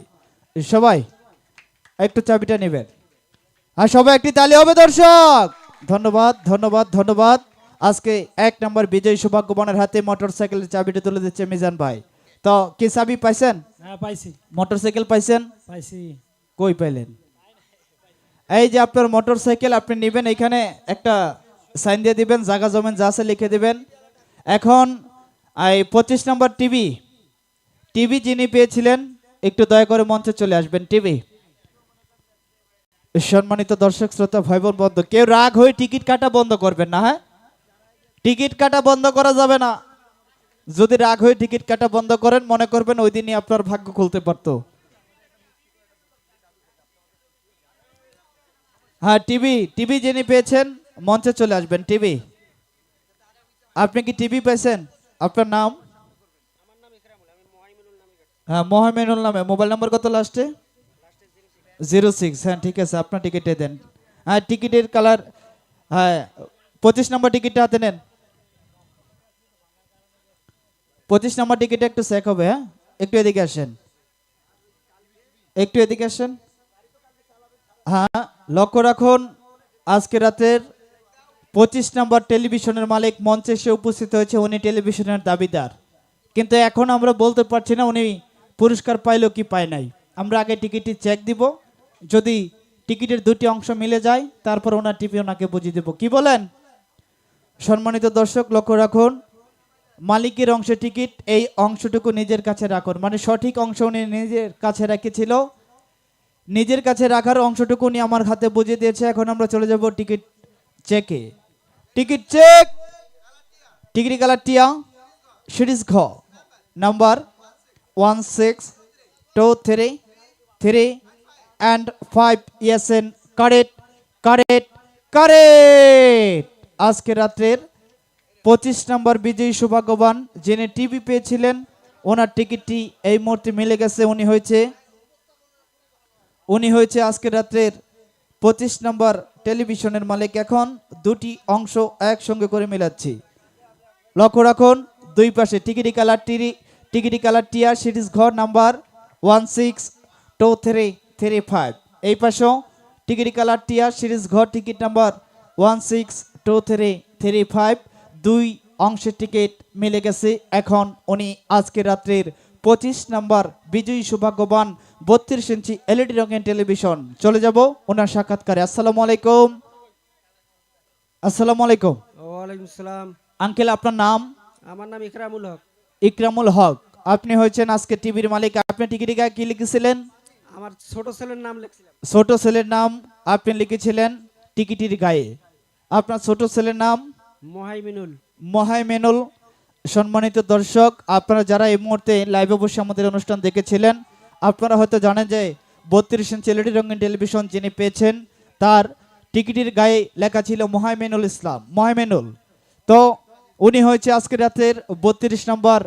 সবাই একটু চাবিটা নেবেন, আর সবাই একটি তালি হবে দর্শক। ধন্যবাদ, ধন্যবাদ, ধন্যবাদ। আজকে 1 নম্বর বিজয়ী সৌভাগ্যবানের হাতে মোটরসাইকেলের চাবিটি তুলে দিচ্ছে মিজান ভাই। তো কি চাবি পাইছেন? হ্যাঁ, পাইছি, মোটরসাইকেল পাইছেন? পাইছি। কই পাইলেন? এই যে আপনার মোটরসাইকেল, আপনি নেবেন, এখানে একটা সাইন দিয়ে দিবেন, জায়গা জমেন যা আছে লিখে দিবেন। এখন এই 25 নম্বর টিভি, টিভি যিনি পেয়েছিলেন একটু দয়া করে মঞ্চে চলে আসবেন। টিভি, সম্মানিত দর্শক শ্রোতা ভাই বোন বন্ধু, কেউ রাগ হয়ে টিকিট কাটা বন্ধ করবেন না। হ্যাঁ, টিকিট কাটা বন্ধ করা যাবে না। যদি রাগ হয়ে টিকিট কাটা বন্ধ করেন, মনে করবেন ওই দিনই আপনার ভাগ্য খুলতে পারতো। হ্যাঁ, টিভি, টিভি যিনি পেয়েছেন মঞ্চে চলে আসবেন। টিভি, আপনি কি টিভি পেয়েছেন? আপনার নাম? হ্যাঁ, মোহামেনুল নামে। মোবাইল নাম্বার কত লাস্টে? 06। হ্যাঁ, ঠিক আছে, আপনার টিকিটে দেন। হ্যাঁ, টিকিটের কালার, হ্যাঁ 25 নম্বর টিকিটটা হাতে নেন। 25 নম্বর টিকিটে একটু চেক হবে। হ্যাঁ, একটু এদিকে আসেন, একটু এদিকে আসেন। হ্যাঁ, লক্ষ্য রাখুন, আজকে রাতের 25 নম্বর টেলিভিশনের মালিক মঞ্চে এসে উপস্থিত হয়েছে। উনি টেলিভিশনের দাবিদার, কিন্তু এখন আমরা বলতে পারছি না উনি পুরস্কার পাইলো কি পায় নাই। আমরা আগে টিকিটটি চেক দিব, যদি টিকিটের দুটি অংশ মিলে যায় তারপর ওনার টিভি ওনাকে বুঝিয়ে দেব। কি বলেন? সম্মানিত দর্শক লক্ষ্য রাখুন, মালিকের অংশে টিকিট, এই অংশটুকু নিজের কাছে রাখুন। মানে সঠিক অংশ উনি নিজের কাছে রেখেছিল, নিজের কাছে রাখার অংশটুকু উনি আমার হাতে বুঝিয়ে দিয়েছে। এখন আমরা চলে যাব টিকিট চেকে। Ticket check. টিকিট কালার টিয়া, সিরিজ ঘ, number 1623 and 5 ESN। Correct, correct, correct. আজকে রাত্রের 25 নম্বর বিজয়ী সৌভাগ্যবান যিনি টিভি পেয়েছিলেন, ওনার টিকিটটি এই মুহূর্তে মিলে গেছে। উনি হয়েছে আজকে রাত্রের 25 নম্বর টেলিভিশনের মালিক। এখন দুটি অংশ একসঙ্গে করে মিলাচ্ছি। লক্ষ্য রাখুন, দুই পাশে টিকিটি কালার টিয়া, সিরিজ ঘর, নাম্বার 162335। এই পাশেও টিকিটি কালার টিয়া, সিরিজ ঘর, টিকিট নাম্বার 162335। দুই অংশের টিকিট মিলে গেছে। এখন উনি আজকে রাত্রের 25 নম্বর বিজয়ী সৌভাগ্যবান 32 ইঞ্চি এলইডি রঙের টেলিভিশন। চলে যাব ওনার সাক্ষাৎকারে। আসসালামু আলাইকুম। আসসালামু আলাইকুম। ওয়ালাইকুম সালাম। আঙ্কেল, আপনার নাম? আমার নাম ইকরামুল হক। ইকরামুল হক। আপনি হয়েছেন আজকে টিভির মালিক। আপনি টিকিটে গায়ে কি লিখেছিলেন? আমার ছোট ছেলের নাম লিখছিলাম। ছোট ছেলের নাম আপনি লিখেছিলেন টিকিটির গায়ে। আপনার ছোট ছেলের নাম? মোহাইমিনুল। মোহাইমেনুল। সম্মানিত দর্শক, আপনারা যারা এই মুহূর্তে লাইভে বসে আমাদের অনুষ্ঠান দেখেছিলেন, আপনারা হয়তো জানেন যে 32 ইঞ্চি এলইডি রঙিন টেলিভিশন যিনি পেয়েছেন, তার টিকিটের গায়ে লেখা ছিল মোহাইমেনুল ইসলাম, মোহাইমেনুল। তো উনি হয়েছে আজকে রাতের 32 নম্বর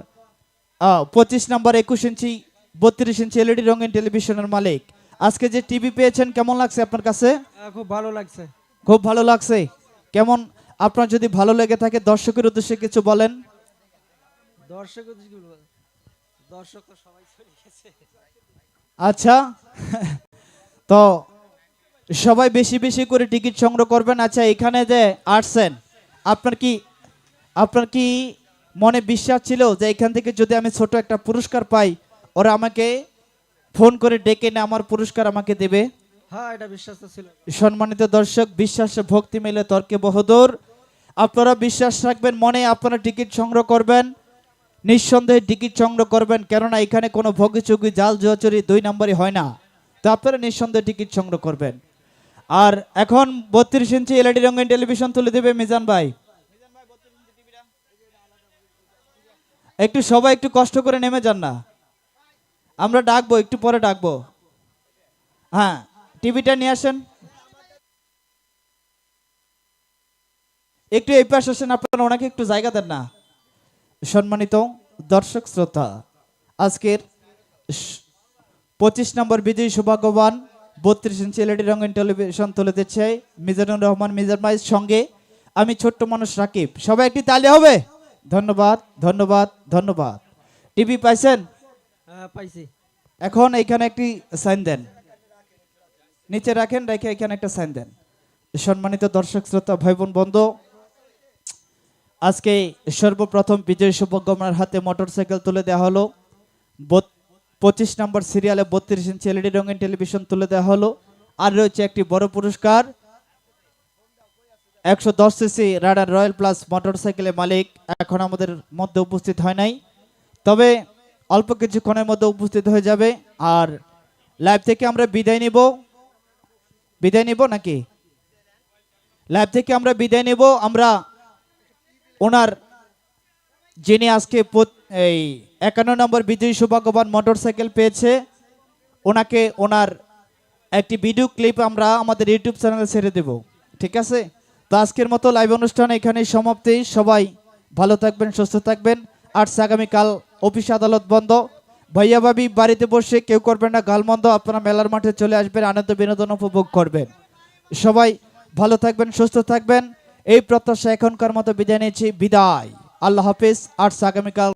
25 নম্বর 21 ইঞ্চি 32 ইঞ্চি এলইডি রঙিন টেলিভিশনের মালিক। আজকে যে টিভি পেয়েছেন কেমন লাগছে আপনার কাছে? খুব ভালো লাগছে। খুব ভালো লাগছে। কেমন, আপনার যদি ভালো লেগে থাকে দর্শকের উদ্দেশ্যে কিছু বলেন। দর্শক দর্শক তো সবাই চলে গেছে। আচ্ছা তো সবাই বেশি বেশি করে টিকিট সংগ্রহ করবেন। আচ্ছা এখানে যে আসছেন, আপনার কি মনে বিশ্বাস ছিল যে এখান থেকে যদি আমি ছোট একটা পুরস্কার পাই, ওরা আমাকে ফোন করে ডেকে এনে আমার পুরস্কার আমাকে দেবে? হ্যাঁ, এটা বিশ্বাস তো ছিল। সম্মানিত দর্শক, বিশ্বাসে ভক্তি মেলে তর্কে বহুদূর। আপনারা বিশ্বাস রাখবেন মনে, আপনারা টিকিট সংগ্রহ করবেন, নিঃসন্দেহে টিকিট সংগ্রহ করবেন, কেননা এখানে কোনো ভোগিচুগি জাল জুয়াচুরি 2 নম্বরই হয় না। তো আপনারা নিঃসন্দেহে টিকিট সংগ্রহ করবেন। আর এখন 32 ইঞ্চি এলইডি রঙিন টেলিভিশন তুলে দেবে মিজান ভাই। একটু সবাই একটু কষ্ট করে নেমে যান না, আমরা ডাকবো, একটু পরে ডাকবো। হ্যাঁ, টিভিটা নিয়ে আসেন, একটু এই পাশে আসেন, আপনারা ওনাকে একটু জায়গা দেন না। সম্মানিত দর্শক শ্রোতা, আজকের 25 নম্বর বিজয়ী সৌভাগ্যবান 32 ইঞ্চি এলইডি রঙিন টেলিভিশন তুলে দিচ্ছে মিজানুর রহমান মিজান ভাইয়ের সঙ্গে আমি ছোট্ট মানুষ রাকিব। সবাই একটি তালি হবে। ধন্যবাদ ধন্যবাদ ধন্যবাদ। টিভি পাইছেন? হ্যাঁ, পাইছি। এখন এখানে একটি সাইন দেন, নিচে রাখেন, রেখে এখানে একটা সাইন দেন। সম্মানিত দর্শক শ্রোতা ভাই বোন বন্ধু, আজকে সর্বপ্রথম বিজয়ী সৌভাগ্যবানের হাতে মোটরসাইকেল তুলে দেওয়া হলো। 25 নম্বর সিরিয়ালে 32 ইঞ্চি এলইডি রঙিন টেলিভিশন তুলে দেওয়া হলো। আর রয়েছে একটি বড় পুরস্কার, 110 সিসি রাডার রয়্যাল প্লাস মোটরসাইকেলের মালিক এখন আমাদের মধ্যে উপস্থিত হয় নাই, তবে অল্প কিছুক্ষণের মধ্যে উপস্থিত হয়ে যাবে। আর লাইভ থেকে আমরা বিদায় নিব নাকি? লাইভ থেকে আমরা বিদায় নেব। আমরা ওনার যিনি আজকে এই 51 নম্বর বিজয়ী সৌভাগ্যবান মোটরসাইকেল পেয়েছে, ওনাকে ওনার একটি ভিডিও ক্লিপ আমরা আমাদের ইউটিউব চ্যানেলে ছেড়ে দেব, ঠিক আছে? তো আজকের মতো লাইভ অনুষ্ঠান এখানেই সমাপ্তি। সবাই ভালো থাকবেন, সুস্থ থাকবেন। আর আগামীকাল অফিস আদালত বন্ধ, ভাইয়া ভাবি বাড়িতে বসে কেউ করবেন না গালমন্দ, আপনারা মেলার মাঠে চলে আসবেন, আনন্দ বিনোদন উপভোগ করবেন। সবাই ভালো থাকবেন, সুস্থ থাকবেন, এই প্রত্যাশা এখনকার মতো বিদায় নিচ্ছি। বিদায়, আল্লাহ হাফিজ। আর আগামীকাল